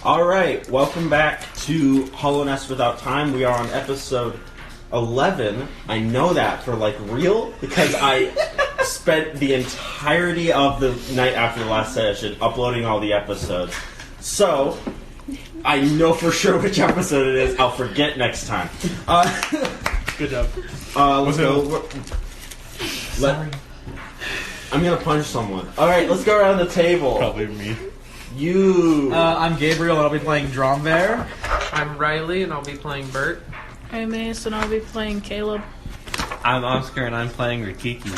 Alright, welcome back to Hollow Nest Without Time. We are on episode 11. I know that for real because I spent the entirety of the night after the last session uploading all the episodes. So, I know for sure which episode it is. I'll forget next time. Good job. Let's go. Sorry. I'm gonna punch someone. Alright, let's go around the table. Probably me. You. I'm Gabriel and I'll be playing Drombear. I'm Riley and I'll be playing Bert. I'm Ace and I'll be playing Caleb. I'm Oscar and I'm playing Rikiki.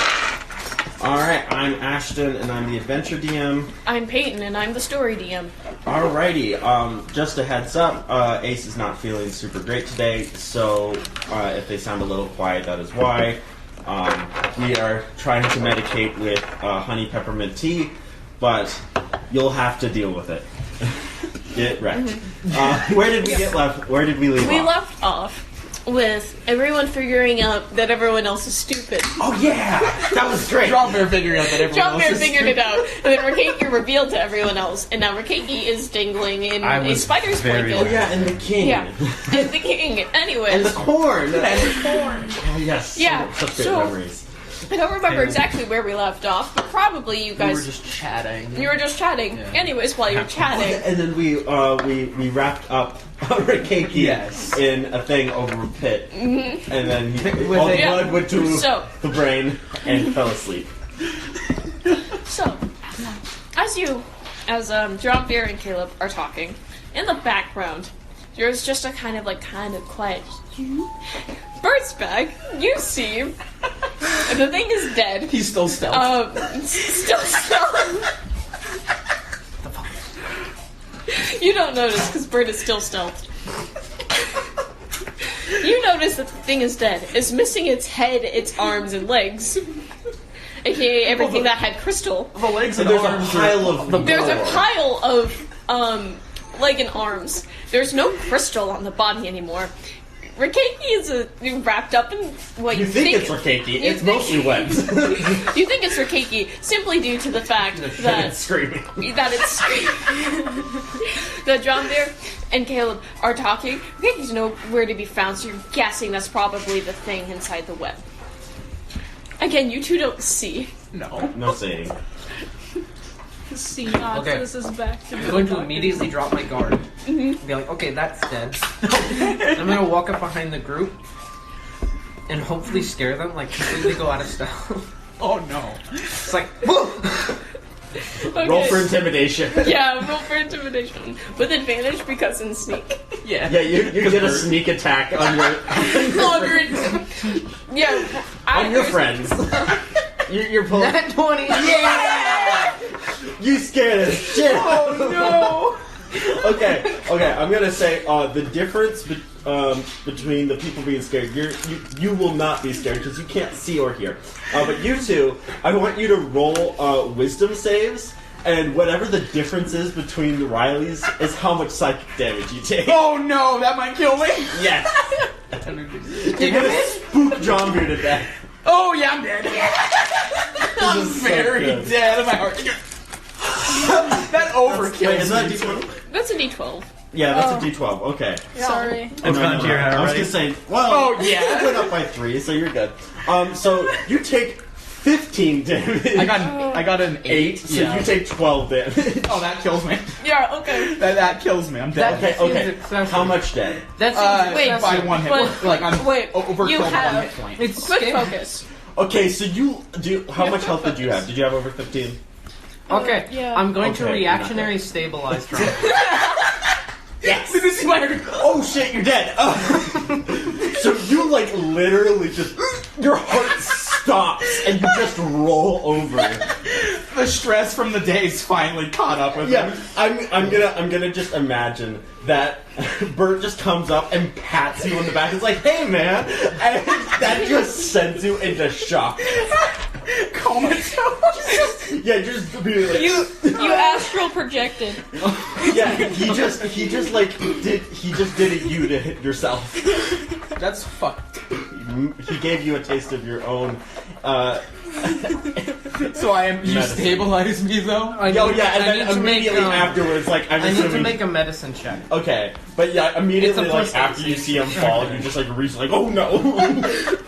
Alright, I'm Ashton and I'm the Adventure DM. I'm Peyton and I'm the story DM. Alrighty, just a heads up, Ace is not feeling super great today, so if they sound a little quiet, that is why. We are trying to medicate with honey peppermint tea, but you'll have to deal with it. Get wrecked. Where did we get left? Where did we leave off? We left off with everyone figuring out that everyone else is stupid. Oh yeah! That was great! Drombear figuring out that everyone else Drombear is figured it out, and then Rikiki revealed to everyone else, and now Rikiki is dangling in a spider's blanket. Oh yeah, and the king. Yeah, and the king. Anyways. And the corn! Oh yes. Yeah, Such great so- memories. I don't remember exactly where we left off, but probably you guys... We were just chatting. You were just chatting. Yeah. Anyways, while you were chatting... And then we wrapped up Rikiki in a thing over a pit. Mm-hmm. And then all the blood went to the brain and fell asleep. So, as Drombear and Caleb are talking, in the background, there's just a kind of quiet... Bert's back. You see him. And the thing is dead. He's still stealth. Still stealth. You don't notice because Bert is still stealth. You notice that the thing is dead. It's missing its head, its arms, and legs. AKA everything that had crystal. The legs and there's arms a pile of... There's a pile of, leg and arms. There's no crystal on the body anymore. Rikiki is wrapped up in what you think it's Rikiki. It's mostly webs. You think it's Rikiki simply due to the fact that it's screaming. That Drombear and Caleb are talking. Rikiki's nowhere to be found, so you're guessing that's probably the thing inside the web. Again, you two don't see. No saying. See, this is back to I'm going to immediately drop my guard. Mm-hmm. Be like, okay, that's dead. I'm going to walk up behind the group and hopefully scare them, completely go out of stealth. Oh no. It's like, Okay. Roll for intimidation. Yeah, roll for intimidation. With advantage because in sneak. Yeah. Yeah, you get a sneak attack on your... on your friends. You're pulling... Nat 20! Yeah! You scared us. Shit. Oh no! Okay, I'm gonna say the difference between the people being scared, you will not be scared because you can't see or hear. But you two, I want you to roll wisdom saves, and whatever the difference is between the Rileys is how much psychic damage you take. Oh no, that might kill me! Yes! You're gonna spook Drombear to death. Oh yeah, I'm dead. I'm very dead. My heart. That overkill. Is that a D12? That's a D12. Yeah, that's a D12. Okay. Sorry. It's gone to your head, I was right? gonna say, well, it went up by 3, so you're good. So you take 15 damage. I got an 8. So you take 12 damage. Oh, that kills me. Yeah, okay. That kills me. I'm dead. Okay. How much dead? that's wait, by 1 hit point. I'm over you 12 have- on hit point. It's Quick scary. focus. Okay, so how much health did you have? Did you have over 15? Okay, Yeah. I'm going to Okay, reactionary stabilize Drombear. Yes! Oh shit, you're dead! So you literally just... Your heart stops and you just roll over. The stress from the day's finally caught up with Yeah, me. I'm gonna just imagine that Bert just comes up and pats you on the back. It's like, hey man, and that just sends you into shock. Comatose. Yeah, just be like, You astral projected. yeah. He just did it you to hit yourself. That's fucked. He gave you a taste of your own So you Medicine. stabilize me though? I Oh need- yeah, and I then need to make, immediately afterwards, like I'm I need to assuming. make a medicine check. Okay, but yeah, immediately It's a like plus after you 18. see him fall, you just like reach like, oh no.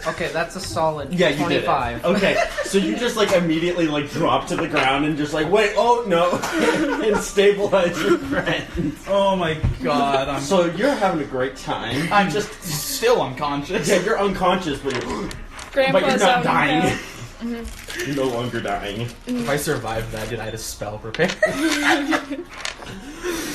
Okay, that's a solid Yeah, you did 25. it. Okay, so you just like immediately like drop to the ground and just like wait, oh no, and stabilize your friend. Oh my god, So you're having a great time. I'm just still unconscious. Yeah, you're unconscious, but you're Grandpa's not out dying. now. You're no longer dying. If I survived that, did I had a spell prepared?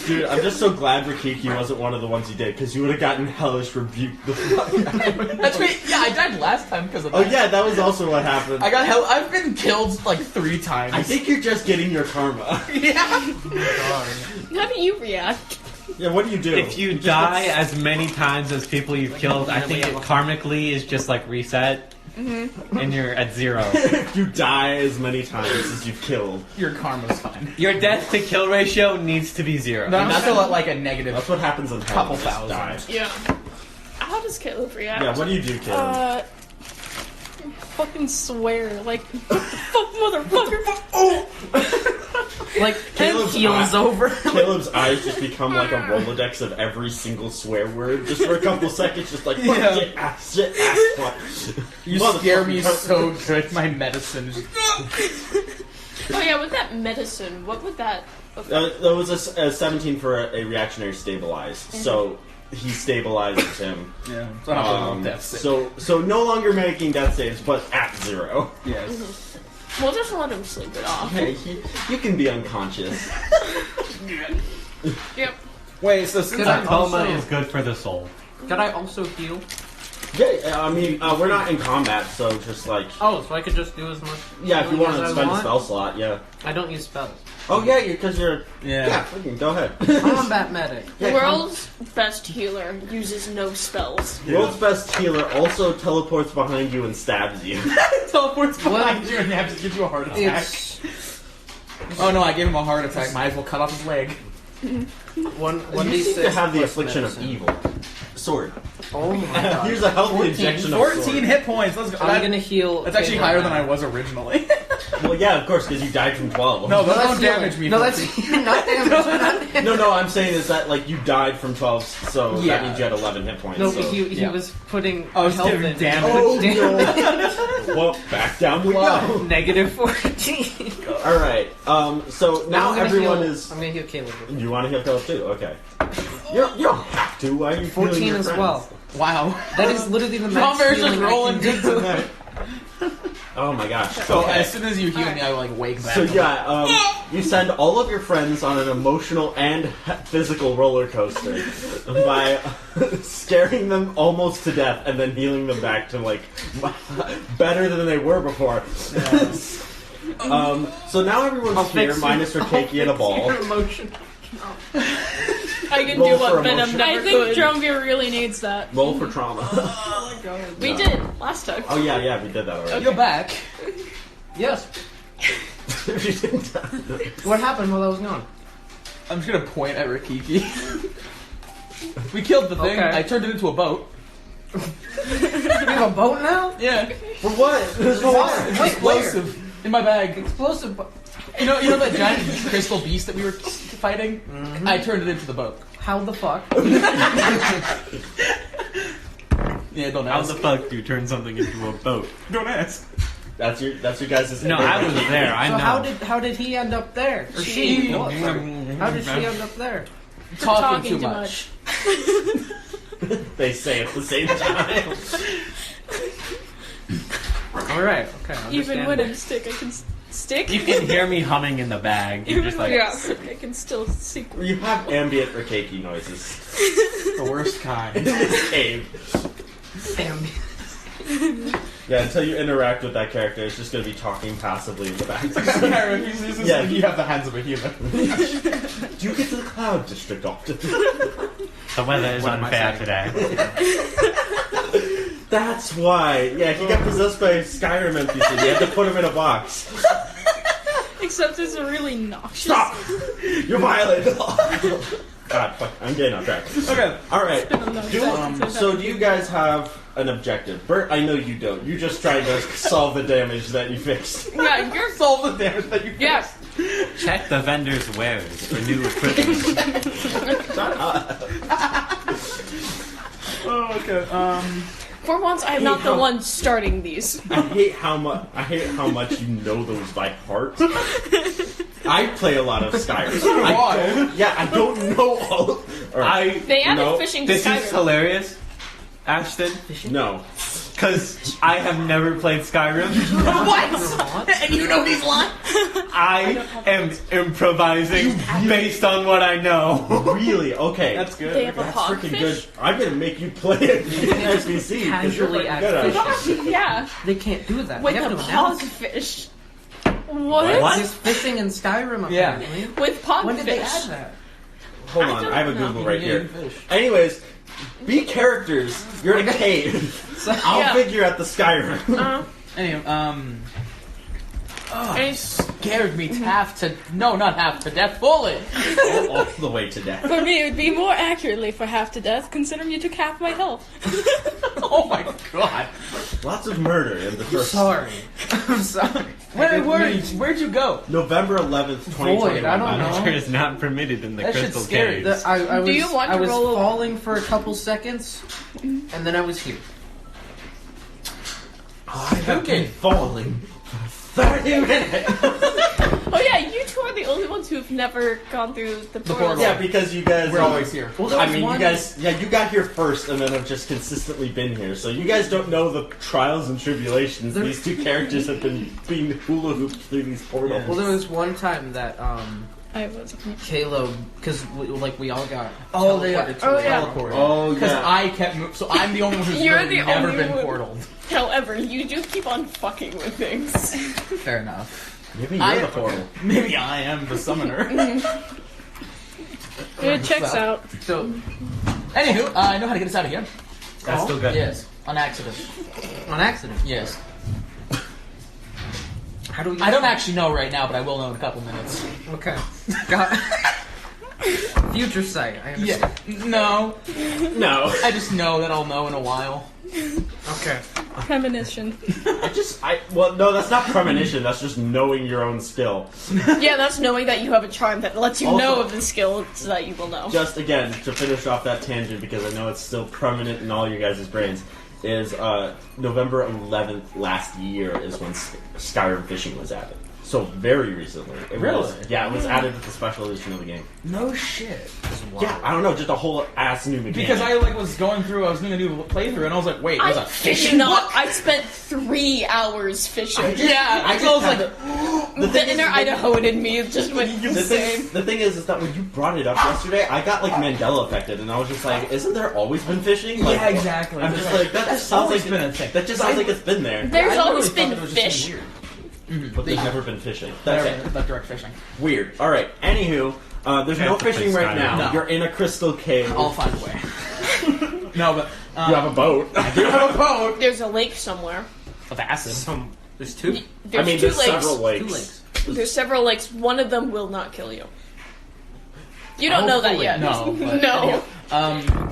Dude, I'm just so glad Rikiki wasn't one of the ones you did, because you would have gotten hellish rebuked the fuck out. That's me. Yeah, I died last time because of Oh that. yeah, that was also what happened. I got I've been killed like 3 times. I think you're just getting your karma. Yeah. How do you react? Yeah, what do you do? If you die as many times as people you've killed, I think it karmically is just like reset, and you're at 0. If you die as many times as you've killed. Your karma's fine. Your death to kill ratio needs to be 0. But I'm still at like a negative. That's what happens in hell. Couple You just thousand. die. Yeah. How does Caleb react? Yeah, what do you do, Caleb? Fucking swear. Like, what the fuck, motherfucker? Like, Caleb's heals eye- over. Caleb's eyes just become like a Rolodex of every single swear word, just for a couple seconds, just like fuck, Yeah. shit, ass, fuck. You scare me Motherfucking so good. My medicine. Oh yeah, with that medicine, what would that... That was a 17 for a reactionary stabilize, so he stabilizes him. Yeah. So I'm not death save. So no longer making death saves, but at 0. Yes. We'll just let him sleep it off. Hey, you can be unconscious. Yep. Wait. So since Could I I'm Coma also- is good for the soul. Could I also heal? Yeah, I mean, we're not in combat, so just like... Oh, so I could just do as much Yeah, if you healing want to as I spend a want? spell slot, yeah. I don't use spells. Oh yeah, because you're... Yeah. Yeah, fucking go ahead. Combat medic. The world's best healer uses no spells. World's best healer also teleports behind you and stabs you. teleports behind Well, you and have to give you a heart attack. It's Oh no, I gave him a heart attack. Might as well cut off his leg. one You seem to have the plus affliction medicine. of evil. Sword. Oh my god. Here's a healthy 14, injection of 14 sword. hit points. Let's go. I'm gonna heal. That's actually Caleb higher than now. I was originally. Well, yeah, of course, because you died from 12. No, No, those that's don't healing. damage me. No, for that's free. not damage. Not damage. No, I'm saying is that, like, you died from 12, so Yeah. that means you had 11 hit points. No, so. he Yeah. was putting I was health giving in. damage. Oh, Damage. no. Well, back down we go. Negative 14. Alright, so now I'm gonna everyone heal, is... I'm gonna heal Caleb. You want to heal Caleb too? Okay. You don't have to. Why are you 14 healing your as friends? well. Wow. That is literally the Tom max Bear's just healing I rolling can good do. tonight. Oh my gosh. So Okay. as soon as you heal me, I like wake back. So up. yeah, you send all of your friends on an emotional and physical roller coaster by scaring them almost to death and then healing them back to like better than they were before. So now everyone's here, fix minus your- Rikiki and a ball. Your emotion. I can Roll do for what Venom emotion. never I think could. Drumgear really needs that. Roll for trauma. We did last time. Oh yeah, we did that already. You're back. Yes. You didn't- What happened while I was gone? I'm just gonna point at Rikiki. We killed the thing. Okay. I turned it into a boat. You have a boat now? Yeah. For what? There's no water. Wait, Explosive in my bag. Explosive. You know that giant crystal beast that we were fighting? I turned it into the boat. How the fuck? Yeah, don't How ask. the fuck do you turn something into a boat? Don't ask. That's your guys' No, I was there. I So know. how did he end up there? Or she? Oh, sorry. How did she end up there? Talking too much. They say at the same time. All right. Okay. Even when understandable. I'm stick, I can stick. You can hear me humming in the bag. You're Even just when like, I'm sick, I can still see. You have ambient Rikiki noises The worst kind. in this cave. Damn. Yeah, until you interact with that character, it's just going to be talking passively in the background. Yeah, you have the hands of a human. Do you get to the Cloud District often? the weather is What am I unfair saying? today. That's why. Yeah, he got possessed by a Skyrim NPC. You had to put him in a box. Except it's really noxious. Stop! You're violating the law. God, fuck, I'm getting off track. Okay, alright. So do you guys have an objective? Bert, I know you don't. You just tried to solve the damage that you fixed. Yeah, you're Solve the damage that you fixed. yeah. Check the vendor's wares for new equipment. Shut up. Oh, okay. For once, I'm not the one starting these. I hate how much you know those by heart. I play a lot of Skyrim. I don't know all. They added fishing to This is Skyrim. hilarious, Ashton, No. because I have never played Skyrim. What? And you know these lines? I am improvising based on what I know. Really? Okay. That's good. They have a That's freaking good. hogfish? I'm gonna make you play it in SBC because you're Casually freaking add good at it. fishing. Yeah, They can't do that. with they have a to announce it. hogfish. What? What? There's fishing in Skyrim, Yeah. apparently. With When did they add pogfish. that? Hold I on, don't I have a know. Google right here. Fish. Anyways, be characters. You're in a cave. I'll Yeah. figure out the Skyrim. Anyway, And scared me half to not half to death fully. all the way to death. For me, it would be more accurately for half to death, considering you took half my health. Oh my god. Lots of murder in the first. Sorry. I'm sorry. Where'd you go? November 11th, 2021. Void, I don't know. Monitor is not permitted in the That shit's crystal scary. caves. I was, Do you want I to was roll a- falling for a couple seconds, and then I was here. I have been falling for 30 minutes. oh yeah, you two are the only ones who've never gone through the portal. portal. Yeah, because you guys. We're always here. Well, there I was mean, one, you guys. Yeah, you got here first, and then have just consistently been here. So you guys don't know the trials and tribulations There- these two characters have been being hula hooped through these portals. Well, there was one time that I was. Caleb, because we all got Oh, they teleported to oh, a yeah. teleport. Oh Because yeah. I kept moving, so I'm the only one who's You're really the never only been one. portaled. However, you do keep on fucking with things. Fair enough. Maybe you're the portal. Maybe I am the summoner. It checks So- out. So, Anywho, I know how to get us out of here. That's still good. Yes, on accident. on accident. Yes. How do we? I don't actually know right now, but I will know in a couple minutes. Okay. Got. Future sight. I understand. Yeah. No, No. I just know that I'll know in a while. Okay. Premonition. Well, no, that's not premonition. That's just knowing your own skill. Yeah, that's knowing that you have a charm that lets you Also- know of the skill so that you will know. Just again to finish off that tangent because I know it's still permanent in all your guys' brains. Is November 11th last year is when Skyrim fishing was added. So very recently. It Really? Was, yeah, it was added with the special edition of the game. No shit. Yeah, I don't know, just a whole ass new mechanic. Because I was going through, I was gonna do a playthrough, and I was like, wait, there's a I fishing not. book? I spent 3 hours fishing. Yeah, I was like, The inner Idahoan in me just went the insane. thing is that when you brought it up yesterday, I got like Mandela affected, and I was just like, "Isn't there always been fishing?" Like, yeah, exactly. I'm just like, that just sounds always like been a thing. That just sounds like it's been there, There's I always literally been thought it was just fish. weird. but there's never been fishing. That's it. That direct fishing. Weird. All right. Anywho, there's Okay, no have to play fishing right Skyrim. now. No. You're in a crystal cave. I'll find a way. No, but You have a boat. you have a boat There's a lake somewhere. of acid. There's two. There's I mean, two there's lakes. several lakes. 2 lakes. There's several lakes. One of them will not kill you. You don't know that Hopefully, yet. No, but no.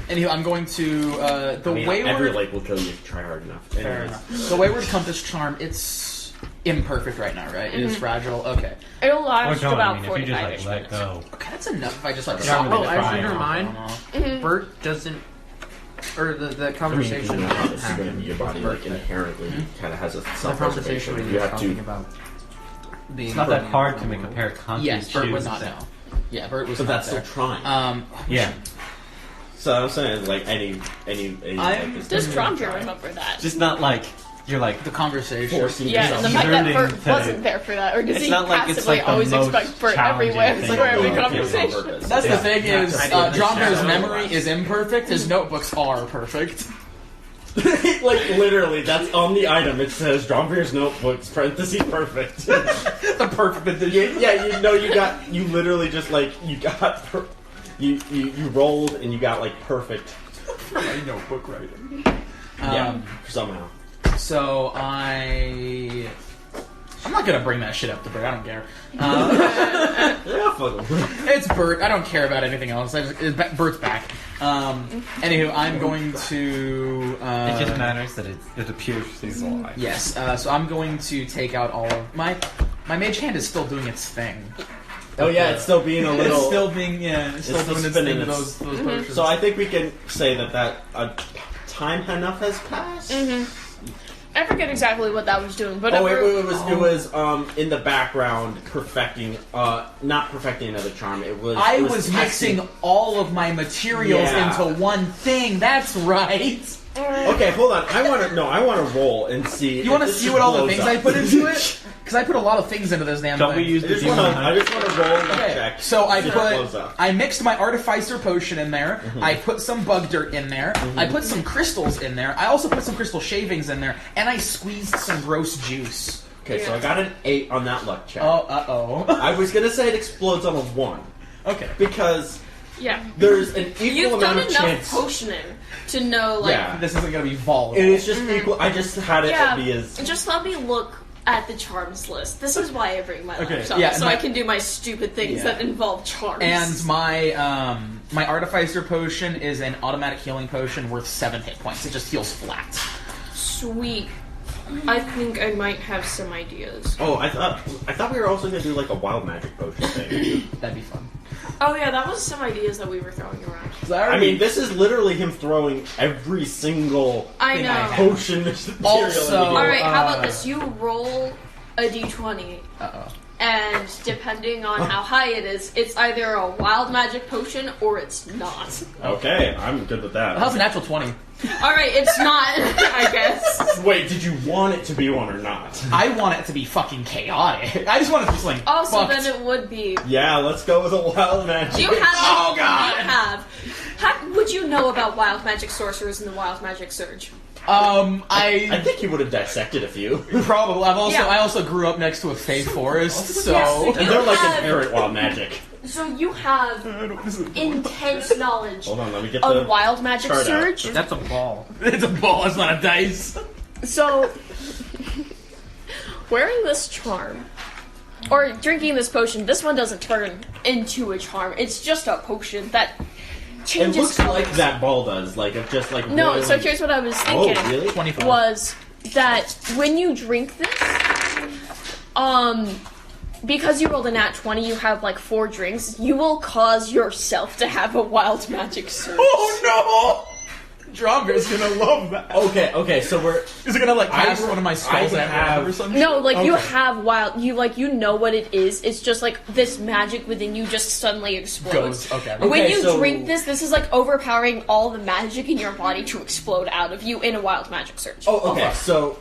Anywho, I'm going to the I mean, wayward. every lake will kill you if you try hard enough. Fair Anyways. enough. The wayward compass charm. It's imperfect right now, right? It is fragile. Okay. It'll Or last don't, about I mean, if you just 45 like let go. Okay, that's enough. If I just like Yeah, stop really it. Oh, I should fine. remind. Bert doesn't. Or the I mean, conversation you know how this is going to happened. be. Your body like inherently kind of has a The conversation self-preservation. we You were have talking to. about being. It's not that hard to make a pair of concrete Yes, Bert shoes. was not now. Yeah, Bert was But not that's still there. trying. Yeah. So I'm saying, like any like this Does Tromper remember that? Just not like you're like The conversation. forcing Yeah, and the yourself. fact that learning Bert to- wasn't there for that, or does It's he not like it's passively like the always most expect Bert challenging everywhere thing for to every do. conversation? That's Yeah. the thing is, I didn't John Doe's understand memory that. is imperfect. His notebooks are perfect. Like literally, that's on the item. It says Dromvir's notebooks parentheses perfect. The perfect edition. Yeah, you know, you literally just like you got you rolled and you got like perfect. My notebook writing. Yeah, somehow. So I I'm not gonna bring that shit up to Bert. I don't care. Yeah, fuck him. It's Bert. I don't care about anything else. Bert's back. Anywho, I'm going to. It just matters that it appears he's alive. Yes. So I'm going to take out all of my mage hand is still doing its thing. Oh yeah, it's still being a little. It's still being it's still doing its spinning thing to its- those potions. So I think we can say that time enough has passed. I forget exactly what that was doing, but Oh wait, it was in the background perfecting, not perfecting another charm. It was. I it was testing- mixing all of my materials Yeah. into one thing. That's right. Okay, hold on. I want to roll and see. You want to if this see just what all the blows things up. I put into it? Because I put a lot of things into this damn Don't thing. we use I the just want to. demon? I just want to roll and Okay, check. so I see if it blows put, up. I mixed my artificer potion in there. I put some bug dirt in there. I put some crystals in there. I also put some crystal shavings in there, and I squeezed some gross juice. Okay, so I got an 8 on that luck check. Oh. I was gonna say it explodes on a 1 Okay. because yeah. there's an equal You've done amount of enough chance. potioning to know, like, Yeah. This isn't gonna be volatile. It is just equal. I just had it yeah. be as. Just let me look at the charms list. This is why I bring my Okay, laptop, yeah, so my- I can do my stupid things Yeah. that involve charms. And my my artificer potion is an automatic healing potion worth 7 hit points. It just heals flat. Sweet. I think I might have some ideas. Oh, I thought we were also gonna do like a wild magic potion thing. That'd be fun. Oh yeah, that was some ideas that we were throwing around. I mean, this is literally him throwing every single I Thing know. I have. potion material. Also- in the game. Alright, how about this? You roll a d20, Uh-oh. and depending on how high it is, it's either a wild magic potion or it's not. Okay, I'm good with that. How's a natural 20? Alright, it's not, I guess. Wait, did you want it to be one or not? I want it to be fucking chaotic. I just want it to be something Oh, so fucked. then it would be. Yeah, let's go with a wild magic. You have. Oh, God! You have. How would you know about wild magic sorcerers in the wild magic surge? I think you would have dissected a few. Probably. Yeah. I also grew up next to a fey forest, so Yes. And they're like have- inherent wild magic. So you have intense knowledge Hold on, let me get of the wild magic chart out. surge. That's a ball. it's a ball. It's not a dice. So, wearing this charm, or drinking this potion, this one doesn't turn into a charm. It's just a potion that It changes looks colors. like that ball does, like of just like No, so roiling- here's what I was Oh, thinking. really? 25. Was that when you drink this, because you rolled a nat 20, you have like 4 drinks, you will cause yourself to have a wild magic surge. Oh no! Dromgar's gonna love that. Okay, so we're Is it gonna like I- cast one of my spells I at have- him or something? No, like you Okay. have wild, you know what it is. It's just like this magic within you just suddenly explodes. Goes. Okay. When Okay, you so- drink this is like overpowering all the magic in your body to explode out of you in a wild magic surge. Oh, okay. So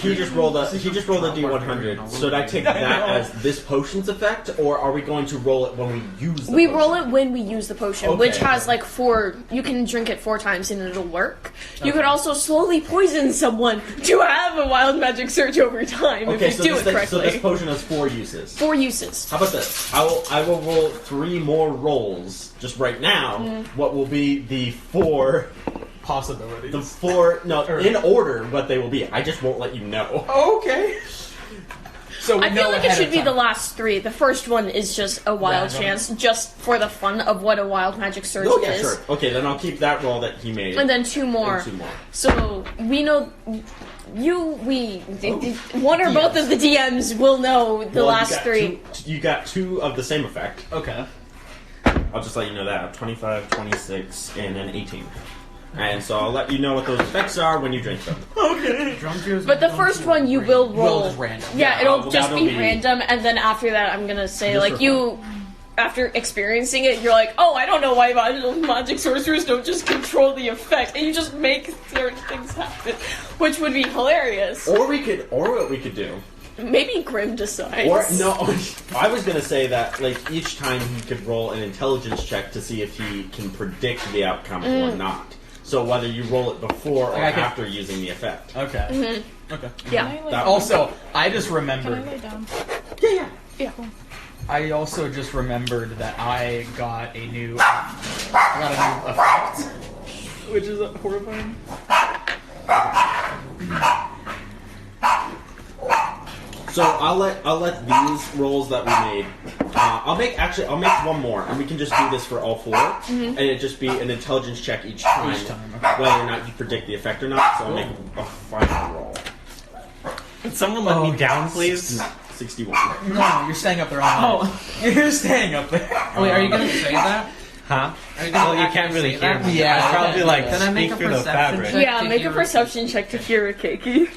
he just rolled a D100. So did I take that as this potion's effect, or are we going to roll it when we use the We potion? roll it when we use the potion, Okay. which has like 4. You can drink it 4 times and it'll work. You could also slowly poison someone to have a wild magic surge over time Okay, if so you do this it thing, correctly. so this potion has 4 uses. 4 uses. How about this? I will roll 3 more rolls just right now. What will be the 4? Possibilities. The 4? No, in order what they will be. I just won't let you know. Okay. So we I know feel like it ahead should of be time. the last 3. The first one is just a wild Random. chance, just for the fun of what a wild magic surge Okay, is. sure. Okay, then I'll keep that roll that he made. And then 2 more. And 2 more. So we know one or both of the DMs will know the Well, last you got 3. You got 2 of the same effect. Okay. I'll just let you know that. 25, 26, and an 18. And so I'll let you know what those effects are when you drink them. But the first one you will roll. just random. Yeah, Yeah, it'll just that'll be be- random, and then after that, I'm gonna say Just like for you. After experiencing it, you're like, oh, I don't know why magic sorcerers don't just control the effect, and you just make certain things happen, which would be hilarious. Or what we could do. Maybe Grim decides. Or no, I was gonna say that like each time he could roll an intelligence check to see if he can predict the outcome or not. So whether you roll it before or Like I can- after using the effect. Okay. Okay. Yeah. That Also, I just Can I remembered. lay down? Yeah. I also just remembered that I got a new effect, which is horrifying. So I'll let these rolls that we made. I'll make one more, and we can just do this for all 4, and it just be an intelligence check each time, okay. whether or not you predict the effect or not. So I'll make a final roll. Can someone let me down, please? 61. No, you're staying up there all night. You're staying up there. Wait, are you gonna say that? Huh? Are you gonna Well, you actually can't really say hear that? me. Yeah, I'd probably like Then I make speak a through the perception fabric. check. Yeah, to make a hear perception check to hear a cakey.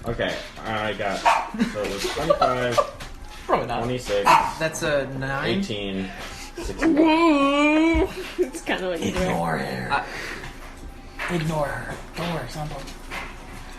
Okay, I got so it was 25, Probably not. 26, That's a 9. 18, 16. Ooh, it's kind of like Ignore her. Ignore her. Don't worry, son.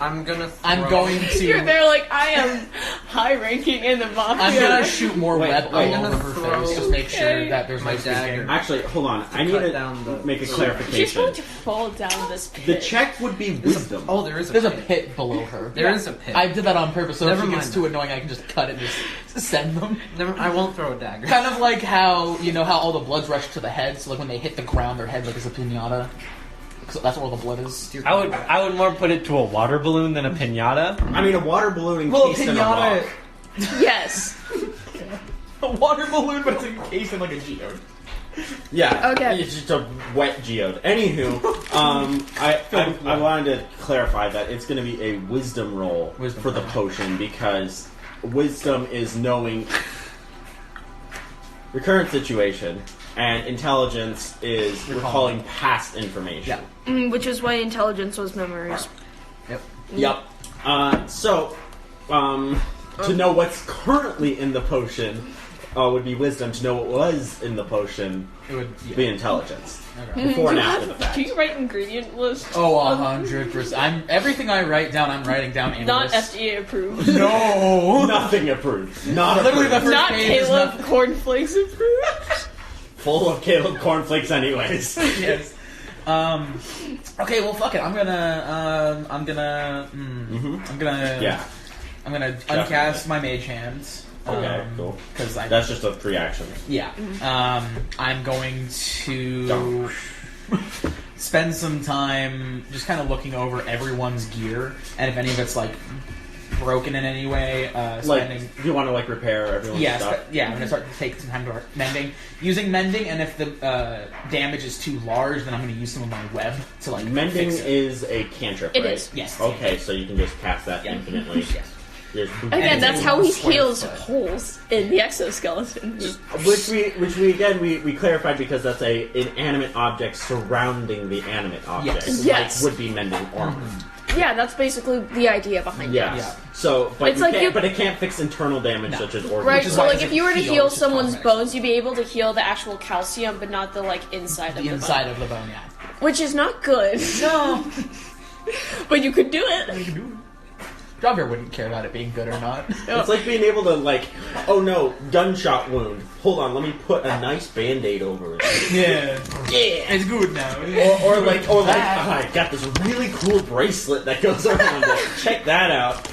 I'm gonna. I'm going to. You're there like, I am high ranking in the mafia. I'm gonna shoot more Wait, web wait. all I'm over gonna her face. throw Just make sure that there's my no dagger. speaking. Actually, hold on. I need cut down to the- make a She's clarification. going to fall down this pit. The check would be wisdom. Oh, there is a There's a pit. pit below her. There is a pit. I did that on purpose, so Never if it gets mind. too annoying, I can just cut it and just send them. Never, I won't throw a dagger. Kind of like how, you know, how all the blood's rushed to the head, so like when they hit the ground, their head like is a pinata. So that's where all the blood is. I would more put it to a water balloon than a pinata. I mean, a water balloon Well, encased in a rock. Yes. A water balloon, but it's encased in like a geode. Yeah. Okay. It's just a wet geode. Anywho, I wanted to clarify that it's going to be a wisdom roll Wisdom for the roll. potion because wisdom is knowing your current situation, and intelligence is recalling past information. Yeah. Which is why intelligence was memories. Yep. To know what's currently in the potion would be wisdom. To know what was in the potion It would be intelligence. Okay. Before and Do you after the have- fact. Do you write ingredient list? Oh, 100%. Everything I write down, I'm writing down in Not list. FDA approved. No. Nothing approved. Not Literally approved. the first Not page is Caleb nothing. Cornflakes approved. Full of Caleb cornflakes, anyways. Yes. Okay, well, fuck it. I'm gonna. Yeah. I'm gonna uncast my mage hand. Okay, cool. Because That's just a 3 action. yeah. I'm going to spend some time just kind of looking over everyone's gear, and if any of it's like broken in any way, spending. Like, do you want to like repair everyone's Yeah, stuff? I'm gonna start to take some time to mending. Using mending, and if the damage is too large, then I'm gonna use some of my web to like Mending fix it. is a cantrip, It right? is. Yes. Okay, so you can just cast that Yeah. infinitely. Yes. There's- Again, it's that's a how he square heals foot. holes in the exoskeleton. Which we again we clarified because that's a inanimate object surrounding the animate object. Yes. Like would be mending armor. Yeah, that's basically the idea behind Yes. Yeah. So, but It's like you- but it can't fix internal damage such as organ. Right, is so why like it's if a you were to heal, heal it's just someone's cosmetics. bones, you'd be able to heal the actual calcium, but not the like inside of The the inside bone. of the bone, yeah. Which is not good. No. But you could do it. Jobber wouldn't care about it being good or not. It's like being able to like, oh no, gunshot wound. Hold on, let me put a nice band-aid over it. Yeah. Yeah. It's good now. Or like, oh, I got this really cool bracelet that goes around it. Check that out.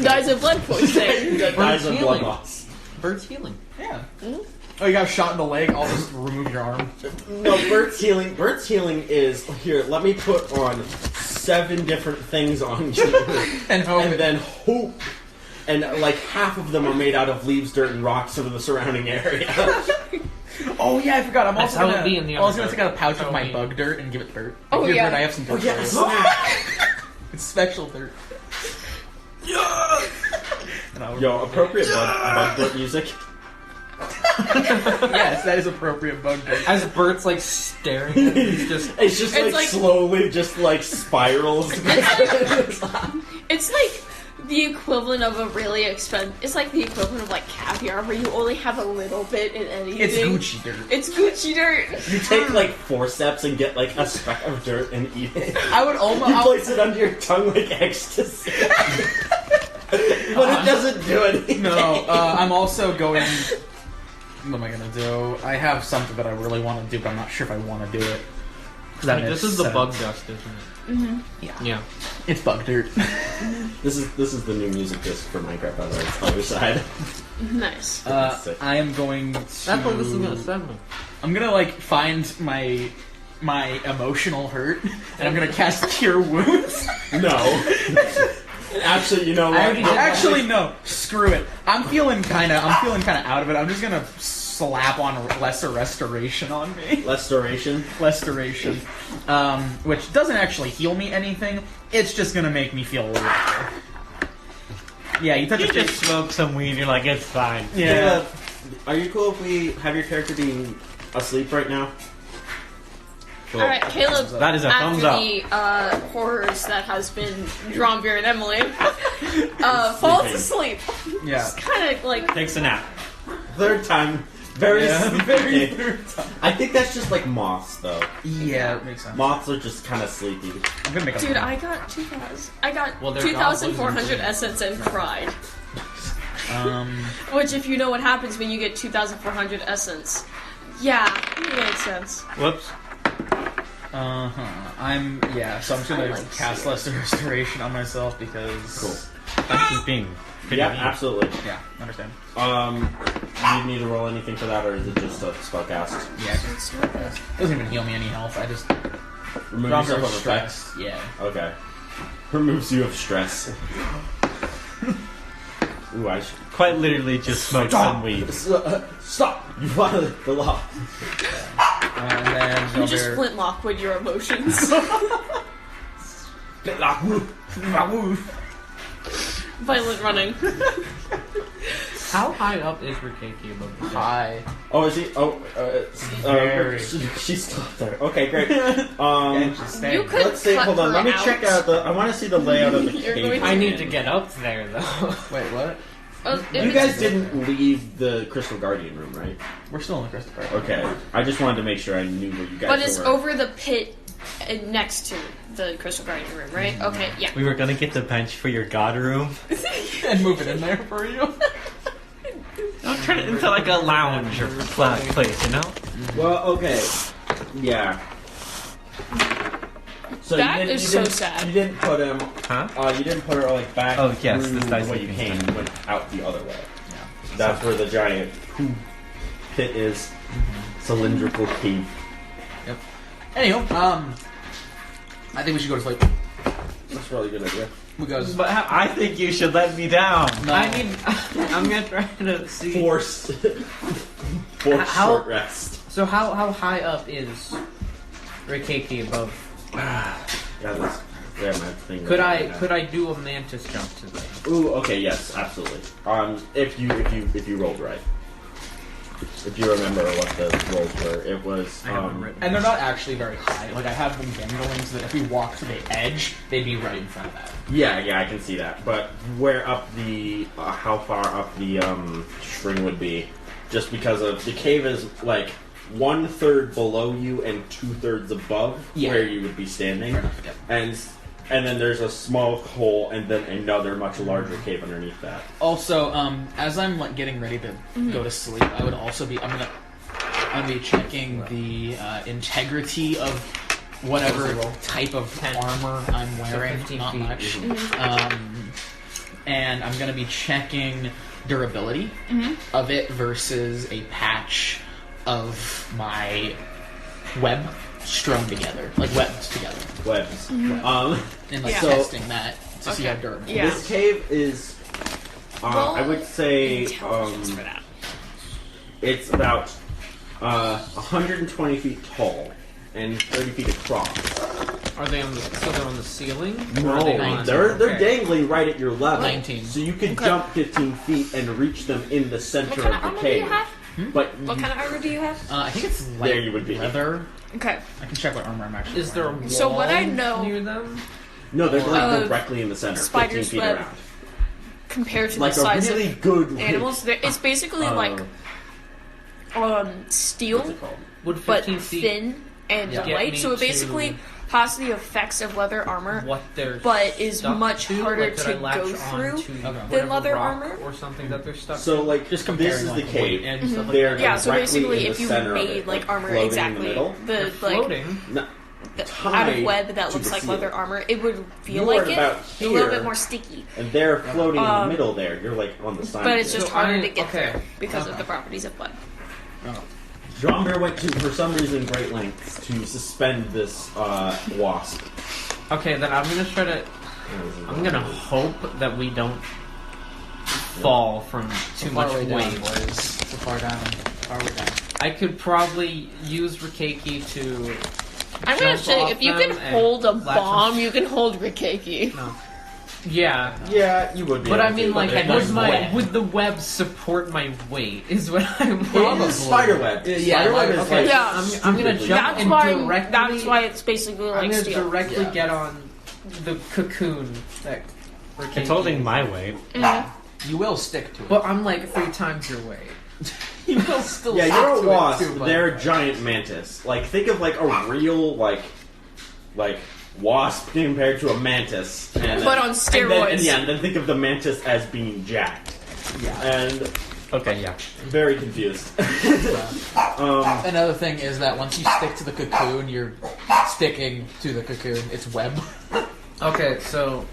Dies of blood poisoning. That dies of blood healing. loss. Bird's healing. Yeah. Oh, you got shot in the leg, I'll just remove your arm. No, Bert's healing. Bert's healing is here. Let me put on 7 different things on you, And hope and then hope. And like half of them are made out of leaves, dirt, and rocks of the surrounding area. Oh yeah, I forgot. I'm That's also how gonna. it'd be in the I was other gonna take out a pouch That's of how my it'd be. bug dirt and give it Bert. Oh, Here, yeah. Bert, I have some dirt. Oh yeah, for you. snap. It's special dirt. And I would- Yo, appropriate bug dirt music. Yes, that is appropriate bug dirt. As Bert's like staring at it, he's just. It's just It's like, like- slowly, just like spirals. It's like the equivalent of a really expensive. It's like the equivalent of like caviar, where you only have a little bit in anything. It's Gucci dirt. It's Gucci dirt. You take like forceps and get like a speck of dirt and eat it. I would almost. You place it under your tongue like ecstasy. But it doesn't do anything. No, I'm also going. What am I gonna do? I have something that I really want to do, but I'm not sure if I want to do it. Like, this is the bug dust, isn't it? Mm-hmm. Yeah. It's bug dirt. This is the new music disc for Minecraft on the other side. Nice. I am going to. That's what this is gonna sound like. I'm gonna like find my emotional hurt, and I'm gonna cast Cure Wounds. No. Actually, you know what? Actually, no. Screw it. I'm feeling kind of out of it. I'm just gonna slap on Lesser Restoration on me. Restoration? Restoration. Which doesn't actually heal me anything. It's just gonna make me feel a little better. Yeah, you touch You a just smoke some weed, you're like, it's fine. Yeah. Are you cool if we have your character being asleep right now? Cool. Alright, Caleb, That is a thumbs after up. the horrors that has been Drawn Beer and Emily, falls asleep. Yeah. Just kind of like... Takes a nap. Third time. Very Very sleepy. third time. I think that's just like moths, though. Yeah, it makes sense. Moths are just kind of sleepy. I'm gonna make a Dude, I got 2,000. I got Well, they're 2,400 goblins. essence and cried. Which, if you know what happens when you get 2,400 essence, yeah, it makes sense. Whoops. So I'm just gonna like cast Lesser Restoration on myself because... Cool. That's just being pretty Yeah, mean. absolutely. Yeah, understand. Do you need to roll anything for that, or is it just a spell cast? Yeah, it doesn't even heal me any health. I just Remove drop yourself her of effects. stress. Yeah. Okay. Removes you of stress. Ooh, I should... Quite literally just smoke some weed. Stop! You violate the law. And then You just flintlock with your emotions. Violent running. How high up is Rikeki above the Hi. Oh, is he? Oh, Very. she's still up there. Okay, great. You could Let's see. cut Hold on. her Let me out. check out the. I want to see the layout of the You're cave. going I need to get up there though. Wait, what? You guys didn't leave the Crystal Guardian room, right? We're still in the Crystal Park. Okay. I just wanted to make sure I knew where you guys were. But it's over the pit next to the Crystal Guardian room, right? Okay, yeah. We were gonna get the bench for your god room. And move it in there for you. Don't turn it into like a lounge or flat place, you know? Well, okay. Yeah. So That you is you so didn't, sad. You didn't put him. Huh? You didn't put her like back. Oh, yes, through the the dice way you making came. thing. You went out the other way. Yeah. That's where the giant pit is. Cylindrical cave. Yep. Anywho, I think we should go to sleep. That's a really good idea. Because But I think you should let me down. no. I'm gonna try to see. Forced How- short rest. So how high up is Rikeki above? Yeah, that's yeah, my thing. Could right now. I do a mantis jump to them? Ooh, okay, yes, absolutely. If you rolled right. If you remember what the rolls were, it was And they're not actually very high. Like, I have them dangling so that if we walk to the edge, they'd be right in front of that. yeah, I can see that. But where up the how far up the string would be, just because of the cave is like 1/3 below you and 2/3 above Yeah. where you would be standing, Fair enough, yep. and then there's a small hole and then another much larger cave underneath that. Also, as I'm like getting ready to go to sleep, I would also be I'm gonna be checking the integrity of whatever type of 10. armor I'm wearing. 15 Not feet. much. And I'm gonna be checking durability of it versus a patch of my web strewn together, like webs together, Webs. and like Yeah. testing that to see how Okay. durable. Yeah. This cave is, I would say, Intelligence for that. it's about 120 feet tall and 30 feet across. Are they on the they're on the ceiling? Or No, are they on- they're okay. dangling right at your level. 19. So you could Okay. jump 15 feet and reach them in the What center kind of of the armor do you cave. have? But What kind of armor do you have? I think it's There you would be. leather. Okay. I can check what armor I'm actually. Is there a wearing. wall So what I know- near them? no, they're like Uh, directly in the center, 15 spider's feet web. around. Compared to Like the a size really of good animals, it's basically like steel, What's it called? Would but 15 feet thin and Yeah. get light. me So it to basically has the effects of leather armor, what they're but is stuck much to? harder Like, could I to latch go on through to than whatever leather rock armor. or something that they're stuck So like Just this comparing is the like, cave. weight and stuff like They're Yeah, so directly basically, in if the you center of made it, like armor floating in exactly middle. They're the like floating. No, the, tied out of web that to looks the like ceiling. leather armor, it would feel You like are it. about A little here. bit more sticky, and they're floating in the Um, middle there. You're like on the side. but of it's it. just So harder I- to get okay. through because of the properties of web. Drombear went to, for some reason, great lengths to suspend this wasp. Okay, then I'm gonna try to I'm gonna hope that we don't fall from too much Far way down, weight. boys. So far down. Far way down. I could probably use Rikeki to. I'm gonna jump say, off if you them can and hold a latch bomb, on- you can hold Rikeki. No. Yeah. Yeah, you would be. But able I mean, to, like, it would doesn't my web. would the web support my weight? Is what I'm. It is spiderweb. Yeah, Spiderweb is okay. like. Yeah. I'm gonna stupidly- jump That's and why. directly. That's why it's basically I'm like gonna steel. directly Yeah. get on the cocoon that. Rikeki It's holding my weight. You will stick to it. But I'm like 3 times your weight. you will still Yeah, stick you're to a it wasp. too, but- They're a giant mantis. Like, think of like a real like wasp compared to a mantis. And But on steroids. And then think of the mantis as being jacked. Yeah. And Okay, yeah. very confused. Another thing is that once you stick to the cocoon, you're sticking to the cocoon. It's web. Okay, so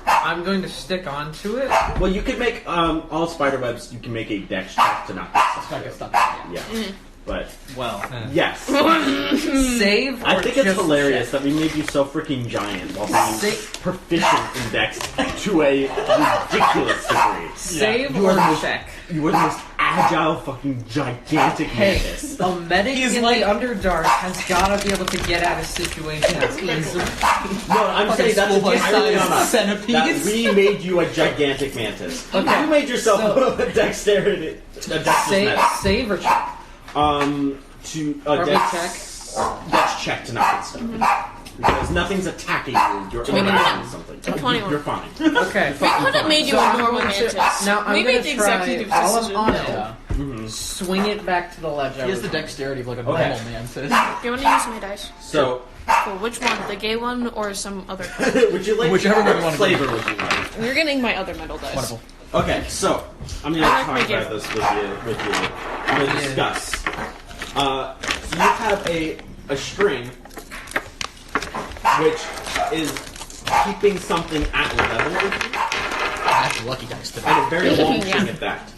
I'm going to stick onto it. Well, you can make all spiderwebs. You can make a dex check to knock It's not it gonna stuck. stop. Yeah, but Well, yes, save. I or think it's just hilarious check? that we made you so freaking giant while being Sa- proficient in dex to a ridiculous degree. Save You or are the most- check. You are the most agile, fucking gigantic Hey, mantis. a medic in the Underdark has gotta be able to get out of situations easily. No, I'm saying that's entirely on us. That Centipedes. we made you a gigantic mantis. Okay, You made yourself so- a dexterity. A dexterous mantis. Save or check? To Or we dex check to knock it stuck. Because nothing's attacking you. You're attacking something. 21. You're fine. Okay. We could have made you So a I'm normal going to- mantis. now I'm we gonna made the try executive while I'm decision. on it. Yeah. Swing it back to the ledge. He has the dexterity of like a Okay. normal mantis. Do you want to use my dice? So, Cool. Which one? The gay one or some other? would you like Whichever one you want to flavor would you like? You're getting my other metal dice. Wonderful. Okay, so I'm gonna I like talk my about gift. this with you. I'm gonna discuss. So you have a string which is keeping something at level with you, That's lucky dice today. and a very long Yeah. string at that.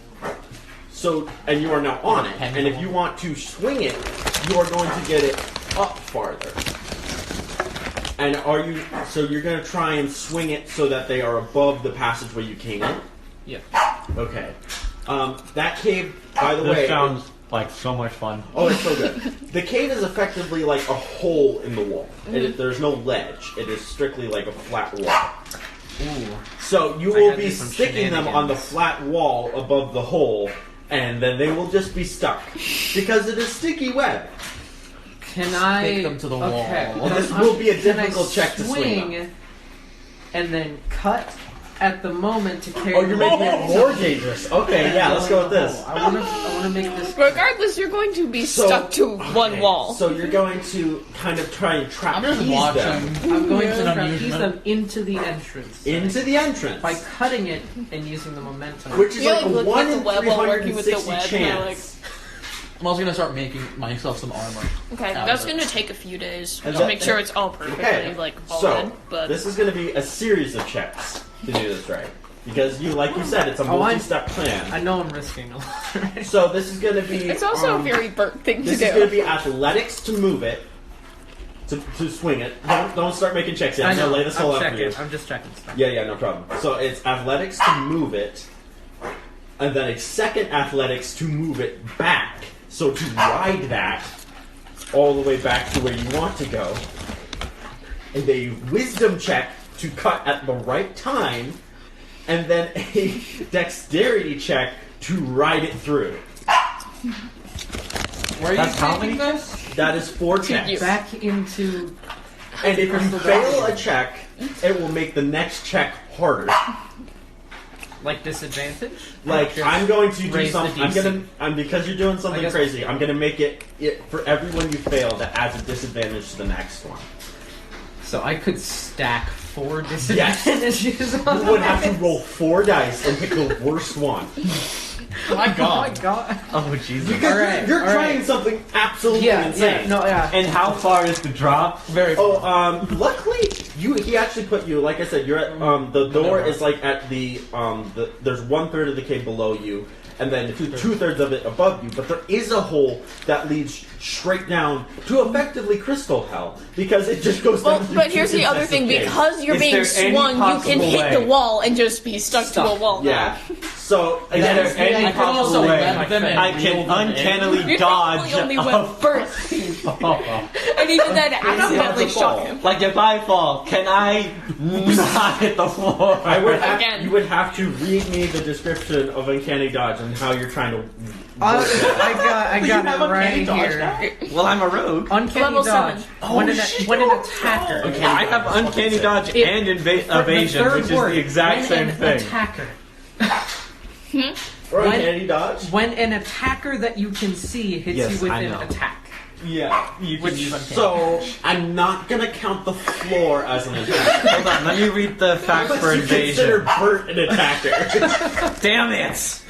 So, and you are now on it, and if you want to swing it, you are going to get it up farther. And so you're going to try and swing it so that they are above the passageway you came in? Yeah. Okay. That cave, by the This way... sounds like so much fun. Oh, it's so good. The cave is effectively like a hole in the wall. There's no ledge. It is strictly like a flat wall. Ooh. So you I will gotta be do some sticking them on the shenanigans. flat wall above the hole, and then they will just be stuck. Because it is sticky web. Can I Stick them to the wall. Okay. Well, this will be a Can I difficult check to swing them. and then cut at the moment to carry. Oh, you're making it more dangerous. Okay, yeah, let's go with this. I want to make this. Regardless, you're going to be So- stuck to one Okay, wall. So you're going to kind of try and I'm just trapeze watching. them I'm going It's to an trapeze amusement. them into the entrance into the entrance. by cutting it and using the momentum. Which is You're like a like looking 1 at in the web while working with the 360 web, and you're chance. I'm also gonna start making myself some armor. Okay, Out that's of it. going to take a few days And to that- make sure it's all perfectly Okay, like all so in. But this is going to be a series of checks to do this right. Because like you said, it's a multi-step plan. I know I'm risking a lot. Right? So this is going to be... it's also a very Bert thing to This is do. going to be athletics to move it, to swing it. Don't start making checks yet. I'm going to lay this whole out for you. I'm just checking stuff. Yeah, no problem. So it's athletics to move it, and then a second athletics to move it back. So to ride that all the way back to where you want to go, and a wisdom check to cut at the right time, and then a dexterity check to ride it through. Where are That's you how taking many? this? That is 4 checks. Back into. And if you fail a check, it will make the next check harder. Like disadvantage? Like Just I'm going to do raise the something. DC. Because you're doing something guess- crazy. I'm gonna make it for everyone you fail that adds a disadvantage to the next one. So I could stack 4 disadvantages on You would have to it. roll 4 dice and pick the worst one Oh my Oh my god. god. Oh Jesus! because Alright, you're alright. trying something absolutely Yeah, insane. yeah, no, yeah. And how far is the drop? Very. Luckily, he actually put you. Like I said, you're at the door is like at the there's 1/3 of the cave below you, and then 2/3 of it above you. But there is a hole that leads straight down to effectively crystal hell because it just goes down. Well, but here's the other thing: because you're being swung, you can hit the wall and just be stuck to a wall. Yeah. So Is there any I can also possible way web them and I can reel them in. uncannily You dodge? only went first, and even then, accidentally shot him. Like if I fall, can I not hit the floor? Again. You would have to read me the description of uncanny dodge and how you're trying to. I got have it right uncanny dodge here. now? Well, I'm a rogue. Uncanny Level dodge. 7. When an attacker. I have uncanny dodge It- and the evasion, third which is word, the exact when same an thing. Attacker. Or When- uncanny dodge. When an attacker that you can see hits Yes, you I with know. an attack. Yeah, you can use uncanny. So I'm not gonna count the floor as an attack. Hold on, let me read the facts for You consider invasion. Bert an attacker. Damn it!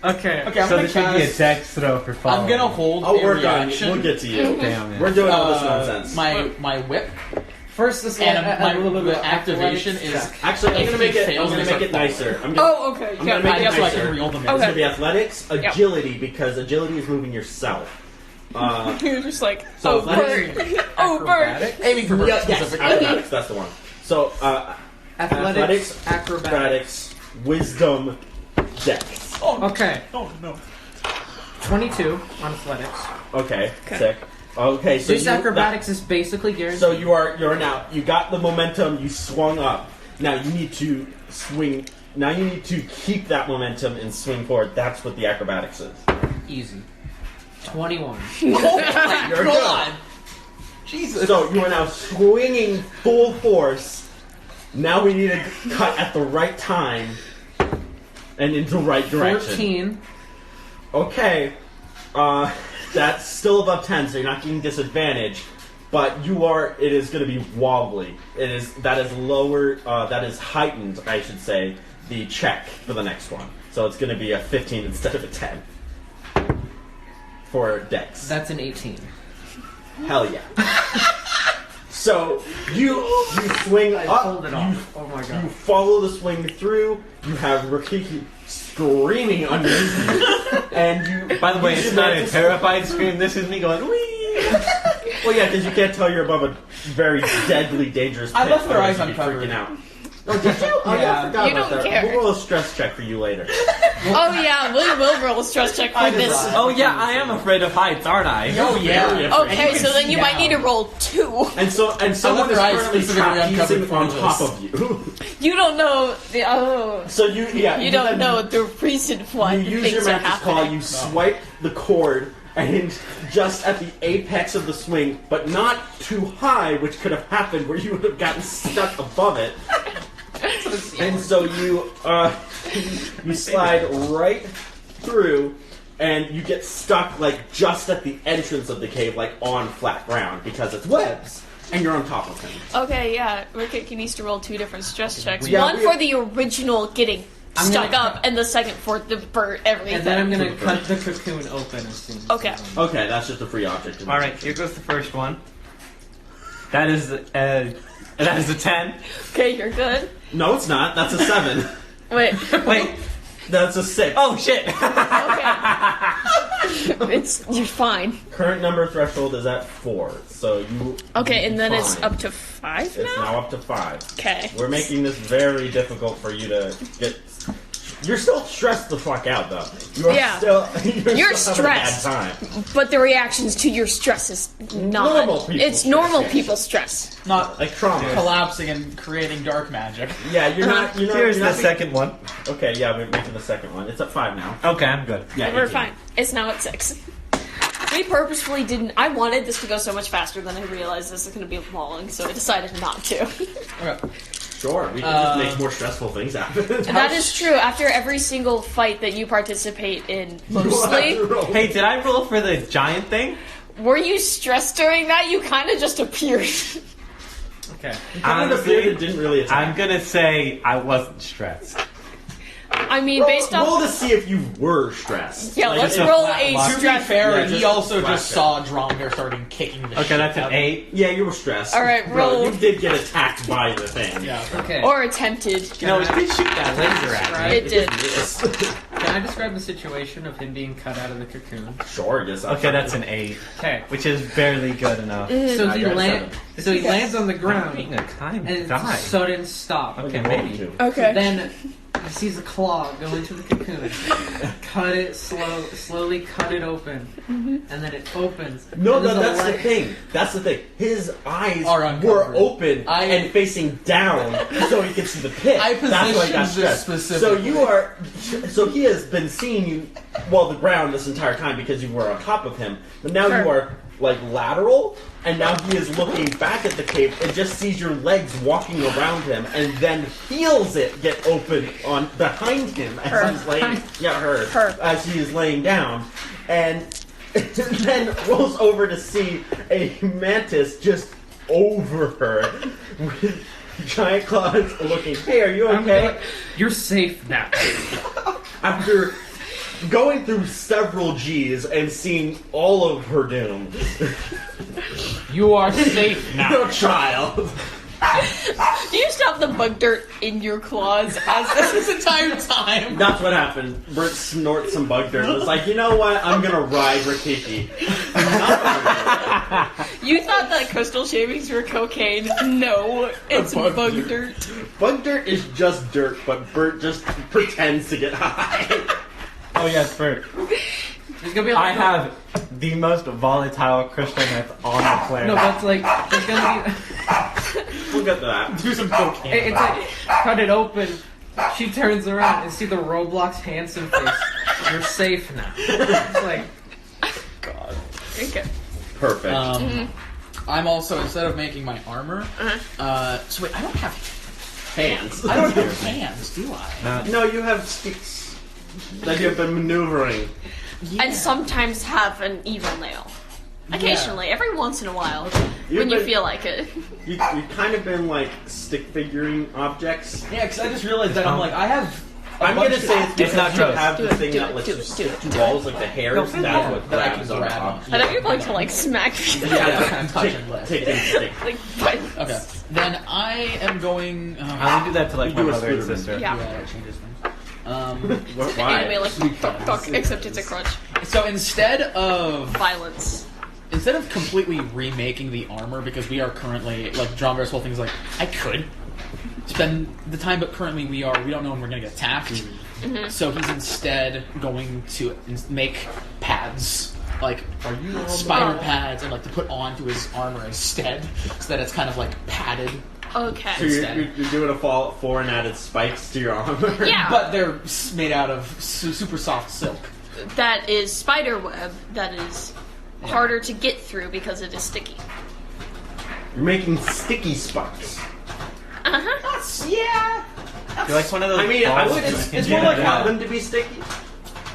Okay. Okay, I'm So gonna this should be a cast. dex throw for fall. I'm gonna hold I'll a work on it. reaction. We'll get to you. Damn it. We're doing all this nonsense. My whip First, this and a little bit of my activation athletics is check. Actually, I'm if gonna make he it. fails, I'm gonna it's make a it fall. nicer. Oh, okay. I'm Yeah, gonna make it so I nicer. can reel them in. It's Okay. gonna be athletics, agility, because agility is moving yourself. You're just like, So oh, Bert. Oh, Bert. Acrobatics. aiming for Bert Yes, specifically. acrobatics. That's the one. So Athletics. Acrobatics. acrobatics, wisdom, dex. Okay. Oh no. 22 on athletics. Okay, sick. Okay, so This acrobatics is basically guaranteed. So you're now. You got the momentum. You swung up. Now you need to swing. Now you need to keep that momentum and swing forward. That's what the acrobatics is. Easy. 21. You're God. good. Jesus. So you are now swinging full force. Now we need to cut at the right time and in the right direction. 14. Okay, that's still above 10, so you're not getting disadvantage. But you are. It is going to be wobbly. That is lower. That is heightened, I should say. The check for the next one. So it's going to be a 15 instead of a 10 for Dex. That's an 18. Hell yeah. So you swing I up. pulled it off. Oh my god. You follow the swing through. You have Rikiki screaming underneath you, and you. By the way, you it's should not a manage to- terrified scream. This is me going, wee! Well, yeah, because you can't tell you're above a very deadly, dangerous pit. I left their eyes otherwise you'd be uncovered. freaking out. Oh, did you? Oh, yeah, I forgot You about don't that. care. We'll roll a stress check for you later. Oh, yeah, we will roll a stress check for this. Oh yeah, I am afraid of heights, aren't I? Oh yeah. Very afraid. Okay, so then you might down. need to roll 2. And someone is their eyes currently specifically uncovered trapezing for on this. top of you. You don't know the. Oh. So you don't know the reason why You use your things are magic call. happening. You swipe the cord, and just at the apex of the swing, but not too high, which could have happened where you would have gotten stuck above it. And so you slide right through, and you get stuck like just at the entrance of the cave, like on flat ground because it's webs, and you're on top of him. Okay, yeah, Ricky needs to roll 2 different stress checks. Yeah, One for the original getting I'm stuck gonna up, and the second for the Bert everything. And then I'm gonna cut the cocoon open as soon as Okay. it's Okay, that's just a free object. All right, here goes the first one. That is a 10. Okay, you're good. No, it's not. That's a 7. Wait, Wait. That's a 6. Oh shit. okay. You're fine. Current number threshold is at 4, so you. Okay, and then it's fine. up to 5 It's now? now up to 5. Okay. We're making this very difficult for you to get. You're still stressed the fuck out, though. You are Yeah. still. You're still having a stressed. bad time. But the reactions to your stress is not. Normal people it's stress, normal yes. people stress. Not Like trauma. collapsing and creating dark magic. Yeah, you're not. You're not. Here's you're the not second one. Okay, yeah, we're making the second one. It's at 5 now. Okay, I'm good. Yeah, We're 18. fine. It's now at 6. We purposefully didn't. I wanted this to go so much faster than I realized this is going to be long, so I decided not to. Okay. Sure, we can just make more stressful things happen. And that is true. After every single fight that you participate in, mostly, Hey, did I roll for the giant thing? were you stressed during that? You kind of just appeared. Okay. Honestly, it didn't really attack. I'm gonna say I wasn't stressed. I mean, based roll off. to see if you were stressed. Yeah, Like, let's it's a roll flat a luck. To be stress. fair, Yeah, he just also flat just check. saw Dromir starting kicking the shit Okay, that's out an of him. 8. Yeah, you were stressed. All right, Bro, roll. you did get attacked by the thing. Yeah. Okay. Or attempted. You know, it did shoot that laser at me. It did. Yes. Can I describe the situation of him being cut out of the cocoon? Sure, yes. Okay, that's an 8, Okay. which is barely good enough. So he you're at lands on the ground, Being a kind and it's guy. a sudden stop. Okay, Roll maybe. two. Okay. Then he sees a claw go into the cocoon, cut it slowly cut it open, and then it opens. No, and there's a that's the leg- thing. That's the thing. His eyes Are were uncovered. open and facing down, so he can see the pit. I That's why he got positioned this stressed. So specifically. you are. So he has been seeing you, well, the ground this entire time because you were on top of him. But now you are like lateral, and now he is looking back at the cave and just sees your legs walking around him, and then feels it get open on behind him as he's laying. Yeah, her. As he is laying down, and then rolls over to see a mantis just over her with giant claws, looking. Hey, are you I'm okay? like, you're safe now. After going through several G's and seeing all of her doom. You are safe now. No child. Do you stop the bug dirt in your claws as this entire time? That's what happened. Bert snorts some bug dirt and was like, you know what? I'm gonna ride Rikiki. You thought that coastal shavings were cocaine. No, it's Bug bug dirt. dirt. Bug dirt is just dirt, but Bert just pretends to get high. Oh yes, Bert. There's gonna be I like, have the most volatile crystal meth on the planet. no, but it's like there's gonna We'll get to that. Do some cocaine. be. It's like cut it open. She turns around and see the Roblox handsome face. You're safe now. It's like God. Okay. Perfect. I'm also, instead of making my armor, so wait, I don't have Hands. I don't have hands, do I? No, you have sticks that you have been maneuvering. And sometimes have an evil nail. Occasionally, every once in a while, You've when you been- feel like it. You've kind of been like stick figuring objects. Yeah, because I just realized that I'm like, I have. I'm gonna say it's because not you gross. have Do the it, thing do that it, lets do you it, stick do to it. walls, like the hairs. That's what that I grabs can on grab on. I thought you were going to like smack me. Yeah, I'm touching left. Take them stick. like, but Okay, then I am going. I only do that to like You my do a mother and Spooderman. sister. Yeah. That changes things. Why? anyway, like fuck, except it's a crutch. So instead of Violence. completely remaking the armor, because we are currently like John Bear's whole thing is like I could spend the time, but currently we don't know when we're gonna get attacked. So he's instead going to make pads, like spider pads, and like to put onto his armor instead, so that it's kind of like padded. Okay. So you're doing a Fallout 4 and added spikes to your armor? Yeah. But they're made out of super soft silk. That is spider web that is harder to get through because it is sticky. You're making sticky spikes. Yeah, You're like one of those. I mean, I balls would. that It's you more can like do want that. them to be sticky.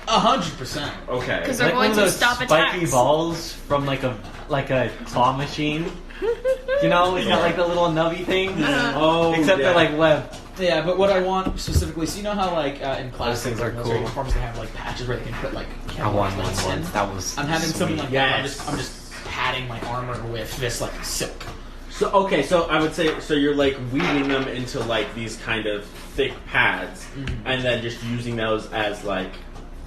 100%. Okay. Because they're Like one going of to those stop spiky attacks. balls from like a claw machine. You know, it's got like the little nubby thing. Oh, Except yeah. they're like web. Yeah, but what I want specifically, so you know how like in class things are military cool. uniforms, they have like patches where they can put like I won one plates in? once. That was. I'm having something sweet. like that. Yes. I'm just padding my armor with this like silk. So okay, so I would say so you're like weaving them into like these kind of thick pads, and then just using those as like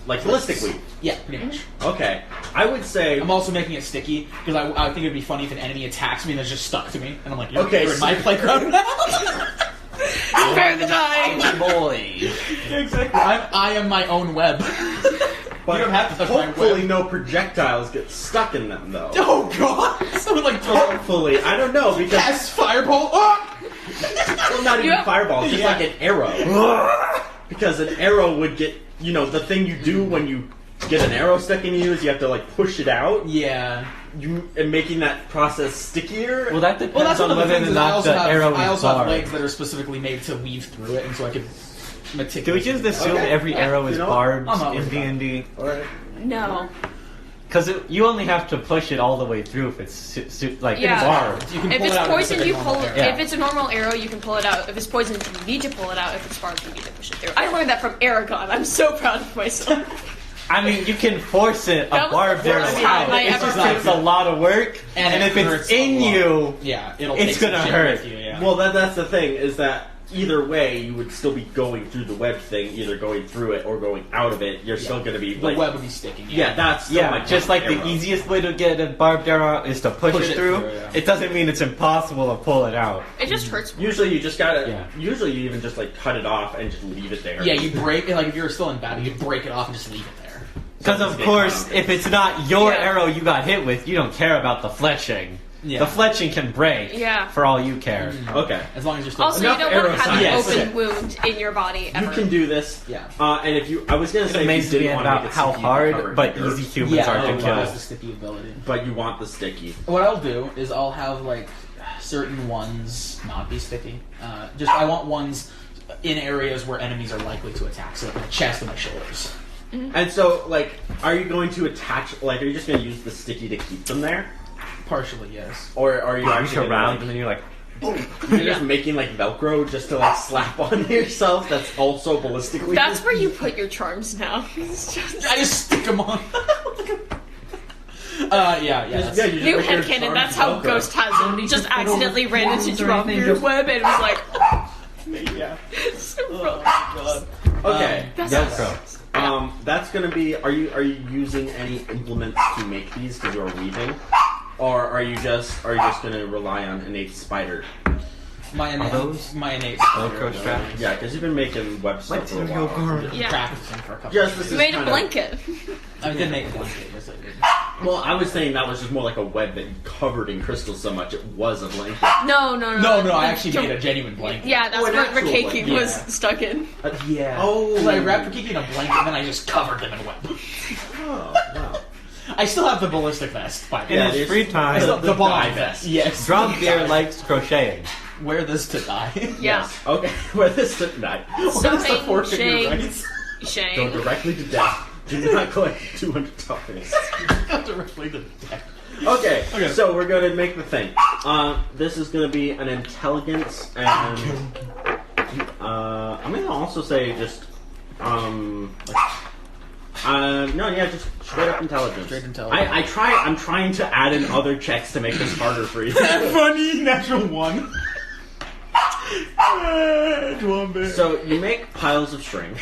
ballistic weave. Yeah, pretty much. Okay, I would say I'm also making it sticky because I think it'd be funny if an enemy attacks me and it's just stuck to me, and I'm like, you're, Okay, you're in so- my playground now. Spare the dying! Boy. Exactly. I am my own web. but you don't have to touch my hopefully web. no projectiles get stuck in them though. Oh god! Someone like throw Hopefully, I don't know because cast fireball. Oh! well, not even Yeah. fireball, just Yeah. like an arrow. Because an arrow would get the thing you do when you get an arrow stuck in you is you have to like push it out. Yeah. And making that process stickier. Well, that depends Well, that's one on of the whether things. or Is I not also the have arrow I is also have barbed. legs that are specifically made to weave through it, and so I could meticulously. Do we just assume Okay. every arrow is You know, barbed I'm not in worried about D&D? Alright. No. Because you only have to push it all the way through if it's like Yeah. barbed. You can If pull it's it out poison, if you it's a pull. normal Yeah. If it's a normal arrow, you can pull it out. If it's poison, you need to pull it out. If it's barbed, you need to push it through. I learned that from Aragon. I'm so proud of myself. I mean, you can force it That a was barbed the arrow first out. time I It ever just heard takes a lot of work, and it if it's hurts a in lot. you, Yeah, it'll It's take some gonna shit hurt. with you, yeah. Well, that's the thing is that either way, you would still be going through the web thing, either going through it or going out of it. You're still going to be The like, web would be sticking. yeah, that's still my just like the arrow. easiest way to get a barbed arrow out is to push it through. yeah. It doesn't mean it's impossible to pull it out. It just hurts more. Usually, you just gotta. Yeah. Usually, you even just like cut it off and just leave it there. Yeah, you break it, like if you're still in battle, you break it off and just leave it there. Because of course, if it's not your arrow you got hit with, you don't care about the fletching. Yeah. The fletching can break. Yeah. For all you care. Okay. As long as you're still. Also, you Enough don't want to arrow have an science. open wound in your body ever. You can do this. Yeah. And if you, I was gonna It say, if you amazes me didn't want to about make it how sticky, you cover hard it but in dirt. easy humans Yeah, are to that kill. has the sticky ability. But you want the sticky. What I'll do is I'll have like certain ones not be sticky. I want ones in areas where enemies are likely to attack, so like my chest and my shoulders. And so, like, are you going to attach? Like, are you just going to use the sticky to keep them there, Partially, yes. or are you You actually reach around gonna, and then you're like, you're just making like Velcro just to like slap on yourself? That's also ballistically. That's where you put your charms now. It's just- I just stick them on. Yeah. Just, yeah, you just New make your headcanon, charms that's how Velcro. Ghost has it. Just accidentally ran into or Drop anything, your just- web and was like, Yeah. super Okay. Velcro. That's gonna be. Are you using any implements to make these because you're weaving, or are you just gonna rely on innate spider? My innate, those my innate Velcro straps? Yeah, because you've been making web stuff for a while. Yeah. practicing for a couple. Just this You is made a kind of- blanket. I did make a blanket. Yes, I did. Well, I was saying that was just more like a web that you covered in crystals so much it was a blanket. No. No, I actually made a genuine blanket. Yeah, that's Oh, an what actual Rikeki blanket. was Yeah. stuck in. Yeah. Oh. So I wrapped Rikiki in a blanket, and then I just covered them in web. Oh, wow. I still have the ballistic vest, by the In way. Yeah, his there's- free I time, still have the bomb die vest. Yes. Drum Beer likes crocheting. Wear this to die. Yeah. Okay, where this tonight. Wear this to Something fork in your Shane. rights. Go Shane. directly to death. Do not collect 200 toughness. Directly to death. Okay, Okay. so we're going to make the thing. This is going to be an intelligence and... I'm going to also say just... just straight up intelligence. Straight intelligence. I'm trying to add in other checks to make this harder for you. Funny natural one. So you make piles of string.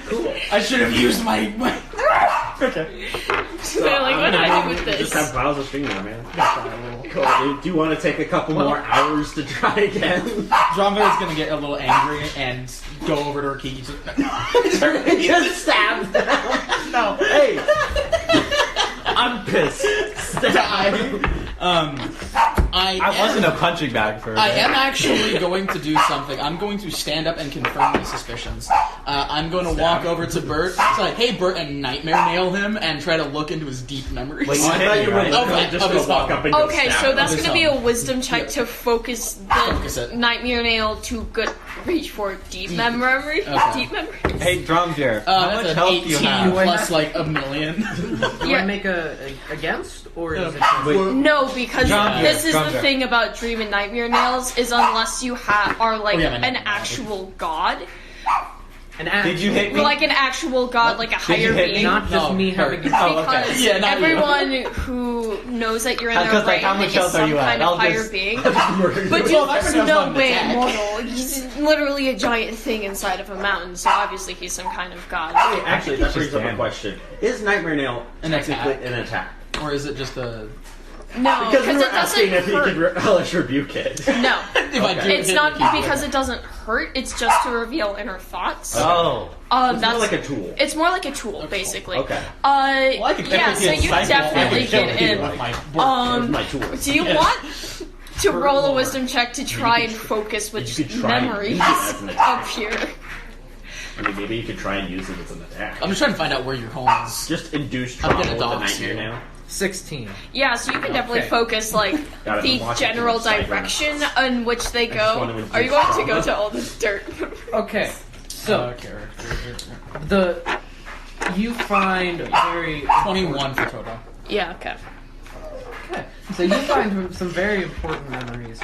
Cool. I should have used my. Okay. They're like, what do I do with You just this? have piles of string now, man. Cool. Do you want to take a couple more hours to try again? Dromva is gonna get a little angry and go over to Rikiki. Just stab them. No. Hey, I'm pissed. I wasn't a punching bag for a I bit. am actually going to do something. I'm going to stand up and confirm my suspicions. I'm going to walk over to Bert, say, "Hey, Bert," and nightmare nail him and try to look into his deep memories. Wait, Oh, I thought you were Right. Okay, just of gonna his walk phone. up and go Okay, stab so him. that's This going to be a one. wisdom check to focus Focus the it. nightmare nail to good reach for deep memory. Okay. Deep memory. Hey, Drum Beer, how That's much an health do 18 you have? plus like a million. Do Yeah. I make a against, or is it Wait, No, because Drum this Beer, is Drum the Beer. thing about dream and nightmare nails is unless you are like Oh, yeah, my an nightmare nail. actual god, Did you hit me? like an actual god, like a you higher hit me? being. not just No, me her. having? Oh, okay. Because Yeah, not you. everyone who knows that you're in their Because, like, rank how much is health are some you at? kind of I'll higher just- being. But But Well, he's that's no not an way attack. mortal. He's literally a giant thing inside of a mountain, so obviously he's some kind of god. Wait, actually, that Just brings up a damage. question. Is Nightmare Nail An technically attack? an attack? Or is it just a... No, Because we because were it asking doesn't if he hurt. could relish rebuke it. No, If I do it's hit not Rikiki. because it doesn't hurt. It's just to reveal inner thoughts. Oh. It's That's more like a tool. It's more like a tool, basically. Okay. Well, I could Yeah, so technically you cycle definitely and kill get you in. with my There's my tool. Do you Yes. want to roll a wisdom check to try and focus You which could try and memories use it as an attack. appear? I mean, maybe you could try and use it as an attack. I'm just trying to find out where your home is. Just induce I'm trauma gonna with the dox Nightmare you. Nail. 16. Yeah, so you can definitely Okay. focus like Got it, the I'm watching general too much Cyber. direction on which they just go. want to Are you induce going to go trauma. to all this dirt? Okay, so you find very 21 for Toto. Yeah, okay. Okay. So you find some very important memories.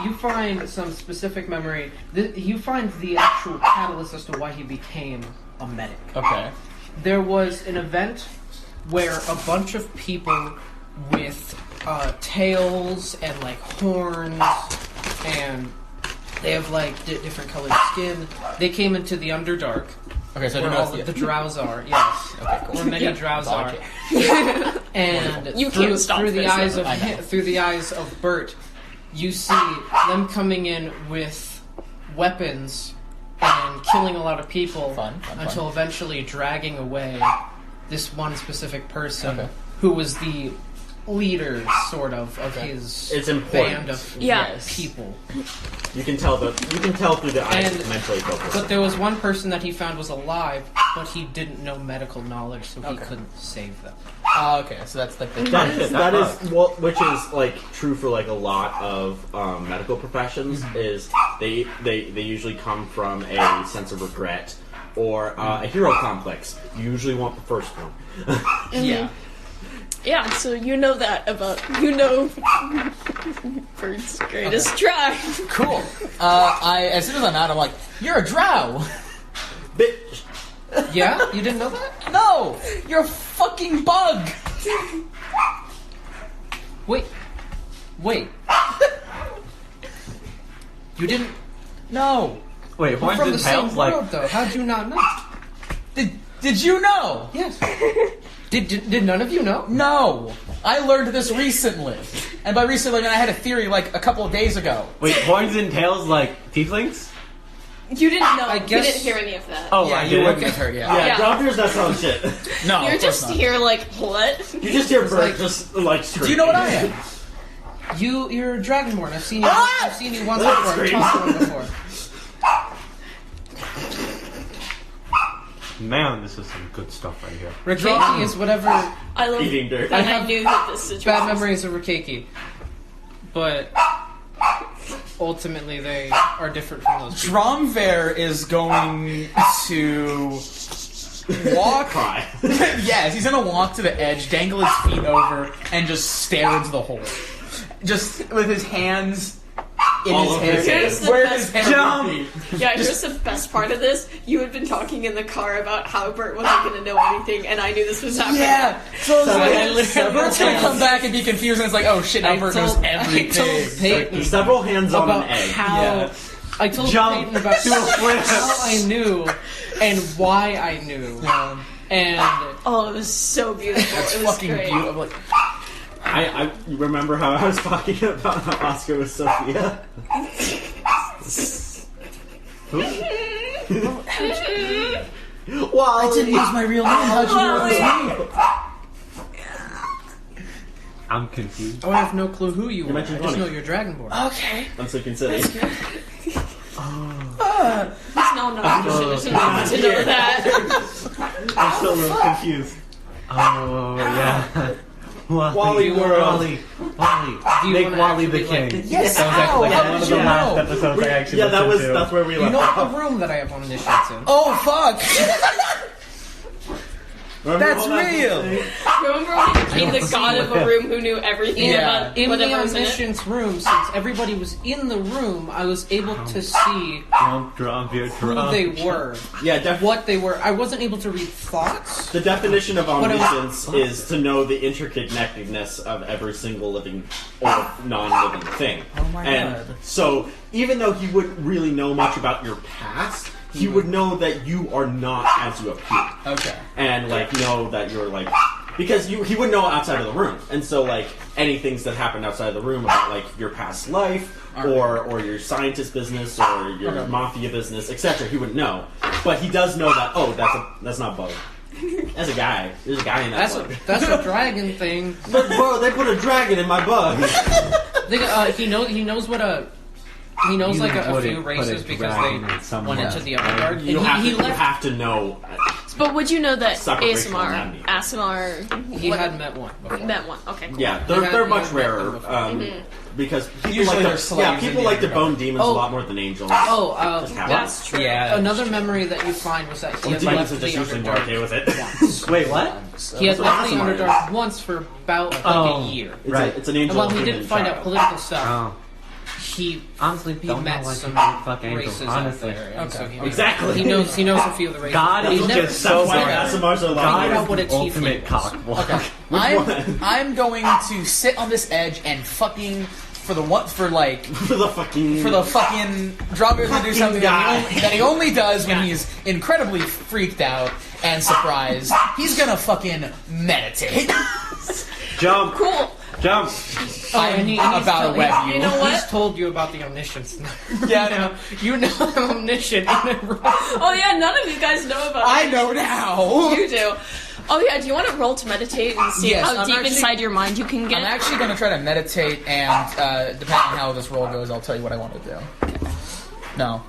You find some specific memory. You find the actual catalyst as to why he became a medic. Okay. There was an event where a bunch of people with tails and like horns and they have like different colored skin. They came into the Underdark, Okay, so I where don't all know. the drows are. Yes, Okay, cool. where many drows are. And You through, can't stop through the this. eyes of I know. through the eyes of Bert, you see them coming in with weapons and killing a lot of people Fun. until eventually dragging away this one specific person Okay. who was the leader, sort of his It's important. band of Yeah. people. You can tell through the eyes And- mentally focused. But there was one person that he found was alive, but he didn't know medical knowledge, so he Okay. couldn't save them. Okay, so that's like the That is well, which is like true for like a lot of medical professions. Is they usually come from a sense of regret or a hero complex. You usually want the first one. yeah. Yeah, so you know that about Bird's greatest try. Cool. As soon as I'm out, I'm like, you're a drow. Bitch. Yeah, you didn't know that? No, you're a fucking bug. Wait. You didn't. No. Wait, We're horns from and the same tails? Like, world, though. How'd you not know? Did you know? Yes. Did none of you know? No. I learned this recently, and by recently, I mean I had a theory like a couple of days ago. wait, horns and tails like tieflings? You didn't know. I You guess- didn't hear any of that. Oh, yeah, I you did. wouldn't have heard. Yeah. Yeah, Yeah. Drownbeer's not selling shit. No. You're of course just not. here like, what? You just hear Bert like- just like screaming. Do you know what I am? You're a Dragonborn. I've seen you. Ah! I've seen you once That's before. I've great. talked to him before. Man, this is some good stuff right here. Rakeki is whatever I love Eating dirt. that I I have knew that this situation bad was- memories of Rakeki, but ultimately they are different from those people. Dromvair is going to walk. Cry. Yes, he's gonna walk to the edge, dangle his feet over, and just stare into the hole. Just with his hands in All his over hair. his Here's the Where best his hair part. would be. Yeah, here's the best part of this. You had been talking in the car about how Bert wasn't going to know anything, and I knew this was happening. Yeah, so it's I like, literally- Bert's gonna come back and be confused, and it's like, oh shit, now Bert knows I told everything. Peyton Several hands on about an egg. how Yeah. I told Jump Peyton about to a flip. how I knew and why I knew, and Oh, it was so beautiful. That's it was fucking great. beautiful. Like, I remember how I was talking about how Oscar was Sophia. Who? Wally. I didn't use my real name. How'd you know it was me? I'm confused. oh, I have no clue who you are. I mentioned just know Tony. you're Dragonborn. Okay. I'm so considered. It's not enough to know that. I'm still a little confused. Oh, yeah. Wally World. Wally. Do you Make wanna Wally the actually, king. like, Yes, That was actually how one did of the you last know? episodes I actually Yeah, listened to. that's where we You left know off. the room that I have on initiates in. Oh fuck! Remember That's all that real. thing? Remember when he became the god of a room who knew everything Yeah. about In the whatever was in it? omniscience room, since everybody was in the room, I was able to see who they were, Yeah, definitely. what they were. I wasn't able to read thoughts. The definition of it was- omniscience is to know the intricate connectedness of every single living or non-living thing. Oh my and God. so, even though he wouldn't really know much about your past, he would know that you are not as you appear. Okay. And, like, know that you're, like... Because he would know outside of the room. And so, like, any things that happened outside of the room about, like, your past life, or your scientist business, or your mafia business, etc., he would know. But he does know that, oh, that's not Bug. That's a guy. There's a guy in that bug. That's a dragon thing. Look, bro, they put a dragon in my bug. He knows what a. He knows You like a wouldn't few put a races because dragon they in some went way. into the Underdark. And You have, he you left. have to know. But would you know that Separate racial anatomy. ASMR He had met one before. met one? Okay, cool. Yeah, You they're had much met rarer. them before. Because people Usually like they're to, slaves people in like the to bone demons Oh. a lot more than angels. Oh, Just have That's true. Yeah. another memory that you find was that he had Demons left are the just usually more okay Underdark with it. once. Wait, what? He had So left the Asmar is. Underdark once for about like Oh. a year. It's, Right. it's an angel. And while he human didn't find out child. political stuff, Oh. he Honestly, he don't know met why some people fuck angels. races Honestly. out there. And so he Exactly. He knows a few of the races. God but is he never just so That's why bad. ASMR's are a lot God figured better. out what a is the tiefling ultimate is. cockblock. Okay. I'm going to sit on this edge and fucking for the one for like For the fucking Drombeer's gonna do something guy. that he only does when he's incredibly freaked out and surprised. He's gonna fucking meditate. Jump. Cool. Jump. I'm about to web you. You know what? He's told you about the omniscience. Yeah, I know. You know I'm omniscient. Oh yeah, none of you guys know about I it. know now. You do. Oh yeah, do you want to roll to meditate and see Yes, how I'm deep actually- inside your mind you can get? I'm actually going to try to meditate, and depending on how this roll goes, I'll tell you what I want to do. No.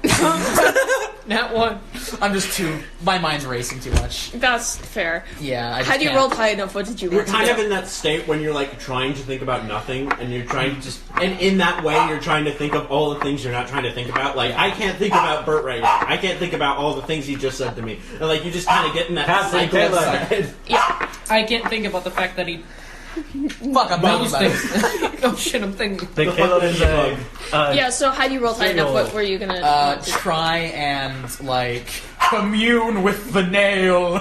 Not one. I'm just my mind's racing too much. That's fair. Yeah, I just Had you can't. rolled high enough, what did you You're want to kind do? of in that state when you're like trying to think about nothing, and you're trying to and in that way you're trying to think of all the things you're not trying to think about. Like I can't think about Bert right now. I can't think about all the things he just said to me. And like you just kind of get in that Captain cycle of Caleb. head. Yeah. I can't think about the fact that he Fuck, I'm knows thinking about things. it. Oh shit, I'm thinking. The Caleb is a Yeah, so had you rolled high enough, what were you gonna want to do? Try and, like, commune with the nail.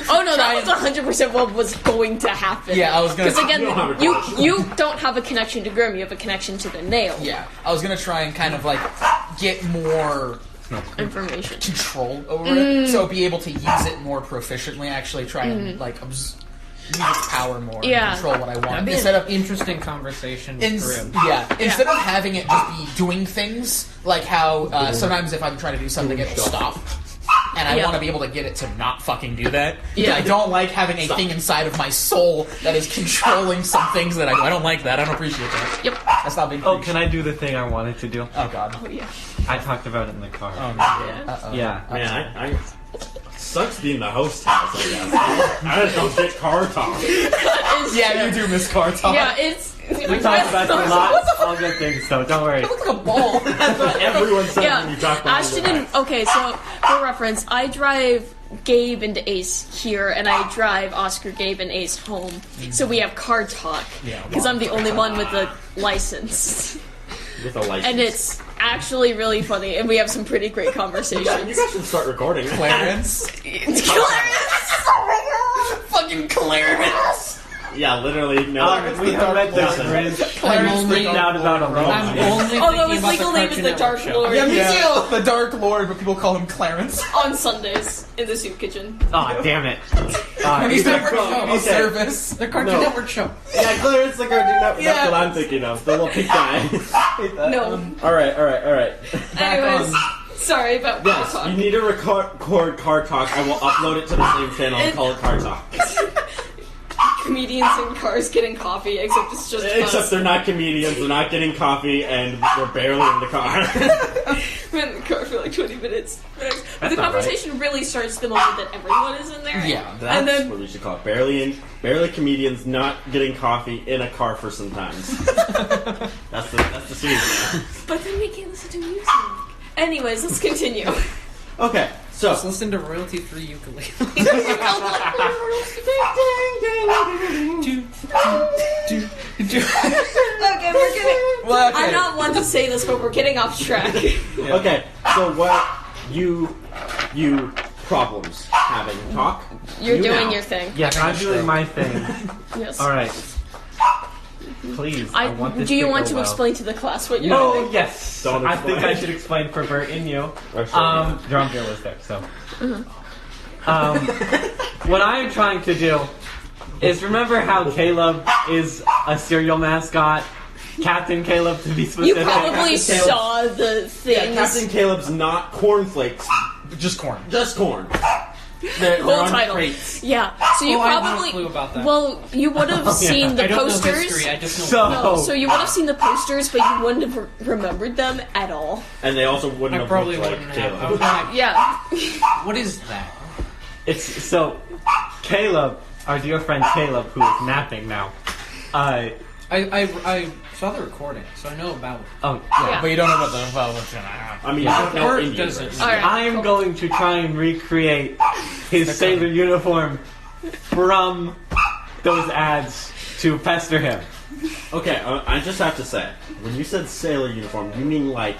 Oh no, try that was 100% what was going to happen. Yeah, I was gonna... Because again, You don't have a you connection. you don't have a connection to Grim, you have a connection to the nail. Yeah, I was gonna try and kind of, like, get more Information. control over it, so be able to use it more proficiently, actually try and, like, use its power more Yeah. and control what I want. That'd be Instead an of... interesting conversation with Grim. Instead of having it just be doing things, like how sometimes if I'm trying to do something, it'll stop. And I Yeah. want to be able to get it to not fucking do that. Yeah. I don't like having a thing inside of my soul that is controlling some things that I do. I don't like that. I don't appreciate that. Yep. That's not being Oh, can I do the thing I wanted to do? Oh, God. Oh yeah. I talked about it in the car. Oh, Yeah. Uh-oh. Yeah. Man, I sucks being the host house. I guess I just don't get car talk. Yeah, you do miss car talk. Yeah, it's. We talked about a lot all good things, so don't worry. You look like a ball. That's what everyone says Yeah, when you talk about Ashton and okay. So for reference, I drive Gabe and Ace here, and I drive Oscar, Gabe, and Ace home. So we have car talk Yeah, because I'm the only one with the license, with a license. and it's actually really funny, and we have some pretty great Yeah, conversations. you guys should start recording. Clarence. Clarence! Fucking Clarence. Yeah, literally. No, We have read this. Listen. Riz. I'm Freaked out about a I'm robot. only Although thinking his about legal the name is Cartoon the Network Dark show. Lord. Yeah, me too. The Dark Lord, but people call him Clarence. On Sundays in the soup kitchen. Oh, damn it. He's Dark never Lord. show Okay. service. The Cartoon No. Network show. Yeah, Clarence the Cartoon Network. Yeah. That's what I'm thinking of. The little pink guy. No. All right. Anyways, sorry about car Yes, talk. you need to record Car Talk. I will upload it to the same channel and call it Car Talk. Comedians in cars getting coffee, except it's just Except us. they're not comedians, they're not getting coffee, and we're barely in the car. We're in the car for like 20 minutes. But That's the not conversation really starts the moment that everyone is in there. Yeah, That's and then what we should call it. Barely comedians not getting coffee in a car for some times. That's the season. but then we can't listen to music. Anyways, let's continue. Okay, so Just listen to royalty-free ukulele. Okay, we're getting. Well, okay. I'm not one to say this, but we're getting off track. okay, so what you problems having talk? You're You doing now. your thing. Yes, I'm doing my thing. Yes. Alright. Please, I want this do you to want go to well. explain to the class what you're Oh, doing? yes. Don't I think explain. I should explain for Bert and you. Or sure. Drumgear was there, so. What I am trying to do is remember how Caleb is a cereal mascot? Captain Caleb, to be You specific. probably Captain Caleb. saw the Yeah, things. Captain Caleb's not cornflakes, Just corn. just corn. They're Whole on title. crates. Yeah, so you Oh, I have no probably. clue about that. Well, you would have seen the I don't know posters. history, I just know So- No, so you would have seen the posters, but you wouldn't have remembered them at all. And they also wouldn't I have probably looked wouldn't like have. Caleb. I was like, Yeah. what is that? It's so Caleb, our dear friend Caleb, who is napping now. I saw the recording, so I know about it. Oh Yeah. But you don't know about the what's gonna I mean, Yeah. you don't know Bert Indian doesn't. version. Alright. I am going to try and recreate his sailor uniform from those ads to pester him. Okay, I just have to say, when you said sailor uniform, you mean like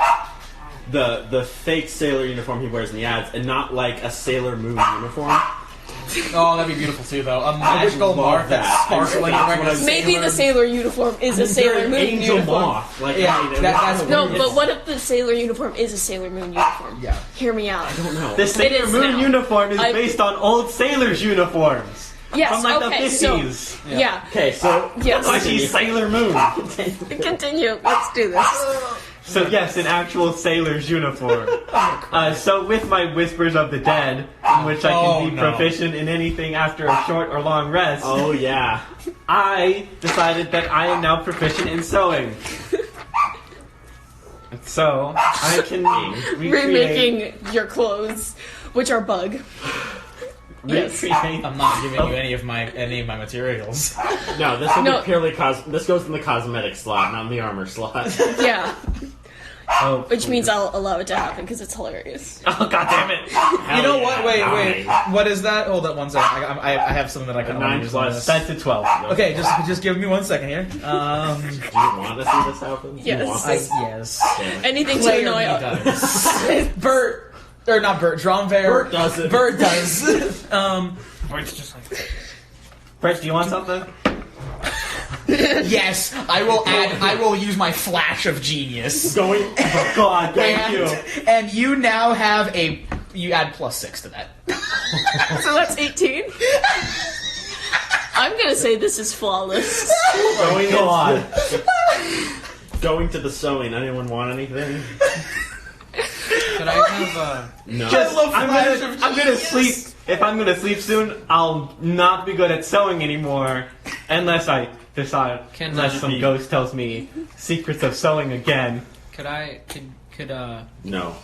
the fake sailor uniform he wears in the ads, and not like a Sailor Moon uniform? Oh, that'd be beautiful too, though. A magical love mark that. that's sparkling. That's wearing what a I'm Maybe the sailor uniform is a Sailor Moon angel uniform. moth. Like, Yeah, I mean, that's No, weird. but what if the sailor uniform is a Sailor Moon uniform? Yeah. Hear me out. I don't know. The Sailor is Moon now. uniform is I- based on old sailors' uniforms. Yes, From like okay, the so 50s. yeah. Okay, so Yes. Why she's Sailor Moon. Continue. Let's do this. So yes, an actual sailor's uniform. So with my Whispers of the Dead, in which I can be proficient in anything after a short or long rest, oh yeah. I decided that I am now proficient in sewing. So I can recreate. Remaking your clothes, which are bug. Yes. recreate- I'm not giving you any of my materials. No, this would No. be purely this goes in the cosmetic slot, not in the armor slot. Yeah, Oh, which means I'll allow it to happen because it's hilarious. oh god damn it! You know what? Wait. Nine. What is that? Hold up one second. I have something that I can A 9 use on plus. this. That's a 12. Okay, just give me 1 second here. Do you want to see this happen? Do you Yes. want I, this? yes. Damn it. Anything to Player annoy. me does. Bert, or not Bert. Dronbear. Bert doesn't. Bert does. Bert's just like, Brett, do you want something? Yes, I will add. I will use my flash of genius. Going. Oh god, thank you. And you now have a. You add +6 to that. So that's 18. I'm gonna say this is flawless. Going Go on. Going to the sewing. Anyone want anything? could I have No. Just, love I'm Flash gonna, of I'm gonna Genius. sleep. If I'm gonna sleep soon, I'll not be good at sewing anymore, unless I decide. Can unless I some be- ghost tells me secrets of sewing again. could No.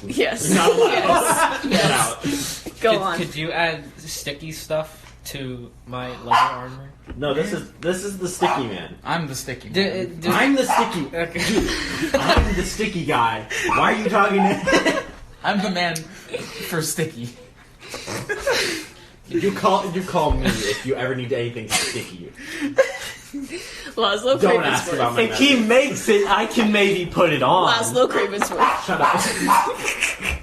Yes. Not allowed. Yes. Get out. Go on. could you add sticky stuff to my leather armor? No, this is the sticky man. I'm the sticky. man. I'm the sticky. I'm the sticky guy. Why are you talking to I'm the man for sticky. You call me if you ever need anything sticky. Laszlo Don't ask about Cravensworth. my If he makes it, I can maybe put it on. Laszlo Cravensworth. Shut up.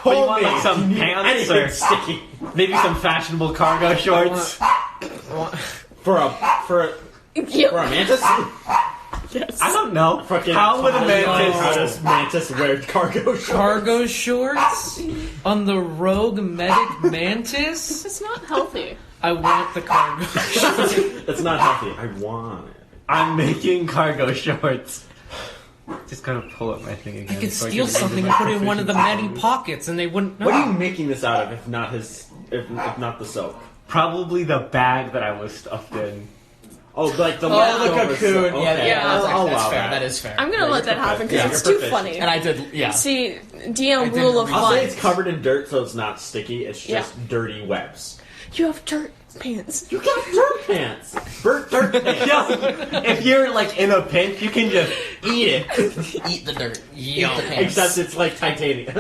But you want like some pants Anything or sticky maybe some fashionable cargo shorts? for a Yep. mantis? Yes. I don't know. Fucking How would a how mantis? does mantis wear cargo shorts? Cargo shorts on the rogue medic mantis? It's not healthy. I want the cargo shorts. It's not healthy. I want it. I'm making cargo shorts. Just gonna pull up my thing again. I could so steal can something remember and my put it in one of the many proficiency. pockets and they wouldn't know. What are you making this out of if not not the soap? Probably the bag that I was stuffed in. Oh, like the Oh, the leftover cocoon. soap. Yeah, Okay. Yeah. that's, I'll that's allow fair. that. That is fair. I'm gonna let that happen Yeah, because it's you're too proficient. funny. And I did, yeah. See, I DM didn't rule of read- I'll say it's fun. covered in dirt, so it's not sticky. It's just dirty webs. You have dirt pants. You got dirt pants. Dirt pants. Yeah, if you're like in a pinch, you can just eat it. Eat the dirt. Eat the pants. Except it's like titanium.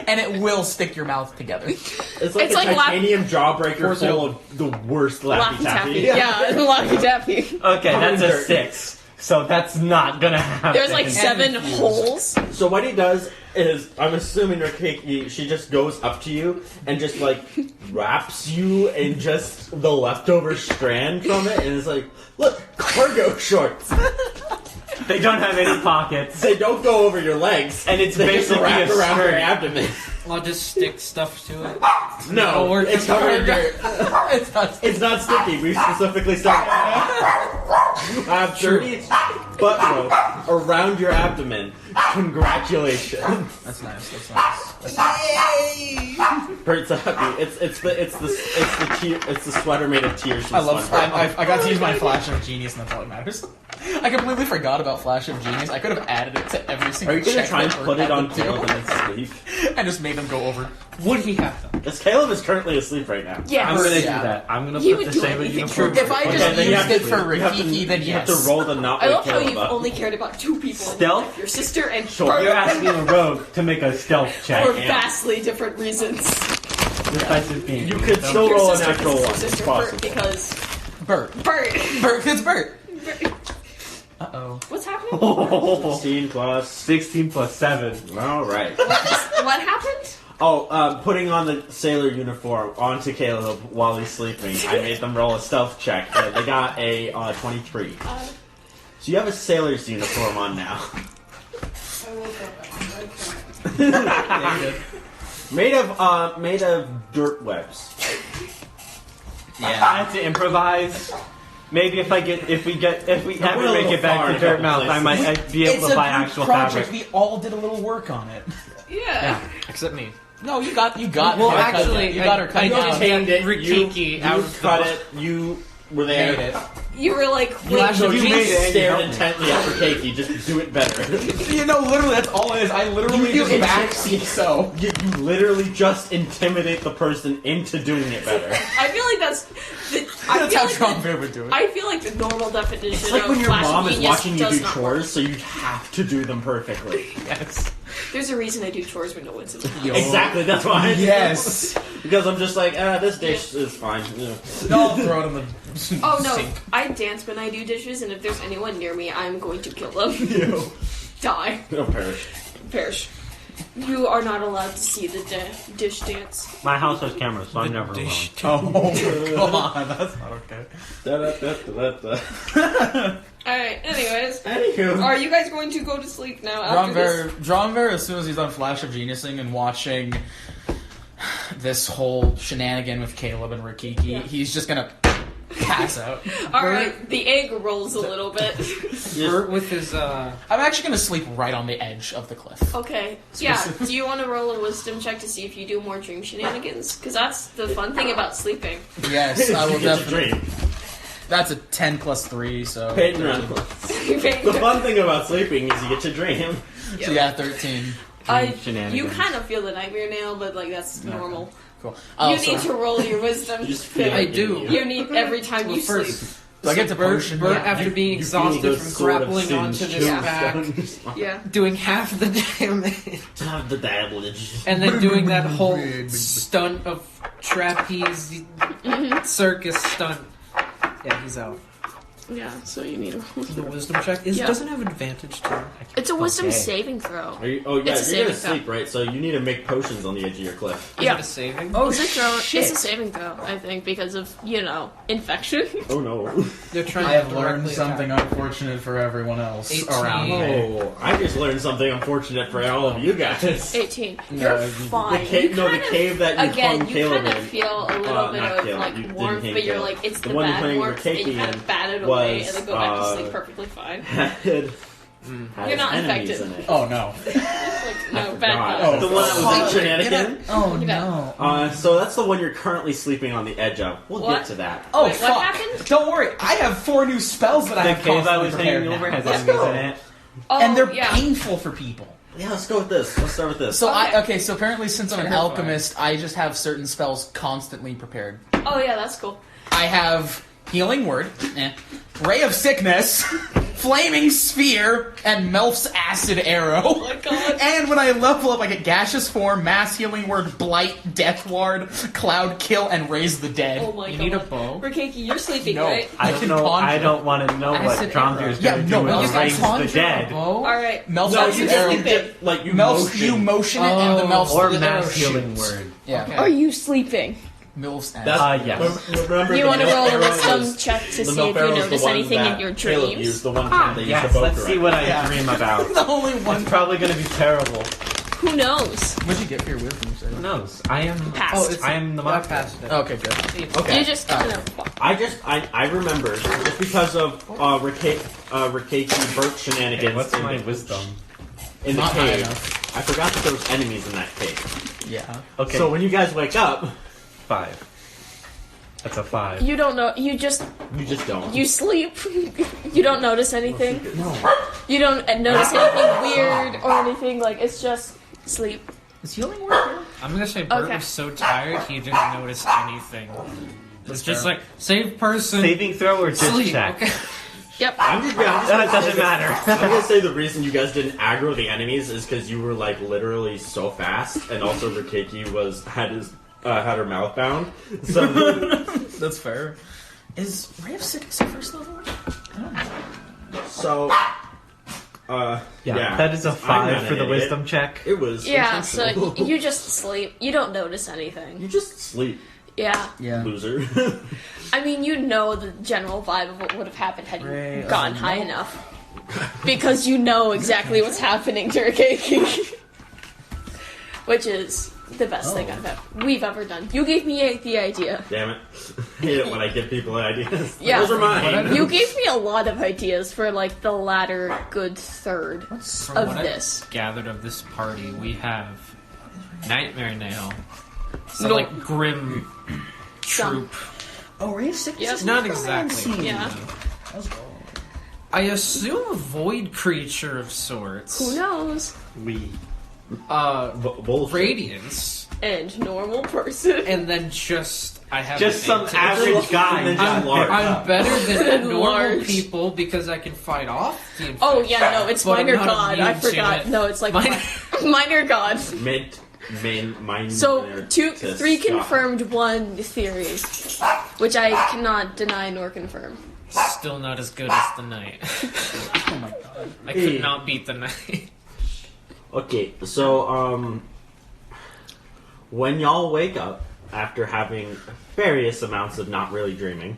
And it will stick your mouth together. It's like It's a like titanium jawbreaker Course full of the worst Laffy Laffy Taffy. Taffy. Yeah, Laffy Taffy. Okay, Covered that's in a dirt. 6. So that's not gonna happen. There's like 7 holes. So what he does is, I'm assuming her cake, she just goes up to you and just like wraps you in just the leftover strand from it, and is like, look, cargo shorts. They don't have any pockets. They don't go over your legs, And it's they just basically wrap a around your skirt. abdomen. I'll just stick stuff to it. No, work it's with covered in dirt. It's not. It's not sticky. We specifically said you have dirty butt rope around your abdomen. Congratulations. That's nice. That's nice. Bert's happy. It's the sweater made of tears. From I love. SpongeBob. I got to use my flash of genius, and that's all that matters. I completely forgot about flash of genius. I could have added it to every Are single. you gonna check try and that Bert put it had on to do. Caleb in his sleep? and just made them go over? Would he have them? Because Caleb is currently asleep right now. Yes. I'm gonna do Yeah. that. I'm gonna He put would the do saber anything uniform. If I Okay, just then you used have it to- for you have to- Rafiki, then You yes. have to roll the not I wake love how Caleb you've up. only cared about 2 people. in Stealth? your life, your sister and Sure. Bert, You're asking a rogue to make a stealth check. for I am. vastly different reasons. This dice is being You used, could so- still Your roll a sister, natural your one. It's sister Bert, possible. because Bert. Bert. Bert. It's Bert. Uh oh. What's happening? Oh, 16 plus. 16 plus 7. All right. What happened? Putting on the sailor uniform onto Caleb while he's sleeping. I made them roll a stealth check. They got a 23. So you have a sailor's uniform on now. Made of dirt webs. I have to improvise. Maybe if we ever make it back to Dirtmouth, I might be able to buy actual project. fabric. We all did a little work on it. Yeah. Except me. No, you got. Well, her cut actually, it. You got her cut I it did down. Tamed it. Rikiki You out of cut the- it. You were there. Made it. You were like, You wait, actually you made it. stared Help me. intently at Rikiki. Just do it better. You know, literally, that's all it is. I literally You just backseat so. You literally just intimidate the person into doing it better. I feel like that's That's how Trump would do it. I feel like the normal definition It's like of when your Flash mom is genius watching you does do not work. chores, so you have to do them perfectly. Yes. There's a reason I do chores when no one's in the house. Exactly, that's why. I do Yes. them. Because I'm just like, this dish is fine. Yeah. I'll throw it in the Oh no, sink. I dance when I do dishes, and if there's anyone near me, I'm going to kill them. Die. They'll perish. Perish. You are not allowed to see the dish dance. My house has cameras, so I'm never alone. Oh, come on. That's not okay. Alright, anyways. Anywho. Are you guys going to go to sleep now after this? Dromver, as soon as he's done Flash of Geniusing and watching this whole shenanigan with Caleb and Rikiki, Yeah. he's just gonna pass out. Alright, the egg rolls a little bit. Bert with his I'm actually gonna sleep right on the edge of the cliff. Okay, yeah. Do you want to roll a wisdom check to see if you do more dream shenanigans? Because that's the fun thing about sleeping. Yes, I will It's a definitely. dream. That's a 10 plus 3, so. Paid and round. The fun thing about sleeping is you get to dream. So yeah, 13. You Shenanigans. kind of feel the nightmare now, but like that's normal. Cool. You need to roll your wisdom. You just feel I it in do. you. You need every time you sleep. Do I get to potion? Bert, Yeah. after being You exhausted feel from those sort of grappling onto singed this back, tombstones. Yeah. doing half the damage, Have the damage. and then doing that whole stunt of trapeze circus stunt. Yeah, he's out. Yeah. So you need a. The wisdom check doesn't have advantage to. It's a wisdom Okay. saving throw. Are you, oh yeah, It's a you're gonna saving sleep, right? So you need to make potions on the edge of your cliff. Is Yeah. it a saving? Oh, It's a throw. shit. It's a saving throw, I think, because of infection. Oh no. They're trying I to have learned directly something attack. unfortunate for everyone else 18. around me. Oh, I just learned something unfortunate for all of you guys. 18. No, You're the fine. cave- You no, the kind of- cave that you again, hung you Caleb kind of in. feel a little bit Not of Caleb, like you didn't warmth, hang but you're Caleb. like it's The the one bad playing warmth, and you Rikiki kind of bat it away, was, and then go back to sleep perfectly fine. Had You're not enemies infected. in it. Oh no. Like, no, bad God. vibes. The one that was in Shenanigan? Oh You no. So that's the one you're currently sleeping on the edge of. We'll What? get to that. Oh Wait, fuck! what happened? Don't worry, I have 4 new spells that I The have cave I constantly was prepared hanging over now. has Let's enemies go. in it. Oh, And they're yeah. painful for people. Yeah, let's go with this. Let's start with this. So Okay. so apparently since I'm an Terrifying. alchemist, I just have certain spells constantly prepared. Oh yeah, that's cool. I have Healing Word, Ray of Sickness, Flaming Sphere, and Melf's Acid Arrow. Oh my god. And when I level up, I get Gaseous Form, Mass Healing Word, Blight, Death Ward, Cloud Kill, and Raise the Dead. Oh my You god. need a bow? Rikiki, you're sleeping, No. right? I can don't know. conjure. I don't want to know what Acid Dromdir's Yeah, going to no, do but you with can Raise the conjure a Dead. bow? All right. Melf's no, Acid you Arrow. just, like, you Melf's, you motion it, and the Melf's Or the arrow Mass Healing shoots. Word. Yeah. Okay. Are you sleeping? Melf's Acid. That's, Yes. Remember You the want to milk roll a arrow wisdom was- check to the see milk if you arrow was the notice one anything that in your Caleb dreams? used the one time they used Yes, the bow let's see what I Yeah. dream about. the only one. It's probably going to be terrible. Who knows? What'd you get for your wisdom save? Who knows? I am. Passed. I am the I monster. passed it. Okay, good. Okay. You just kind of. I remember just because of Rikiki Burt shenanigans Hey, what's in, my the, wisdom? in the Not high cave. enough. I forgot that there was enemies in that cave. Yeah. Okay. So when you guys wake up, 5. That's a 5. You don't know. You just don't. you sleep. You don't notice anything. No. You don't notice anything weird or anything. Like it's just sleep. Is healing word here? I'm gonna say Bert Okay. was so tired he didn't notice anything. It's just like save person. Saving throw or just sleep. check? Okay. Yep. I'm just That gonna doesn't say matter. I'm gonna say the reason you guys didn't aggro the enemies is because you were like literally so fast, and also Rikiki had her mouth bound. So That's fair. Is Ray of Sickness a first level? so Yeah, that is a I'm 5 not for an the idiot. wisdom check. It was Yeah, so intentional. you just sleep. You don't notice anything. You just sleep, Yeah. Yeah. loser. I mean, you know the general vibe of what would have happened had Ray you of gotten the high North. enough. Because you know exactly what's happening during Keiki. Which is the best thing we've ever done. You gave me the idea. Damn it! I hate it when I give people ideas. Yeah. Those are mine. You gave me a lot of ideas for, like, the latter good third From of what this. I've gathered of this party, we have Nightmare Nail, so No. like grim Some. troop. Oh, Ray of Sickness Yep. is Not necromancy. exactly. Yeah. Let's go. I assume a void creature of sorts. Who knows? We Bullshit. Radiance, And normal person. and then I have Just an some eight. average guy. And then just I'm, large. I'm better than And normal large. people because I can fight off the infection. Oh, yeah, no, it's But I'm Minor not God. I immune to forgot. it. No, it's like Minor- Minor God. Mine. So, three confirmed, one theory. Which I cannot deny nor confirm. Still not as good as the knight. Oh my god. I could not beat the knight. Okay, so when y'all wake up after having various amounts of not really dreaming,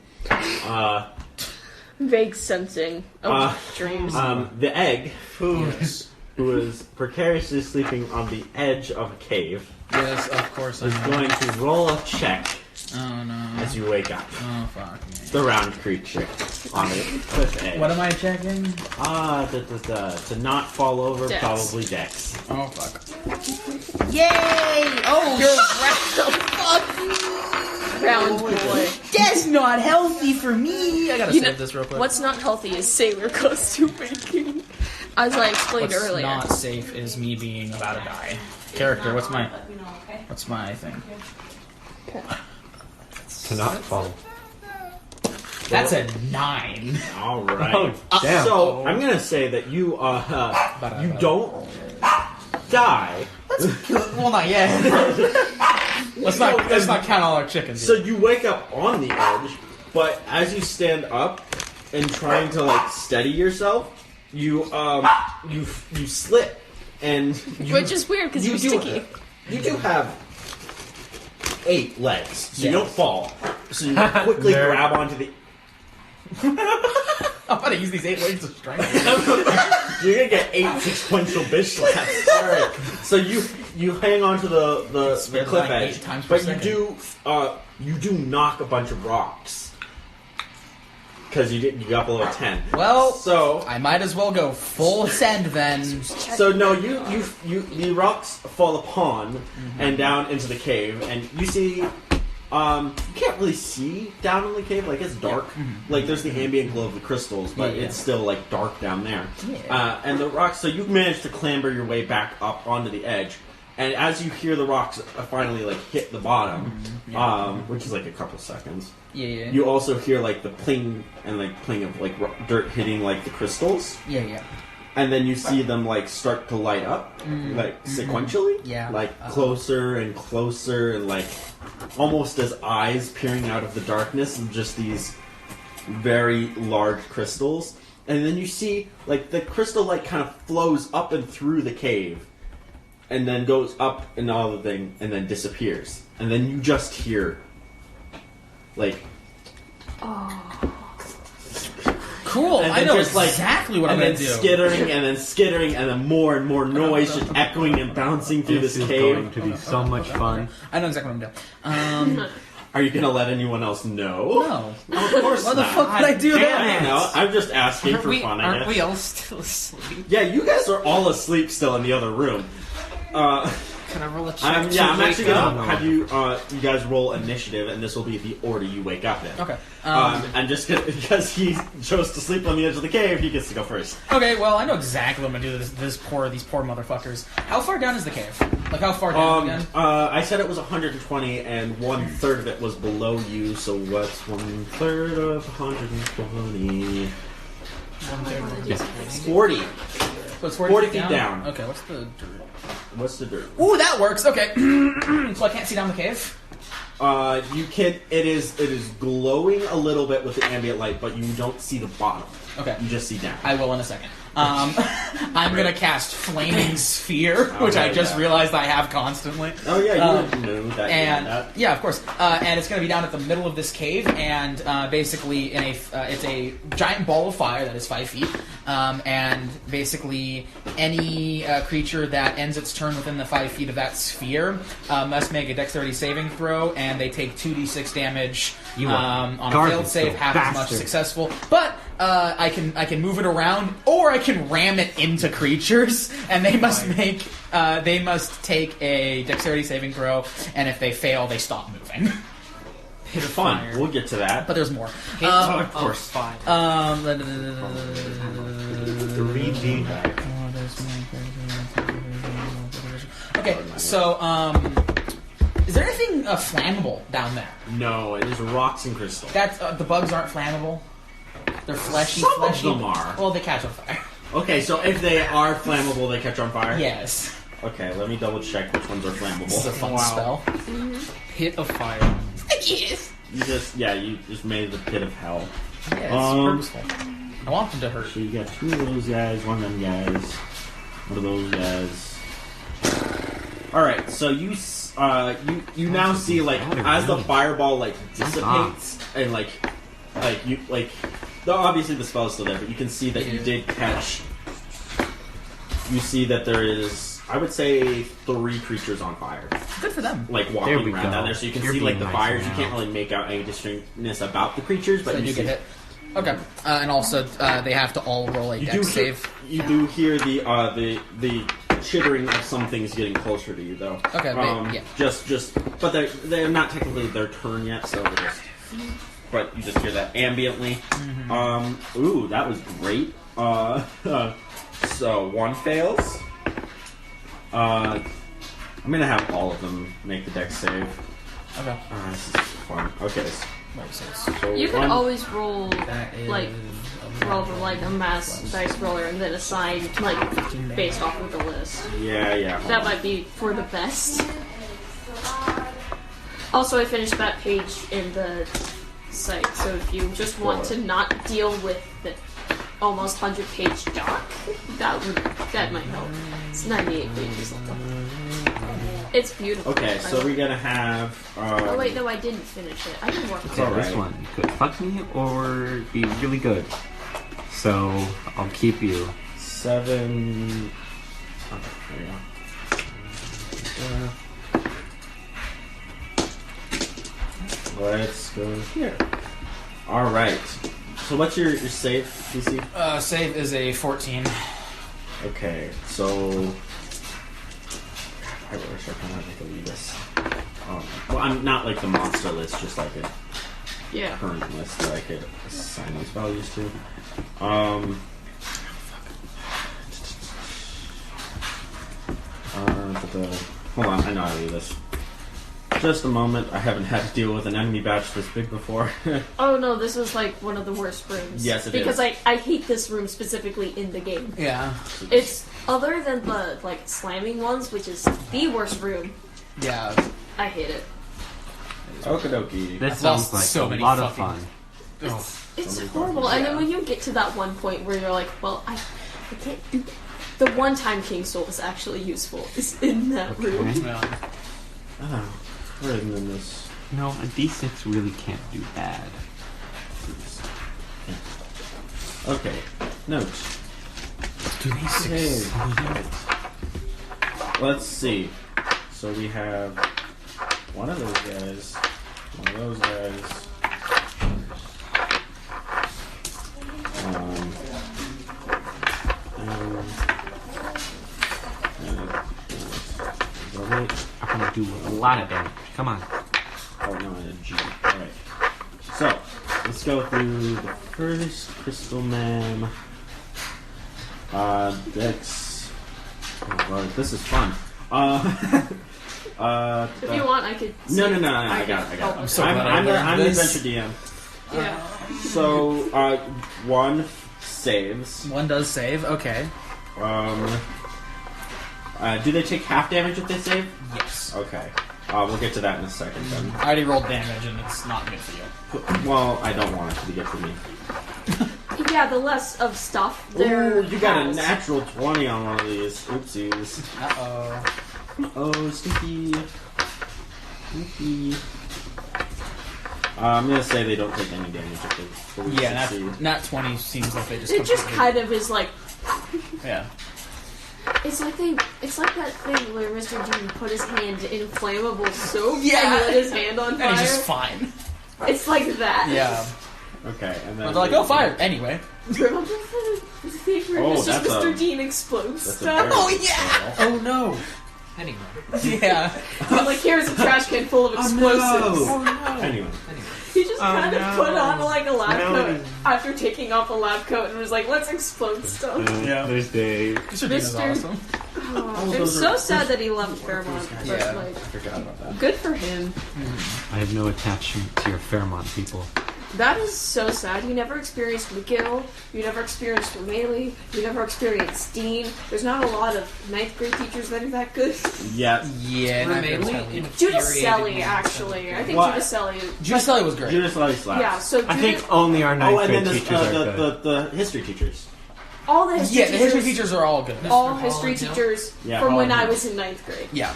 Vague sensing of dreams. the egg, who is precariously sleeping on the edge of a cave, Yes, of course I is know. going to roll a check Oh no. as you wake up. Oh fuck me. The round creature on the cliff edge. What am I checking? To not fall over, Dex. probably Dex. Oh fuck. Yay! Oh, Round boy. that's not healthy for me. I gotta You save know, this real quick. What's not healthy is sailor costume making. As I explained What's earlier. not safe is me being about to die. Character, what's my thing? To not fall. That's a 9. All right. Oh, damn. So I'm gonna say that you you don't die. Well, not yet. let's not count all our chickens. So you wake up on the edge, but as you stand up and trying to like steady yourself, you slip, and Which is weird because you're sticky. You do have 8 legs, so you Yes. don't fall. So you quickly Nerd. grab onto the. I'm about to use these 8 legs of strength. You're gonna get 8 sequential bitch slaps. All right. So you hang onto the Spin cliff like edge, 8 times per but second. you do knock a bunch of rocks because you got below 10. Well, So I might as well go full send then. no, the rocks fall upon and down into the cave, and you see. You can't really see down in the cave, like it's dark. Like there's the ambient glow of the crystals, but Yeah, yeah. it's still like dark down there. Yeah. And the rocks, so you manage to clamber your way back up onto the edge, and as you hear the rocks finally like hit the bottom, which is like a couple seconds, Yeah. you also hear like the pling and like pling of like dirt hitting like the crystals. Yeah. And then you see them like start to light up, like sequentially, Yeah. like closer and closer, and like almost as eyes peering out of the darkness, and just these very large crystals. And then you see like the crystal light kind of flows up and through the cave, and then goes up and all the thing, and then disappears. And then you just hear like. Cool. And I then know just, like- exactly what I'm and gonna then do. skittering, and then skittering, and then more and more noise just echoing and bouncing through This this is cave. going to be so much fun. I know exactly what I'm doing. Are you gonna let anyone else know? No. Of course Why the not. fuck would I do I that? don't know. I'm just asking for fun. I Aren't guess. we all still asleep? Yeah, you guys are all asleep still in the other room. Can I roll a check? I'm to actually wake gonna up? have you guys roll initiative, and this will be the order you wake up in. Okay. And just because he chose to sleep on the edge of the cave, he gets to go first. Okay, well, I know exactly what I'm gonna do to these poor motherfuckers. How far down is the cave? Like, how far down again? I said it was 120, and 1/3 of it was below you. So what's 1/3 of 120? 40. So it's 40 feet down. Okay, what's the dirt? What's the dirt? Ooh, that works. Okay. So I can't see down the cave? You can. It is glowing a little bit with the ambient light, but you don't see the bottom. Okay. You just see down. I will in a second. I'm gonna cast Flaming Sphere, which I just realized I have constantly. Oh yeah, you knew that. And yeah, of course. And it's going to be down at the middle of this cave, and basically it's a giant ball of fire that is 5 feet. And basically, any creature that ends its turn within the 5 feet of that sphere must make a Dexterity saving throw, and they take 2d6 damage on a failed save, half as much successful. But I can move it around, or I can ram it into creatures, and they must take a Dexterity saving throw, and if they fail, they stop moving. Hit of fun. We'll get to that. But there's more. Of course. 3D. Okay, so is there anything flammable down there? No, it is rocks and crystal. That's the bugs aren't flammable. They're fleshy. Some of them are. Well, they catch on fire. Okay, so if they are flammable, they catch on fire? Yes. Okay, let me double check which ones are flammable. This is a fun spell. Hit of fire. Yes. You just made the pit of hell. Yeah, it's purposeful. I want them to hurt. So you got 2 of those guys, 1 of them guys, 1 of those guys. Alright, so you now see, like, as the fireball, like, dissipates, and, obviously the spell is still there, but you can see that you did catch. You see that there is, I would say, 3 creatures on fire. Good for them. Like, walking around down there, so you can see, like, the fires. You can't really make out any distinctness about the creatures, but so you get hit. Okay, and also they have to all roll a dex save. You do hear the chittering of some things getting closer to you, though. Okay, yeah. But they're not technically their turn yet, so but you just hear that ambiently. Mm-hmm. Ooh, that was great. So 1 fails. I'm gonna have all of them make the dex save. Okay. This is fun. Okay. So You can always roll like a mass dice roller and then assign based off of the list. Yeah. That might be for the best. Also, I finished that page in the site, so if you just want to not deal with the almost 100-page doc, that might help. It's 98 pages long. It's beautiful. Okay, so we're gonna have. Oh wait, no, I didn't finish it. I didn't work on it. This one could fuck me or be really good. So I'll keep you. 7. Okay, there you go. Let's go here. All right. So what's your save, DC? Save is a 14. Okay, so. I wish I kind of like to leave this. Well, I'm not like the monster list, just like a current list that I could assign these values to. Hold on, I know how to do this. Just a moment. I haven't had to deal with an enemy batch this big before. Oh no, this is like one of the worst rooms. Yes, it because is. I hate this room specifically in the game. Yeah. It's other than the slamming ones, which is the worst room. Yeah. I hate it. Okie dokie. This sounds like a lot of fun. It's horrible. And then when you get to that one point where you're like, well, I can't do that. The one time King Soul is actually useful is in that room. Yeah. Oh, where in this? No, a D6 really can't do bad. Okay, note. Okay. Let's see. So we have one of those guys, one of those guys. I'm gonna do a lot of damage. Come on. Oh no, I had G. Alright. So, let's go through the first Crystal Man. Dex. Oh god, this is fun. If you want, I could. No, I got it. I'm so glad I'm the this. adventure DM. Yeah. So, one saves. One does save. Okay. Do they take half damage if they save? Yes. Okay. We'll get to that in a second then. I already rolled damage, and it's not good for you. Well, I don't want it to be good for me. yeah, the less of stuff there. Ooh, you got a has. natural 20 on one of these. Oopsies. Uh-oh. Oh, Stinky. Stinky. I'm gonna say they don't take any damage if they Yeah, succeed. not 20 seems like they just It just completely- kind of is like. Yeah. It's like that thing where Mr. Dean put his hand in flammable soap Yeah. and lit his hand on fire. And he's just fine. It's like that. Yeah. Okay, and then But they're like, oh, fire! Anyway. Remember the thing where Oh, Mr. that's Mr. a- Dean explodes That's a stuff? very yeah! Oh no. Anyway. Yeah. Like, here's a trash can full of explosives. Oh, no. Anyway. He just kind of put on like a lab Melody. coat after taking off a lab coat and was like, let's explode stuff. Yeah. There's Dave. Mr. Dean is Mr. awesome. Oh, I'm those so are- sad that he left Fairmont, but Yeah. like, I forgot about that. good for him. I have no attachment to your Fairmont people. That is so sad. You never experienced McGill, you never experienced O'Malley, you never experienced Dean. There's not a lot of 9th grade teachers that are that good. Yeah. Yeah, not Mainly really. Judicelli, actually. I think What? Judicelli. Judicelli was great. Judas Lally slaps. Yeah, so I think only our Oh, ninth and then grade teachers are good. the history teachers. all the history Yeah, the teachers, history teachers are all good. all Mr. history Hall and teachers Yeah, from Hall when and I Hill. was in 9th grade. Yeah.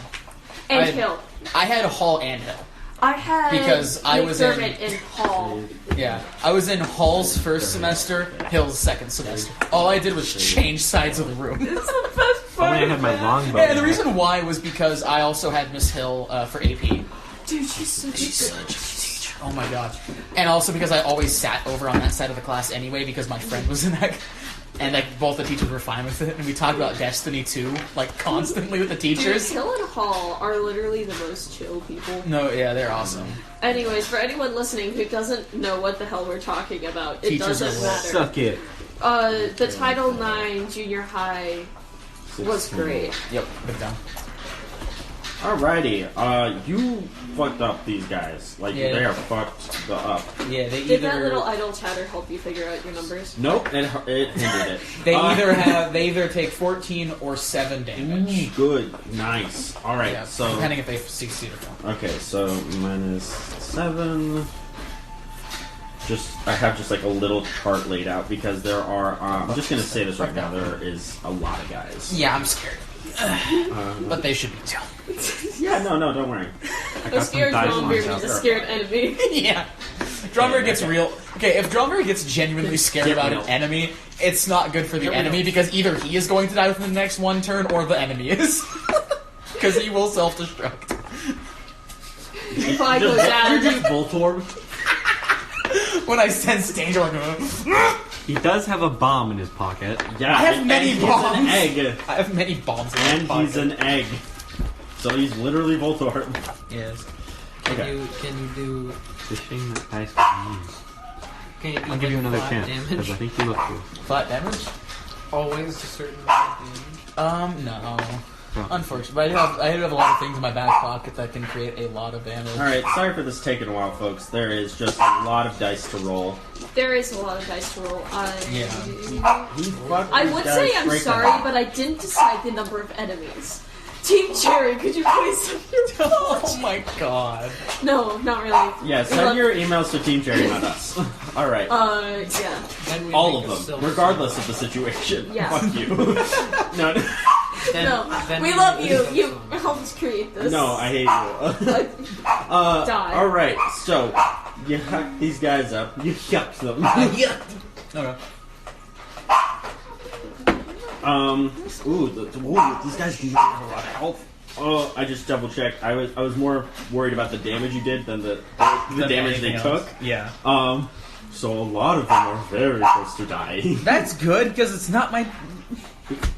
And I- Hill. I had Hall and Hill. I had Because I was in- McDermott and Hall. Yeah. I was in Hall's first semester, Hill's second semester. All I did was change sides of the room. It's the best part. Only I had my longbow. Yeah, and the reason why was because I also had Miss Hill for AP. Dude, she's such a She's good such a good teacher. Oh my god. And also because I always sat over on that side of the class anyway because my friend was in that. And like both the teachers were fine with it, and we talked about Destiny 2 like constantly with the Dude, teachers. Hill and Hall are literally the most chill people. No, yeah, they're awesome. Anyways, for anyone listening who doesn't know what the hell we're talking about, it Teachers doesn't are matter. Suck it. The Title IX junior high was great. Yep, big down. Alrighty, you fucked up these guys. Like, Yeah. they are fucked up. Yeah, they Did that little idle chatter help you figure out your numbers? Nope, it hindered it. they either take 14 or 7 damage. Good, nice. Alright, Yeah, so... depending if they succeed or not. Okay, so -7. I have just like a little chart laid out because there are, I'm just gonna say this right now, there is a lot of guys. Yeah, I'm scared. But they should be too. Yeah, no, don't worry. A scared dice Dromir on means top. a scared enemy. Yeah. Drummer gets okay. real. Okay, if Drummer gets genuinely scared Get about real. an enemy, it's not good for the Get enemy real. because either he is going to die within the next one turn or the enemy is. Because he will self-destruct. If I go down, You're just Voltorb. When I sense danger, I'm going, He does have a bomb in his pocket. Yeah, I have and many he's bombs. an egg. I have many bombs in And my he's pocket. an egg. So he's literally Voltorb. Yes. Okay. Can you do? It's a shame that dice was used. Can you do I'll give you like, another flat chance because damage? I think you look good. Flat damage? Always a certain amount of damage. No. Well, Unfortunately, but I do have a lot of things in my back pocket that can create a lot of damage. Alright, sorry for this taking a while, folks. There is just a lot of dice to roll. there is a lot of dice to roll. He fucked I these would guys say I'm straight sorry, down. but I didn't decide the number of enemies. Team Cherry, could you please send your Oh my god. No, not really. Yeah, We send love- your emails to Team Cherry, not us. Alright. Yeah. Then we All make a of them, silver regardless of the situation. Yeah. Fuck you. No, Then- No, then we we love make you. a silver You silver. helped create this. no, I hate you. Die. Alright, so, you hack these guys up, you yuck them. Okay. These guys do not have a lot of health. Oh, I just double checked. I was more worried about the damage you did than the damage they took. Yeah. So a lot of them are very close to dying. That's good because it's not my.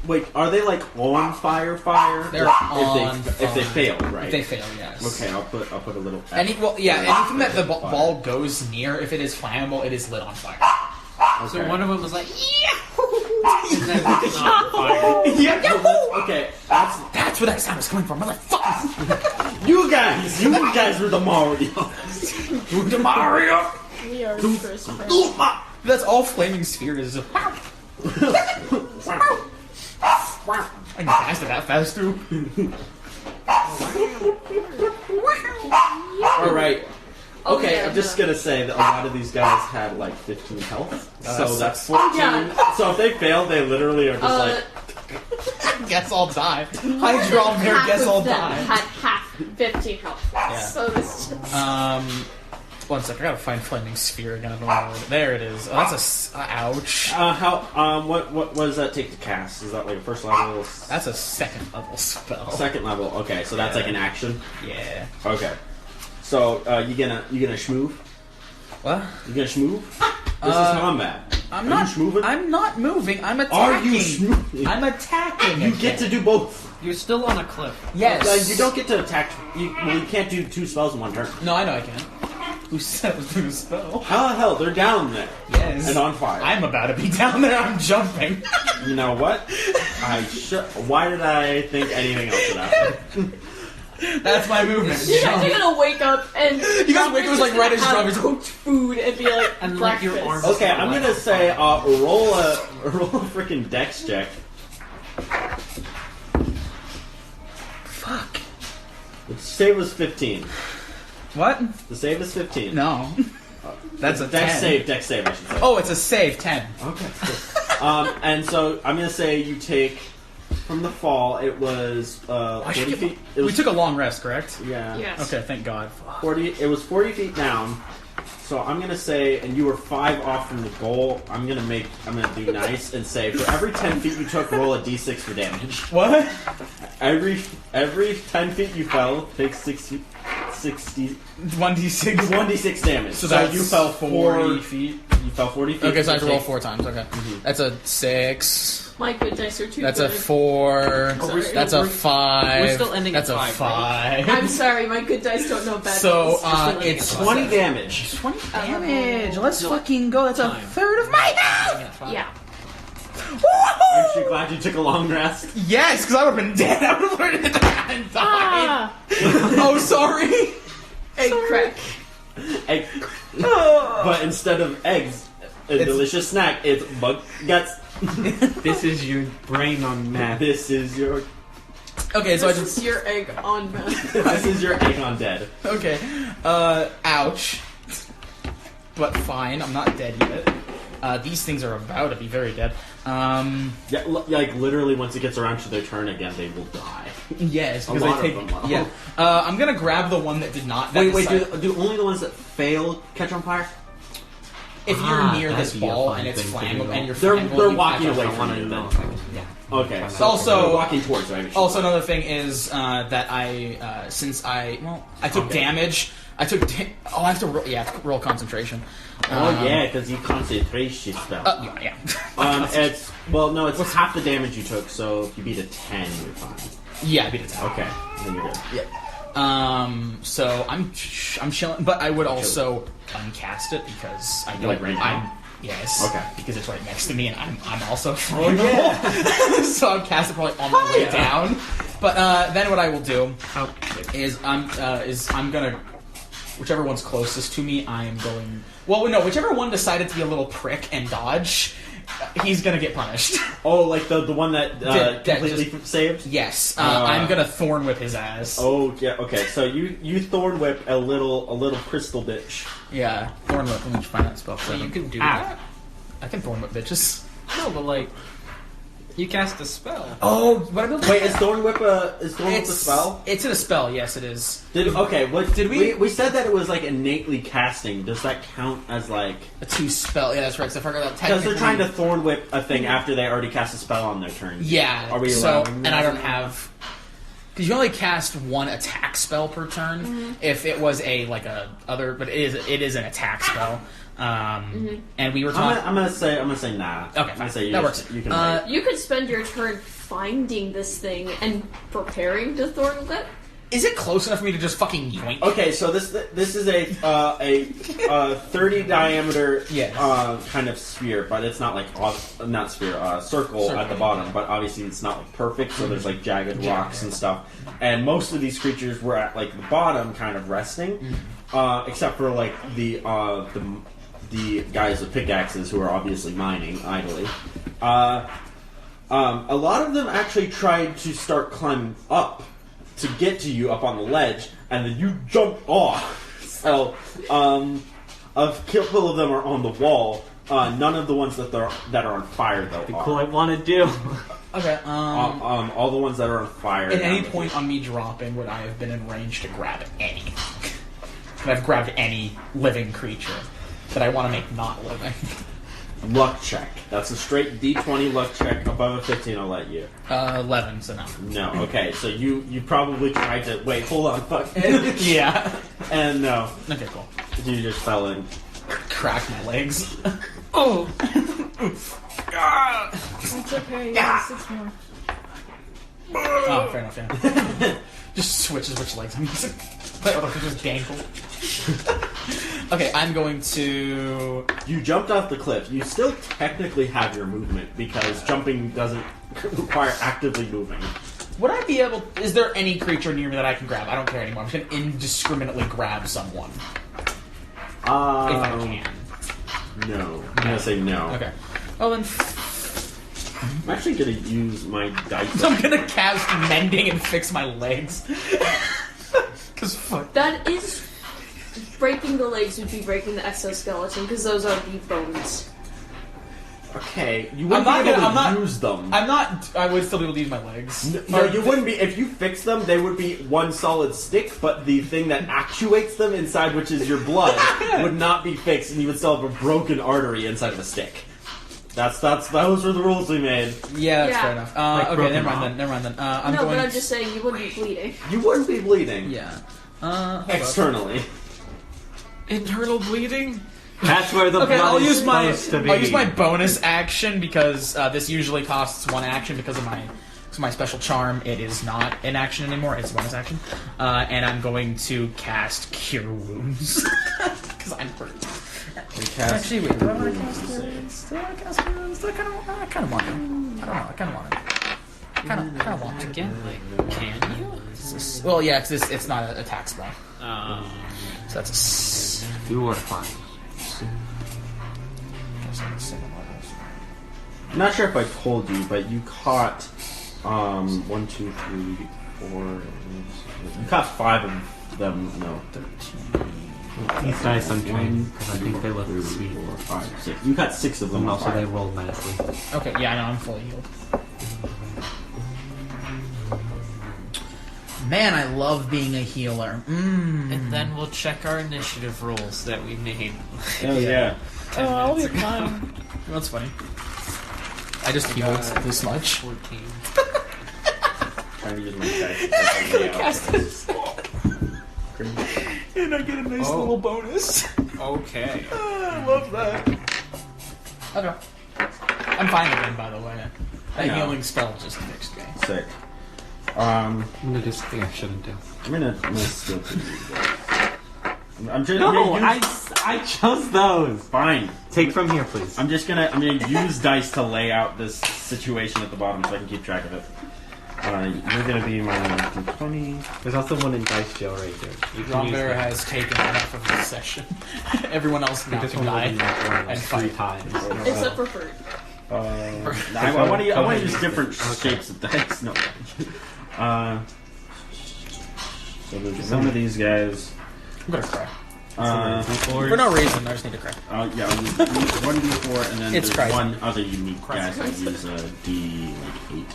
Wait, are they like on fire? They're if they fire. fail, right? They fail, yes. Okay, I'll put a little. Anything that the Fire. ball goes near, if it is flammable, it is lit on fire. Okay. So one of them was like, and then it's not fire. Okay, that's That's where that sound is coming from, motherfucker! you guys. You guys were the Mario. The Mario! We are Chris Pratt. That's all flaming sphere is. I can blast it that fast too. All right. Oh, Okay, yeah, I'm just no. gonna say that a lot of these guys had like 15 health, so that that's sucks. 14. Yeah. So if they fail, they literally are just like. Guess I'll die. Hydra here, half guess of I'll them die. had half 15 health. Yeah. So this is One sec, I gotta find Flaming Sphere again. I don't know where there it is. Oh, that's ouch. What does that take to cast? Is that like a first level? That's a second level spell. Second level. Okay, so that's like an action. Yeah. Okay. So you gonna schmoove? What? You gonna schmoove? This is combat. I'm Are not. you schmooving? I'm not moving. I'm attacking. Are you schmooving? I'm attacking. You get to do both. You're still on a cliff. Yes. You don't get to attack. You can't do 2 spells in one turn. No, I know I can. Who said it was doing a spell? How the hell? They're down there. Yes. And on fire. I'm about to be down there. I'm jumping. You know what? Why did I think anything else would happen? That's my movement. you guys are gonna wake up and You guys wake up like right as have Robert's cooked food and be like And like breakfast. your arms. Okay, I'm gonna say roll a freaking dex check. Fuck. The save was 15. What? The save is 15. No. That's a dex 10. save. Dex save, I should say. Oh, it's a save. 10. Okay. Cool. And so I'm gonna say you take from the fall. It was 40 feet. It was, We took a long rest, correct? yeah. Yes. Okay, thank God. 40. It was 40 feet down. So I'm gonna say, and you were 5 off from the goal. I'm gonna be nice and say for every 10 feet you took, roll a d6 for damage. What? Every 10 feet you fell, take 60 1d6. 1d6 damage. So that's you fell 40 feet. You fell 40 feet. Okay, so I have to roll take- 4 times. Okay. That's a 6. My good dice are too That's good. a 4. Oh, we're still- That's a we're- 5. we're still ending That's at a 5, 5. I'm sorry, my good dice don't know bad So, dice. Just really it's good. 20 damage. 20 damage. Let's fucking go. That's a Time. third of my health. Yeah. Aren't you glad you took a long rest? Yes, because I would have been dead. I would have learned it and died. Ah! Oh, sorry. Egg crack. Egg. But instead of eggs, a It's- delicious snack, it's bug guts. This is your brain on meth. This is your Okay, so I This just is your egg on meth. this is your egg on dead. okay. Ouch. But fine, I'm not dead yet. These things are about to be very dead. Yeah, like literally, once it gets around to their turn again, they will die. Yes, A because lot they of take. them will. Yeah. I'm gonna grab the one that did not. That Wait, decide- do only the ones that fail catch on fire? If you're near this that'd be a ball fun and it's thing to flammable do. and you're They're flammable, they're you walking catch on away fire. from it. Then. Yeah. Okay, so Also- they're walking towards it. Also, another thing is that I, since I took Okay. damage. I took. I have to roll. Yeah, I have to roll concentration. yeah, because you concentration spell. Yeah. It's no, it's half the damage you took. So if you beat a 10, you're fine. Yeah, I beat it. Okay, then you're good. So I'm chilling, but I would also uncast it because I don't. Like right now? Yes. Okay. Because it's right next to me, and I'm also flammable. So I'm casting probably on my way down. But then what I will do is I'm gonna. Whichever one's closest to me, I'm going. Well, no, whichever one decided to be a little prick and dodge, he's gonna get punished. Oh, like the one that That completely saved. Yes, I'm gonna thorn whip his ass. Oh yeah, okay. So you thorn whip a little crystal bitch. Yeah, thorn whip. Let me find that spell. So you can do Ah. that? I can thorn whip bitches. No, but like, you cast a spell. Oh, what about Wait, is thorn whip a spell? It's in a spell. Yes, it is. What did we- We said that it was like innately casting. Does that count as like? A 2 spell. Yeah, that's right. So I forgot that. Because they're trying to thorn whip a thing after they already cast a spell on their turn. Yeah. Are we so allowing and that? I don't have. Because you only cast 1 attack spell per turn. If it was but it is an attack spell. And we were talking. I'm gonna say nah. Okay, I'm gonna fine. say That works. You can wait. You could spend your turn finding this thing and preparing to thorn whip. Is it close enough for me to just fucking yoink? Okay, so this is a 30 diameter Yes. kind of sphere, but it's not like not sphere circle at the bottom. But obviously it's not like perfect, so there's like jagged rocks and stuff. And most of these creatures were at like the bottom, kind of resting, except for like the guys with pickaxes who are obviously mining idly. A lot of them actually tried to start climbing up to get to you up on the ledge, and then you jumped off. So, a couple of them are on the wall. None of the ones that are on fire, though. The cool I want to do. Okay. All the ones that are on fire. At any point on me dropping, would I have been in range to grab any? Could I have grabbed any living creature that I want to make not living? Luck check. That's a straight D20 luck check. Above a 15, I'll let you. 11, so no. No. Okay, so you probably tried to wait. Hold on. Fuck. Yeah. And no. Okay, cool. You just fell in. Crack my legs. Oh. It's okay. You have 6 more. Oh, fair enough, yeah. Just switches which legs I'm using. Just dangle. Okay, I'm going to... You jumped off the cliff. You still technically have your movement because jumping doesn't require actively moving. Would I be able... Is there any creature near me that I can grab? I don't care anymore. I'm just going to indiscriminately grab someone. If I can. No. I'm going to say no. Okay. Well then... I'm actually going to use my dice. I'm going to cast Mending and fix my legs. Because fuck. That is... Breaking the legs would be breaking the exoskeleton, because those are the bones. Okay, you wouldn't be able to use them. I would still be able to use my legs. No, you wouldn't be. If you fix them, they would be one solid stick, but the thing that actuates them inside, which is your blood, would not be fixed, and you would still have a broken artery inside of a stick. Those were the rules we made. Yeah, that's Yeah. fair enough. Like Okay, never mind then. I'm No, going... but I'm just saying you wouldn't be bleeding. You wouldn't be bleeding. Yeah. Hold Externally. Internal bleeding? That's where the Okay, blood I'll is use my supposed to be. I'll use my bonus action because this usually costs 1 action because of my special charm. It is not an action anymore; it's a bonus action, and I'm going to cast Cure Wounds because I'm hurt. Actually, wait, do I want to cast Cure Wounds? Do I want to cast Cure Wounds? I kind of want to. I don't know. I kind of want it. Kind of want to. Again, like, can you? Well, yeah, because it's not an attack spell. So that's a... You are fine. I'm not sure if I told you, but you caught 1, 2, 3, 4. You caught 5 of them. No, 13. These dice I'm trained because I think they look sweet. 4, 5, 6. You got 6 of them. And also fire. they roll medically. Okay, yeah, I know, I'm fully healed. Man, I love being a healer. And then we'll check our initiative rolls that we made. Oh yeah. Oh, I'll be fine. That's funny. I just healed this much. 14. Trying to use my dice. Cast this. And I get a nice little bonus. Okay. I love that. Okay. I'm fine again, by the way. That know. healing spell just fixed me. Sick. I'm gonna do something I shouldn't do. I'm gonna steal from you guys. I'm just No, gonna use, I chose those. fine. Take from here, please. I'm gonna use dice to lay out this situation at the bottom so I can keep track of it. You're gonna be my 20. There's also one in dice jail right there. You can use Rombear that. has taken enough of this session. Everyone else now This can one will die be that one and 3 fight. times. Except for Bert. I want to use different shapes of dice. No. So there's one of these guys. I'm gonna cry. For no reason, I just need to cry. Yeah, I'll use 1d4, and then It's there's crazy. one other unique guy, so I'll use a d8.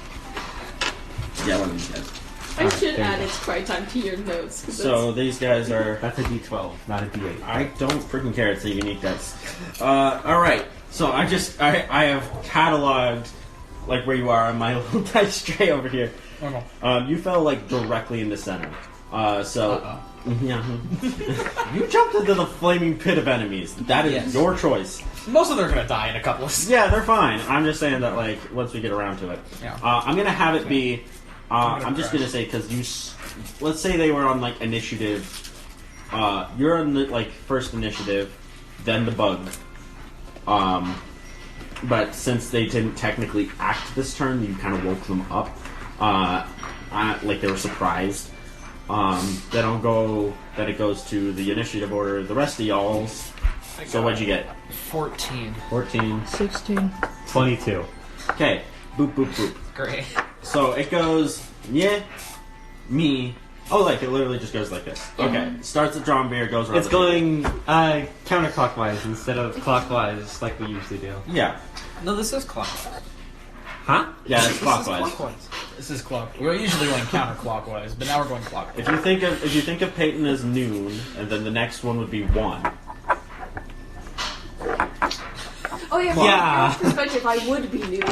Yeah, one of these guys. I should add its cry time to your notes. 'Cause So these guys are. That's a D12, not a D8. I don't freaking care. It's a unique dice. All right. So I have cataloged like where you are on my little dice tray over here. Okay. You fell like directly in the center. So Uh-oh. yeah, you jumped into the flaming pit of enemies. That is Yes. your choice. Most of them are gonna die in a couple of Yeah, they're fine. I'm just saying that like once we get around to it, Yeah. I'm gonna have it be. I'm just crash. gonna say because let's say they were on like initiative. You're on the like first initiative, then the bug. But since they didn't technically act this turn, you kind of woke them up. Like they were surprised. Then I'll go. Then it goes to the initiative order. The rest of y'all's. So what'd you get? 14. 14. 16. 22. Okay. Boop boop boop. Great. So it goes. Yeah. Me. Oh, like it literally just goes like this. Okay, starts at Drombeer, goes around. It's going counterclockwise instead of clockwise like we usually do. Yeah. No, this is clockwise. Huh? Yeah, it's This is clockwise. clockwise. This is clock. We're usually going counterclockwise, but now we're going clockwise. If you think of Peyton as noon, and then the next one would be 1. Oh yeah, from Yeah. your perspective, I would be new.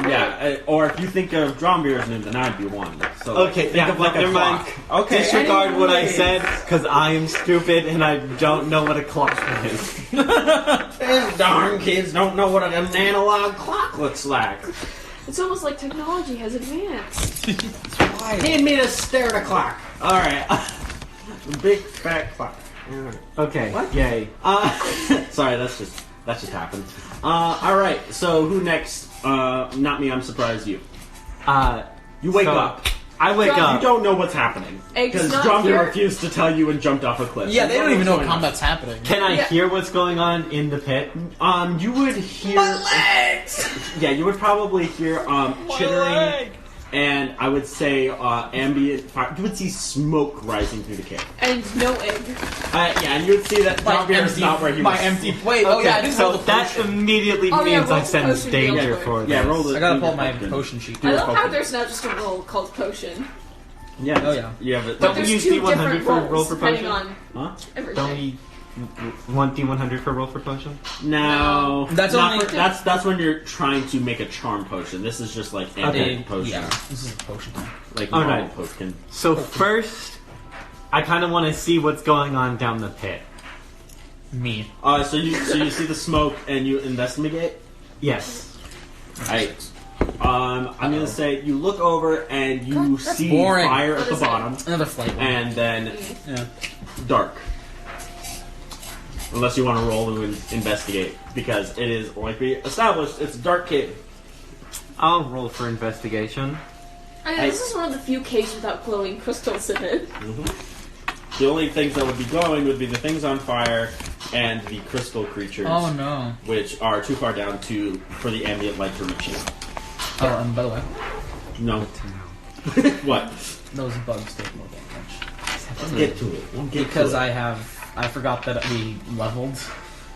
Yeah, or if you think of Drombeer as noon, then I'd be 1. So Okay, think yeah, of like a never mind. clock. Okay, Disregard what I anyways. said, because I am stupid and I don't know what a clock is. These darn kids don't know what an analog clock looks like. It's almost like technology has advanced. Need me to stare at a clock. All right, big fat clock. Okay, What? yay. Sorry, that's just happened. All right, so who next? Not me. I'm surprised. You wake So, up. I wake Drum- up. You don't know what's happening Egg's because not Drombeer here. refused to tell you and jumped off a cliff. Yeah, they don't even know what's going on. combat's happening. Can I Yeah. hear what's going on in the pit? You would hear. Yeah, you would probably hear chittering, and I would say ambient fire. You would see smoke rising through the cave. And no egg. Yeah, and you would see that Drombeer is not where he my was. empty plate. Oh yeah, I didn't So roll the that potion. immediately Oh, yeah, means roll I the sense potion real danger quick. for Yeah, this. roll the. I gotta do pull your my potion. potion sheet. Do I your love how potion. there's not just a roll called potion. Yeah. Oh, yeah. You have it. Don't There's we use two D100 different for rolls roll for depending potion? on Huh? everything. Don't we want D100 for roll for potion? No, That's not only- for- that's when you're trying to make a charm potion. This is just like ambient potion, Yeah, this is a potion time. like All normal right. potion. So first, I kind of want to see what's going on down the pit. Me. So you see the smoke and you investigate. Yes. Right. I'm gonna say you look over and you see boring. fire What at the is it? bottom, Another flight one. and then Yeah. dark. Unless you want to roll to investigate, because it is like we established, it's a dark cave. I'll roll for investigation. I mean, this is one of the few caves without glowing crystals in it. The only things that would be glowing would be the things on fire and the crystal creatures, Oh no. which are too far down for the ambient light to reach you. Oh, and by the way, No. What? those bugs take more damage. Let's get to it. We'll get Because to it. I forgot that we leveled,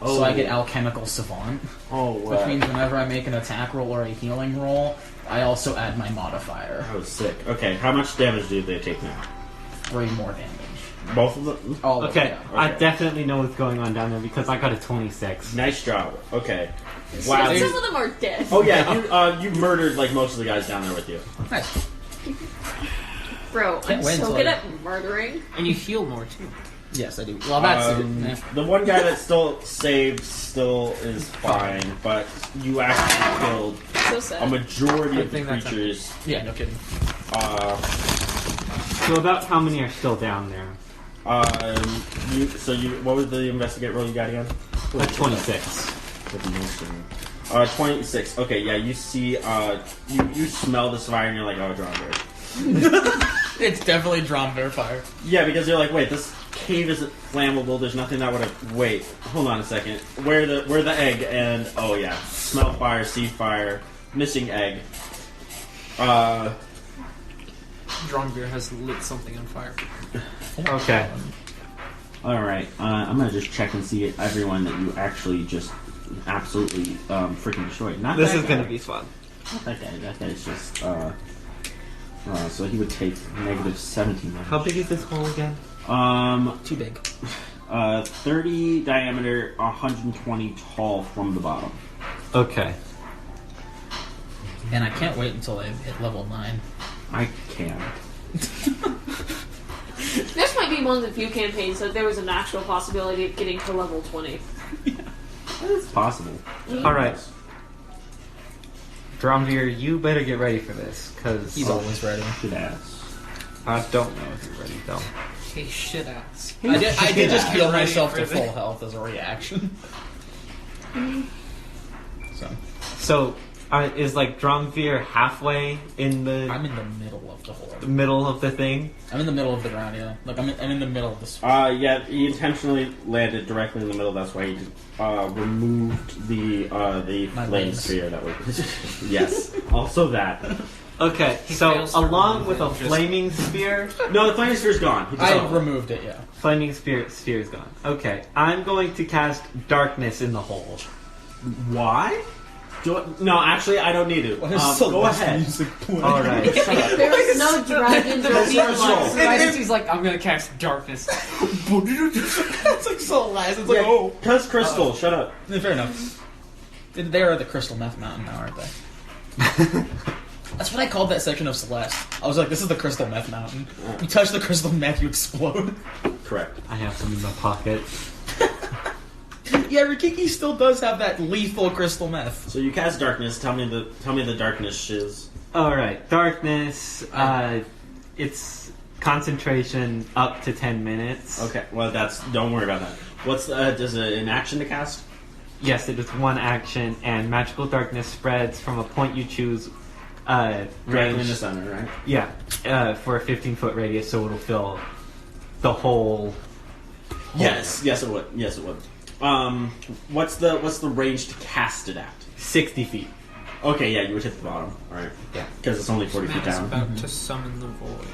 Oh. so I get Alchemical Savant, Oh, which means whenever I make an attack roll or a healing roll, I also add my modifier. I was sick. Okay, how much damage do they take now? 3 more damage. Both of them? All Okay, of them. I Okay. definitely know what's going on down there because I got a 26. Nice job. Okay. Wow. Some you- of them are dead. Oh yeah, you murdered like most of the guys down there with you. Nice. Bro, Can't I'm wait so until good I- at murdering. And you heal more too. Yes, I do. Well, that's it. The one guy that still saved still is fine, but you actually killed So a sad. majority Good of the thing that's creatures. Yeah, no kidding. So about how many are still down there? What was the investigate roll you got again? A 26. With motion. 26. Okay, yeah, you see, you smell this fire and you're like, oh, Drombeer. It's definitely drawn bear fire. Yeah, because you're like, wait, this cave isn't flammable. There's nothing that would have. Wait, hold on a second. Where the egg? And oh yeah, smell fire, see fire, missing egg. Drombeer has lit something on fire. Okay. All right, I'm gonna just check and see everyone that you actually just absolutely freaking destroyed. Not This that is guy. gonna be fun. Not that guy. That guy's just. So he would take negative 17. How big is this hole again? Too big. 30 diameter, 120 tall from the bottom. Okay. And I can't wait until I hit level 9. I can't. This might be one of the few campaigns that there was an actual possibility of getting to level 20. It's possible. Alright. Dromveer, you better get ready for this, because He's always ready. Good ass. I don't know if you're ready, though. Hey, shit ass. I did just heal Ready myself for to this. full health as a reaction. So, is like Dromveer halfway in the I'm in the middle of the hole. middle of the thing? I'm in the middle of the ground, yeah. Like, I'm in the middle of this. Yeah, he intentionally landed directly in the middle. That's why he removed the My flame legs. sphere that was. Yes, also that. Okay, He so fails to along remove with it, a just- flaming spear, No, the flaming spear's gone. He I dissolved. removed it, yeah. flaming spear is gone. Okay, I'm going to cast darkness in the hole. Why? No, actually, I don't need to. Go ahead. All right. Shut up. There is no dragons or That's sea not lions. true. Right, he's like, I'm gonna cast darkness. It's like so last. It's like, oh. Cause Crystal, shut up. Fair enough. They are the Crystal Meth Mountain now, aren't they? That's what I called that section of Celeste. I was like, this is the Crystal Meth Mountain. You touch the crystal meth, you explode. Correct. I have some in my pocket. Yeah, Rikiki still does have that lethal crystal meth. So you cast darkness. Tell me the darkness shiz. All right, darkness. It's concentration up to 10 minutes. Okay. Well, don't worry about that. What's does it an action to cast? Yes, it is one action, and magical darkness spreads from a point you choose. Directly in Range. the center, right? Yeah, for a 15-foot radius, so it'll fill the whole. Yes. Yes, it would. Yes, it would. What's the range to cast it at? 60 feet. Okay, yeah, you would hit the bottom. All right. Yeah. Because it's only 40 feet Matt's down. about to summon the void.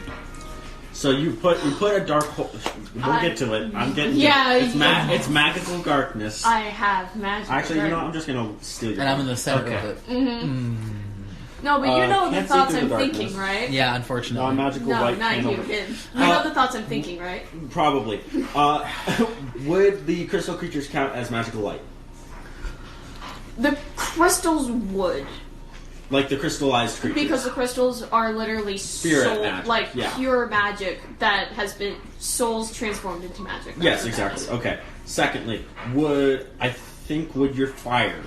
So you put a dark hole. We'll get to it. I'm getting. Yeah, It's it's magical darkness. I have magic. Actually, you know, I'm just gonna steal your. And I'm in the center Okay. of it. No, but you know the can't see thoughts through I'm the darkness. thinking, right? Yeah, No, unfortunately. magical No, white not candle. you, him. You know the thoughts I'm thinking, right? Probably. Would the crystal creatures count as magical light? The crystals would. Like the crystallized creatures? Because the crystals are literally Spirit soul, magic, like yeah. pure magic that has been souls transformed into magic. That's Yes, what that exactly. is. Okay. Secondly, would your fire?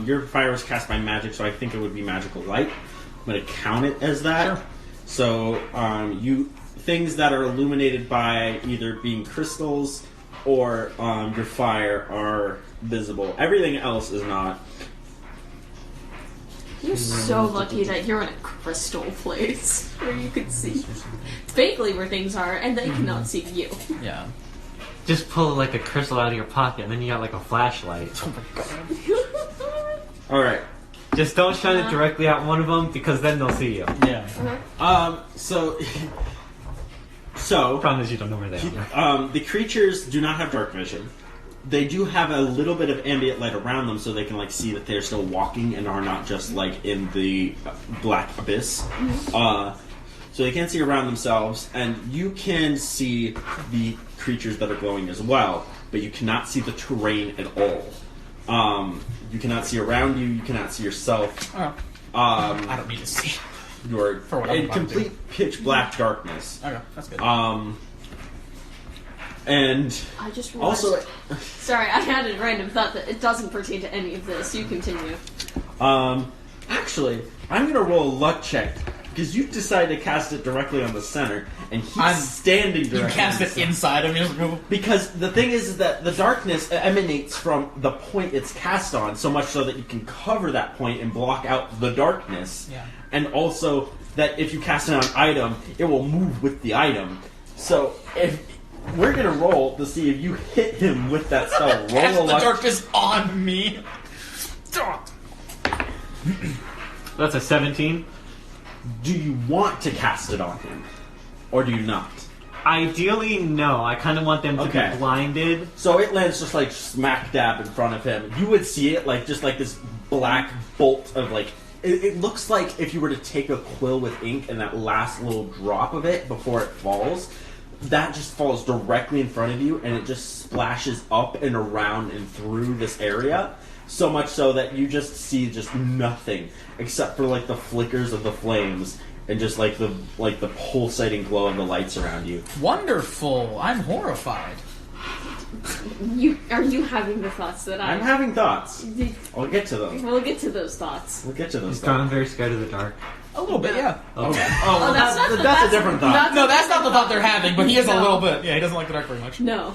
Your fire was cast by magic, so I think it would be magical light. I'm going to count it as that. Sure. So you things that are illuminated by either being crystals or your fire are visible. Everything else is not. You're so lucky that you're in a crystal place where you can see vaguely where things are, and they cannot see you. Yeah. Just pull like a crystal out of your pocket, and then you got like a flashlight. All right. Just don't shine it directly at one of them, because then they'll see you. Yeah. So Problem is you don't know where they are. the creatures do not have dark vision. They do have a little bit of ambient light around them, so they can like see that they're still walking and are not just like in the black abyss. So they can see around themselves, and you can see the creatures that are glowing as well, but you cannot see the terrain at all. You cannot see around you. You cannot see yourself. I don't need to see. You're For what I'm in about to complete pitch black darkness. Okay, that's good. And I just realized. also, Sorry, I had a random thought that it doesn't pertain to any of this. You continue. actually, I'm gonna roll a luck check because you decided to cast it directly on the center, and he's standing directly. you cast on the it center. inside of me. Because the thing is that the darkness emanates from the point it's cast on, so much so that you can cover that point and block out the darkness. Yeah. And also that if you cast it on an item, it will move with the item. So if we're gonna roll to see if you hit him with that spell, roll Cast a the luck. darkness on me. That's a 17. Do you want to cast it on him, or do you not? Ideally, no. I kind of want them to Okay. be blinded. So it lands just like smack dab in front of him. You would see it like just like this black bolt of like. It looks like if you were to take a quill with ink and that last little drop of it before it falls, that just falls directly in front of you and it just splashes up and around and through this area. So much so that you just see just nothing except for like the flickers of the flames and just like the pulsating glow of the lights around you. Wonderful. I'm horrified. Are you having the thoughts that I'm having thoughts. having? I'll get to them. We'll get to those thoughts. We'll get to those He's thoughts. gone very scared of the dark. A little bit, yeah. Okay. Oh, that's not the- that's a different thought. No, that's not the thought they're having, but he is a No. little bit. Yeah, he doesn't like the dark very much. No.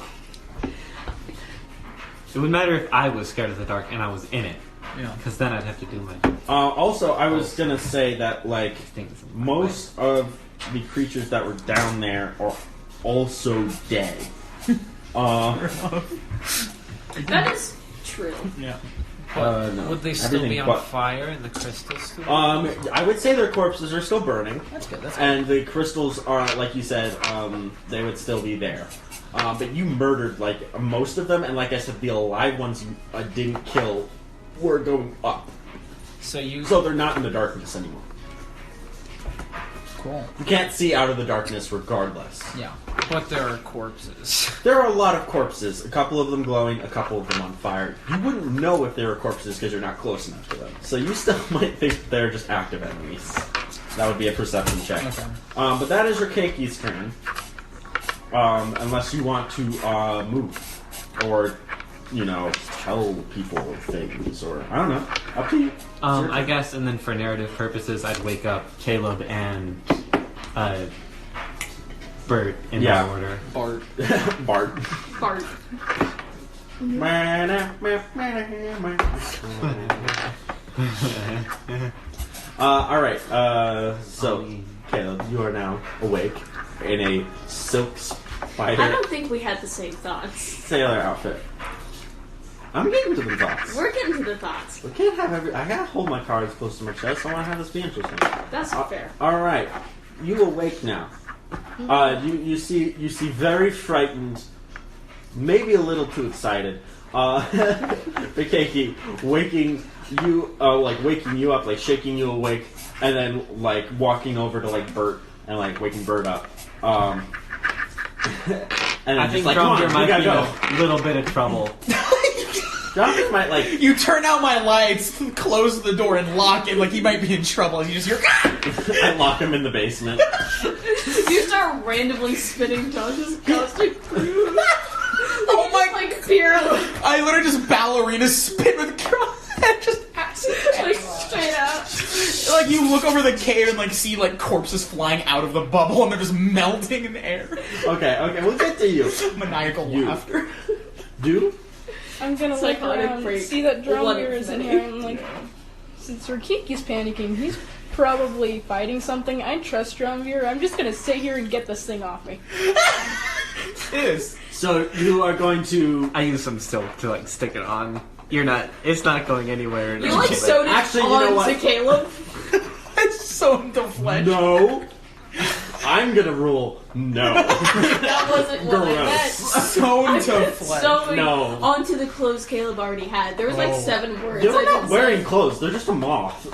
It would matter if I was scared of the dark and I was in it, Yeah. because then I'd have to do my Also, I was gonna say that like things. most of the creatures that were down there are also dead. That is true. Yeah. No. Would they still be Everything on but- fire and the crystals still? I would say their corpses are still burning. That's good. And the crystals are, like you said, they would still be there. But you murdered, like, most of them, and like I said, the alive ones you didn't kill were going up. So they're not in the darkness anymore. Cool. You can't see out of the darkness regardless. Yeah. But there are corpses. There are a lot of corpses, a couple of them glowing, a couple of them on fire. You wouldn't know if they were corpses because you're not close enough to them. So you still might think they're just active enemies. That would be a perception check. Okay. But that is your Keiki's turn. Unless you want to move. Or, tell people things. Or, I don't know. Up to you. I guess, and then for narrative purposes, I'd wake up Caleb and Bert in that order. Bart. Bart. Bart. Alright, so, Caleb, you are now awake in a silk spider I don't think we had the same thoughts. sailor outfit. I'm getting to the thoughts. We're getting to the thoughts. We can't have I gotta hold my cards close to my chest. I want to have this be interesting. That's fair. Alright, you awake now. You see very frightened, maybe a little too excited. Bikeki waking you up, like shaking you awake, and then like walking over to like Bert and like waking Bert up. And then I just think like, come on, Drumger we might gotta be go. in a little bit of trouble. Drumger might like You turn out my lights, close the door, and lock it like he might be in trouble. And you just hear. I lock him in the basement. You start randomly spitting Dante's costume. Oh my! Like fearless, I literally just ballerina spin with just acid. like straight out. Like you look over the cave and like see like corpses flying out of the bubble and they're just melting in the air. Okay, we'll get to you. Maniacal You. laughter. Do? I'm gonna look Psychotic around, freak. see that One Dromir of is in many. here, and like, since Rakiki's panicking, he's probably fighting something. I trust Dromir. I'm just gonna sit here and get this thing off me. It is. So you are going to I use some silk to like stick it on. It's not going anywhere. You like sewed it Actually, you know on what? to Caleb. It's so into flesh. No. I'm gonna rule no. That wasn't what I meant. So I into meant flesh. sewing No. onto the clothes Caleb already had. There was like Oh. 7 words. They were I not didn't wearing say. clothes. They're just a moth.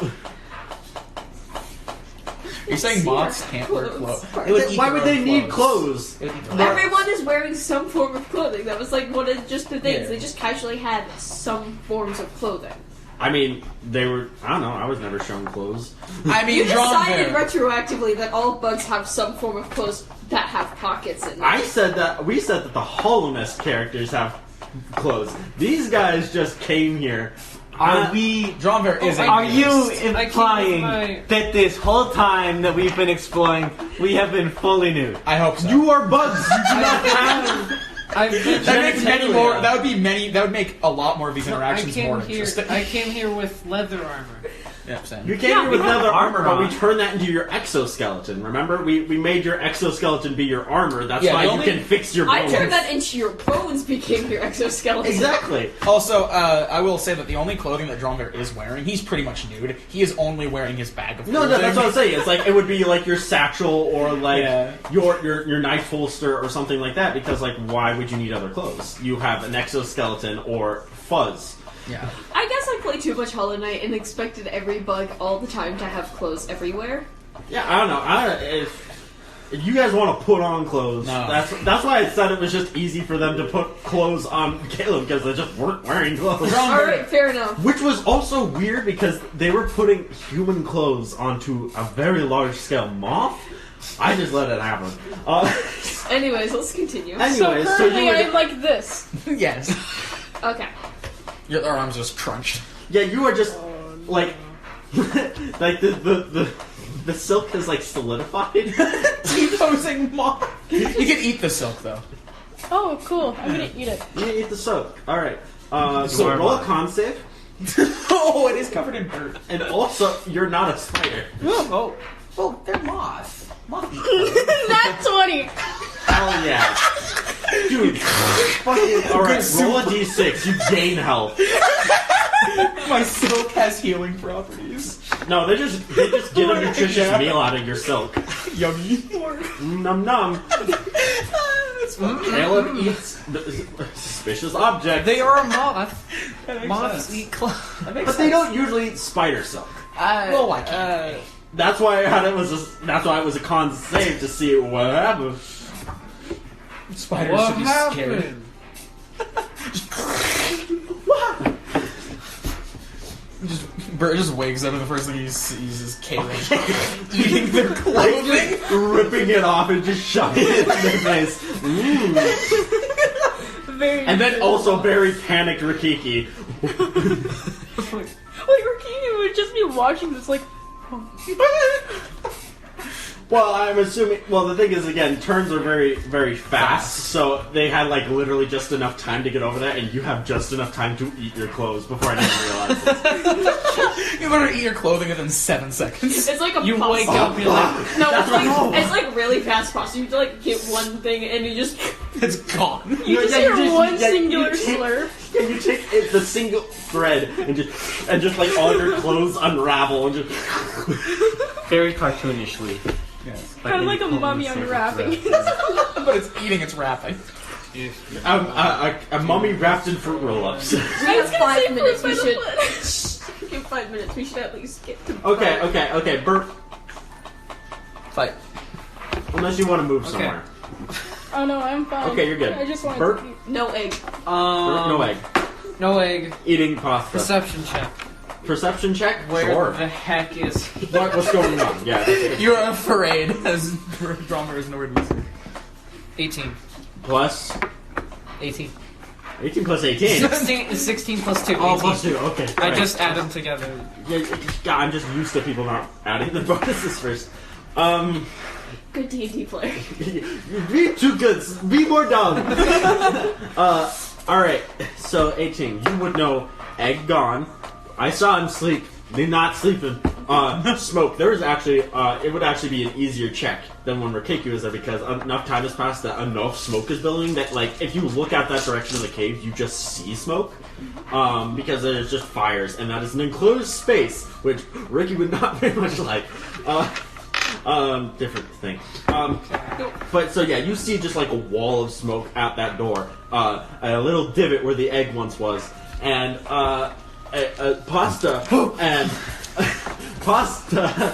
You're saying moths can't wear clothes? It would eat Why their would own they need clothes? It would eat their own Everyone is wearing some form of clothing. That was like one of just the things. Yeah. They just casually had some forms of clothing. I mean, they were. I don't know. I was never shown clothes. I mean, You decided Dromir. retroactively that all bugs have some form of clothes that have pockets in them. I said that. We said that the Hollowness characters have clothes. These guys just came here. Are we? Dromir is a Are you beast. implying my- that this whole time that we've been exploring, we have been fully nude? I hope so. You are bugs. You do not have. I've been, That makes many Genitalia. more. That would be many. That would make a lot more of these I interactions more came here. interesting. I came here with leather armor. Yep, same. You came here with we have leather armor, armor but we on. turned that into your exoskeleton. Remember, we made your exoskeleton be your armor. That's Yeah, why the you only- can fix your I bones. turned that into your bones became your exoskeleton. Exactly. Also, I will say that the only clothing that Dromir is wearing, he's pretty much nude. He is only wearing his bag of No, clothing. that's what I'm saying. It's like it would be like your satchel or like Yeah. your knife holster or something like that. Because like, why would you need other clothes? You have an exoskeleton or fuzz. Yeah. I guess I played too much Hollow Knight and expected every bug all the time to have clothes everywhere. Yeah, I don't know. If you guys want to put on clothes, No. that's why I said it was just easy for them to put clothes on Caleb because they just weren't wearing clothes. Alright, fair enough. Which was also weird because they were putting human clothes onto a very large scale moth. I just let it happen. Anyways, let's continue. So Anyways, so currently you were, I'm like this. Yes. Okay. Your arms just crunched. yeah, you are just like like the silk is like solidified. Decomposing moth. You can eat the silk though. Oh, cool. I'm gonna eat it. You eat the silk. All right. So Sorry. roll a con save, Oh, it is covered in dirt. and also you're not a spider. Oh, well, they're moths. Moth. Not 20. Hell yeah, dude. Fucking all right. Roll a d6. You gain health. My silk has healing properties. No, they just get a nutritious meal out of your silk. Yummy. Num num. Caleb eats suspicious objects. They are a moth. That makes Moths sense. eat clothes. That makes But they don't usually eat spider silk. Well, why can't That's why it was a con save to see what happened. Spiders What should be scared. happened? Bert just wakes up and the first thing he sees is Caleb eating their clothing. Ripping it off and just shoving it in their face. Very And then also very panicked Rikiki. Like Rikini would just be watching this like Well, I'm assuming. Well, the thing is, again, turns are very, very fast, so they had like literally just enough time to get over there, and you have just enough time to eat your clothes before anyone realizes. You better eat your clothing within 7 seconds. It's like a You pasta. wake up, you're like, No, it's like really fast pasta. You have to like get one thing and you just It's gone. you just hear one singular take- slurp. Yeah, you take the single thread and just like all your clothes unravel and just. Very cartoonishly. Yes. Kind of like a mummy unwrapping. But it's eating its wrapping. A mummy wrapped in fruit roll-ups. We have 5 minutes. We should. should. In 5 minutes, we should at least get to. Okay, Bert. Fight. Unless you want to move Okay. somewhere. Oh no, I'm fine. Okay, you're good. I just wanted Bert? to eat. No egg. Bert, no egg. No egg. Eating pasta. Perception check. Perception check? Where Sure. the heck is he? What's going on? Yeah. You're afraid, as drummer is nowhere to be seen. 18. Plus 18. 18 plus 18. 16 plus 2. 18. Oh, plus 2, okay. I right. just add them together. Yeah, I'm just used to people not adding the bonuses first. Good D&D player. Be too good. Be more dumb. Alright. So, 18. You would know egg gone. I saw him sleep. They're not sleeping. Smoke. There is actually, it would actually be an easier check than when Rikiki was there because enough time has passed that enough smoke is building that, like, if you look at that direction of the cave, you just see smoke. Because there's just fires, and that is an enclosed space, which Ricky would not very much like. Different thing. But so yeah, you see just like a wall of smoke at that door, a little divot where the egg once was, and pasta and pasta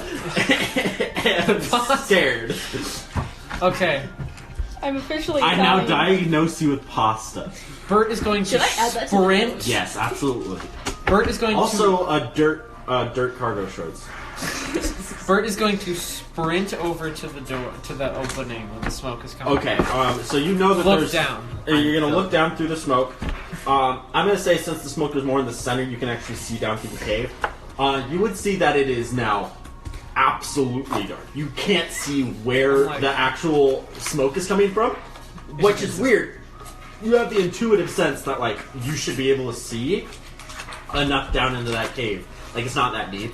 and scared. Okay. I'm officially I now dying. diagnose you with pasta. Bert is going to Should I add that to the sprint. Yes, absolutely. Bert is going Also, dirt cargo shorts. Bert is going to sprint over to the door, to the opening where the smoke is coming. Okay, so you know that Look there's... down. You're going to look down through the smoke. I'm going to say since the smoke is more in the center, you can actually see down through the cave. You would see that it is now absolutely dark. You can't see where the actual smoke is coming from, which is weird. You have the intuitive sense that, like, you should be able to see enough down into that cave. Like, it's not that deep.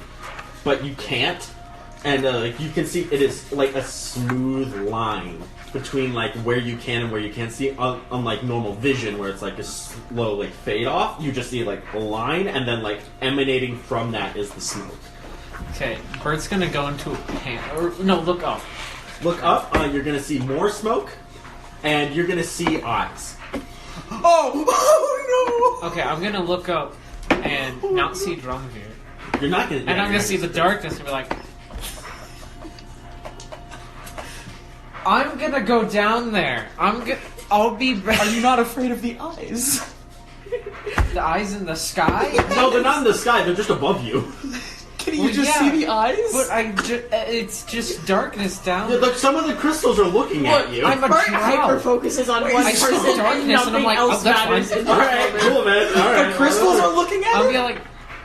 But you can't. And like you can see, it is like a smooth line between like where you can and where you can't see. Unlike normal vision, where it's like a slow like fade off, you just see like a line, and then like emanating from that is the smoke. Okay, Bert's gonna go into a pan. Or no, look up. Look up. You're gonna see more smoke, and you're gonna see eyes. Oh no! Okay, I'm gonna look up and not see Drumveer. You're not gonna. And I'm gonna see the darkness and be like, I'm gonna go down there. I'll be Are you not afraid of the eyes? the eyes in the sky? No, they're not in the sky. They're just above you. Can you Well, just yeah, see the eyes? But it's just darkness down Yeah, look, some of the crystals are looking at you. I'm a Bart drow. hyper focuses on one I saw person darkness and and I'm nothing like, else oh, that's matters. fine. in All this right, moment. cool, man. All right. The crystals are looking at I'll him? be like,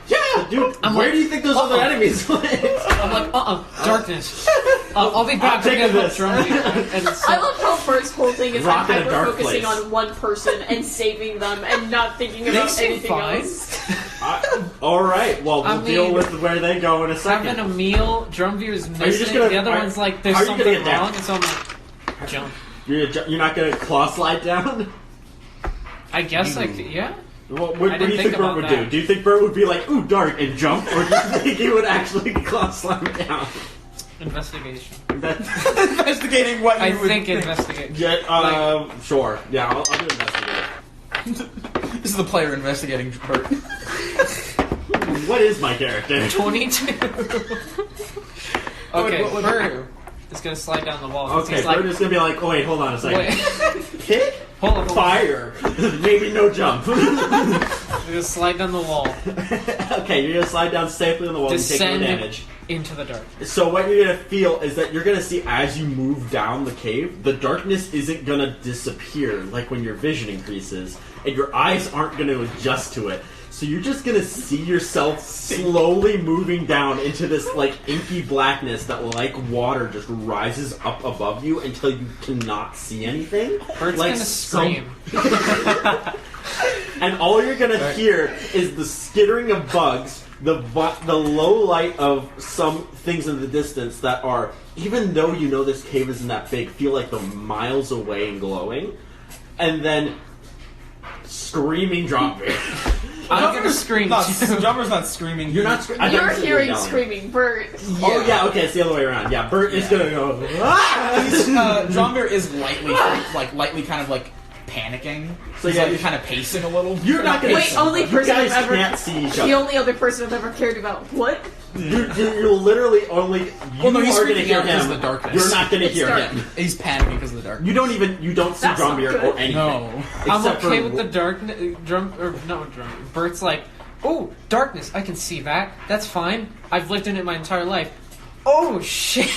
Yeah, dude. I'm where like, do you think those other enemies went? I'm like, darkness. I'll be back. I'm taking this. And so, I love how Bert's whole thing is Rock in a hyper dark focusing place. on one person and saving them and not thinking about seem anything fine. else. All right. Well, we'll I deal mean, with where they go in a second. having a meal, Drumveer is just missing. gonna- The other are- one's like, there's how are you gonna something get down? wrong. And so I'm like, jump. You're not gonna claw slide down. I guess I could, yeah. What do didn't you think think Bert about would that. do? Do you think Bert would be like, ooh, dark, and jump? Or do you think he would actually slam it down? Investigation. Investigating what I you would think investigate. Yeah, sure. Yeah, I'll do investigate. This is the player investigating Bert. What is my character? 22. Okay, What would Bert is gonna slide down the wall. Okay, He's Bert like, is gonna be like, oh wait, hold on a second. wait. Pick? Hold on. Fire. Maybe no jump. We're gonna slide down the wall Okay, you're gonna slide down safely on the wall and take no Descend. damage. into the dark. So what you're gonna feel is that you're gonna see as you move down the cave, the darkness isn't gonna disappear like when your vision increases, and your eyes aren't gonna adjust to it. So you're just gonna see yourself slowly moving down into this like inky blackness that, like water, just rises up above you until you cannot see anything. Bert's like gonna scream. And all you're gonna hear is the skittering of bugs, the low light of some things in the distance that are, even though you know this cave isn't that big, feel like they're miles away and glowing, and then screaming drop bear. I'm gonna scream too. Jumper's not screaming. You're not screaming. You're hearing screaming Bert. Oh yeah, okay, it's the other way around. Yeah, Bert is gonna go. John Bear is lightly kind of like panicking. So He's yeah, like kind of pacing a little. You're not gonna. Wait, only You person guys I've ever can't see each the other. only other person I've ever cared about. What? You're literally only. You Well, no, he's are gonna freaking hear out because him. of the darkness. You're not gonna It's hear dark. him. He's panicking because of the dark. You don't see That's not Drumbeer good. or anything. No. I'm Except okay for- with the darkness. Bert's like, oh, darkness. I can see that. That's fine. I've lived in it my entire life. Oh shit!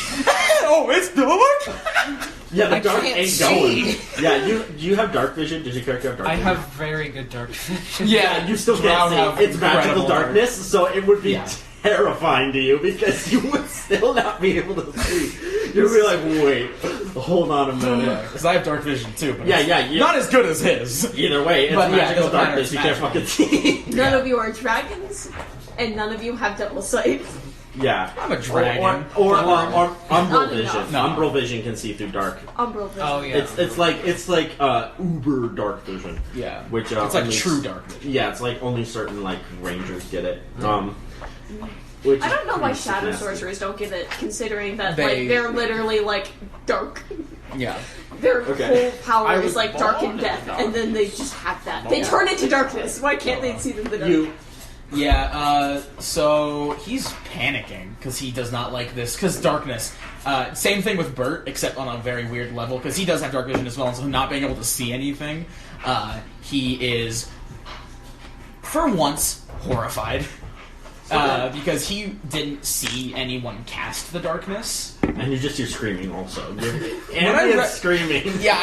Oh, it's dark. Yeah, the I dark can't ain't see. going. Yeah, you have dark vision. Did your character have dark I vision? have very good dark vision. Yeah, you still Drow can't have see. It's magical incredible darkness, so it would be Yeah. terrifying to you because you would still not be able to see. You'd be like, wait, hold on a minute. Because I have dark vision too. But Yeah, it's yeah, not as good as his. Either way, it's But, yeah, it magical doesn't matter, darkness. it's You can't magical. fucking see. None of you are dragons, and none of you have double sight. Yeah. I'm a dragon. Or umbral Not vision. enough. No. Umbral vision can see through dark. Umbral vision. Oh yeah. It's like uber dark vision. Yeah. Which It's like only- true dark vision. Yeah, it's like only certain like rangers get it. Which I don't know why is shadow nasty. sorcerers don't get it, considering that They- they're literally like dark. Yeah. Their Okay. whole power I is was like dark born and in death, the and then they just have that. They turn into darkness. Why can't they see them in the dark? Yeah, so he's panicking because he does not like this. Because darkness. Same thing with Bert, except on a very weird level, because he does have dark vision as well, so not being able to see anything, he is, for once, horrified. Because he didn't see anyone cast the darkness. And you just hear screaming also. You're I ambient re- screaming. Yeah,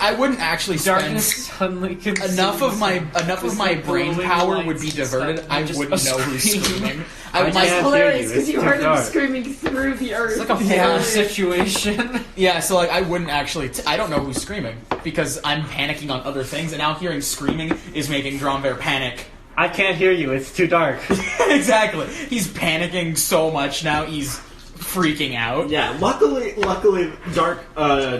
I wouldn't actually spend Darkness suddenly consumes enough of my Just like brain glowing power lights would be and diverted. stuff. I Just wouldn't know who's scream. screaming. I I would can't like, hear Hilarious you, because it's you too heard them dark. screaming through the earth. It's like a horror Yeah. situation. yeah. So like, I wouldn't actually. I don't know who's screaming because I'm panicking on other things, and now hearing screaming is making Drombear panic. I can't hear you. It's too dark. Exactly. He's panicking so much now. He's freaking out. Yeah, luckily,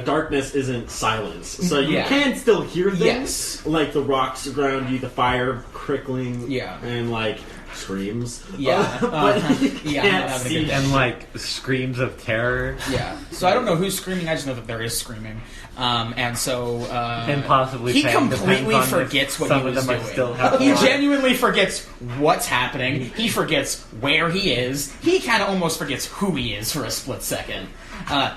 darkness isn't silence, so you Yeah. can still hear things, Yes. like the rocks around you, the fire crickling, Yeah. and like screams. Yeah. But you Yeah, I'm not can't having a see good day. And like screams of terror. Yeah. So I don't know who's screaming. I just know that there is screaming. And so And possibly he paying completely depends on forgets if what some he of was them doing. are still happening. He genuinely forgets what's happening. He forgets where he is. He kind of almost forgets who he is for a split second.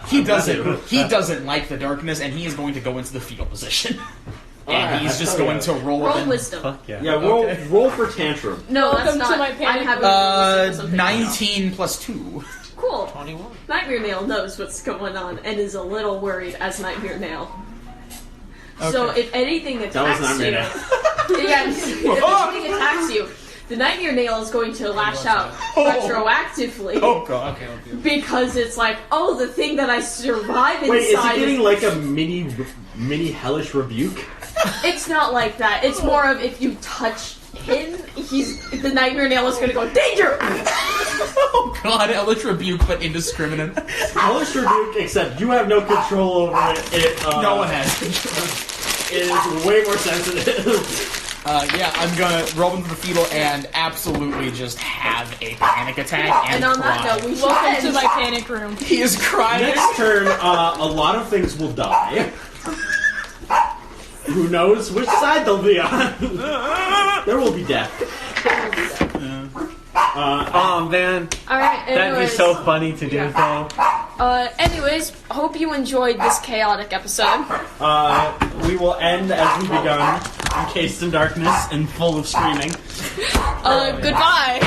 He doesn't like the darkness, and he is going to go into the fetal position. And Alright, he's just hell going yeah. to roll Roll and- wisdom. Fuck yeah. Yeah, roll for tantrum. No, that's Welcome to not. my panic I'm having room. wisdom for something 19 plus 2. else. Cool. 21. Nightmare Nail knows what's going on and is a little worried as Nightmare Nail. So if anything That attacks was Nightmare you, yeah, if anything attacks you, the Nightmare Nail is going to lash out retroactively. Oh god. Okay, I'll do it. Because it's like, oh, the thing that I survive Wait, is inside he getting like a mini hellish rebuke? It's not like that. It's more of if you touch him, the Nightmare Nail is going to go, danger! Oh god, Hellish Rebuke, but indiscriminate. Hellish rebuke, except you have no control over it. No one has. It is way more sensitive. I'm gonna roll into the fetal and absolutely just have a panic attack and on cry. that note, we Welcome should to my panic room. He is crying. Next turn, a lot of things will die. Who knows which side they'll be on? There will be death. Oh man, Alright, that'd be anyways. so funny to do though. Anyways, hope you enjoyed this chaotic episode. We will end as we begun, encased in darkness and full of screaming. Goodbye.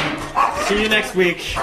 See you next week.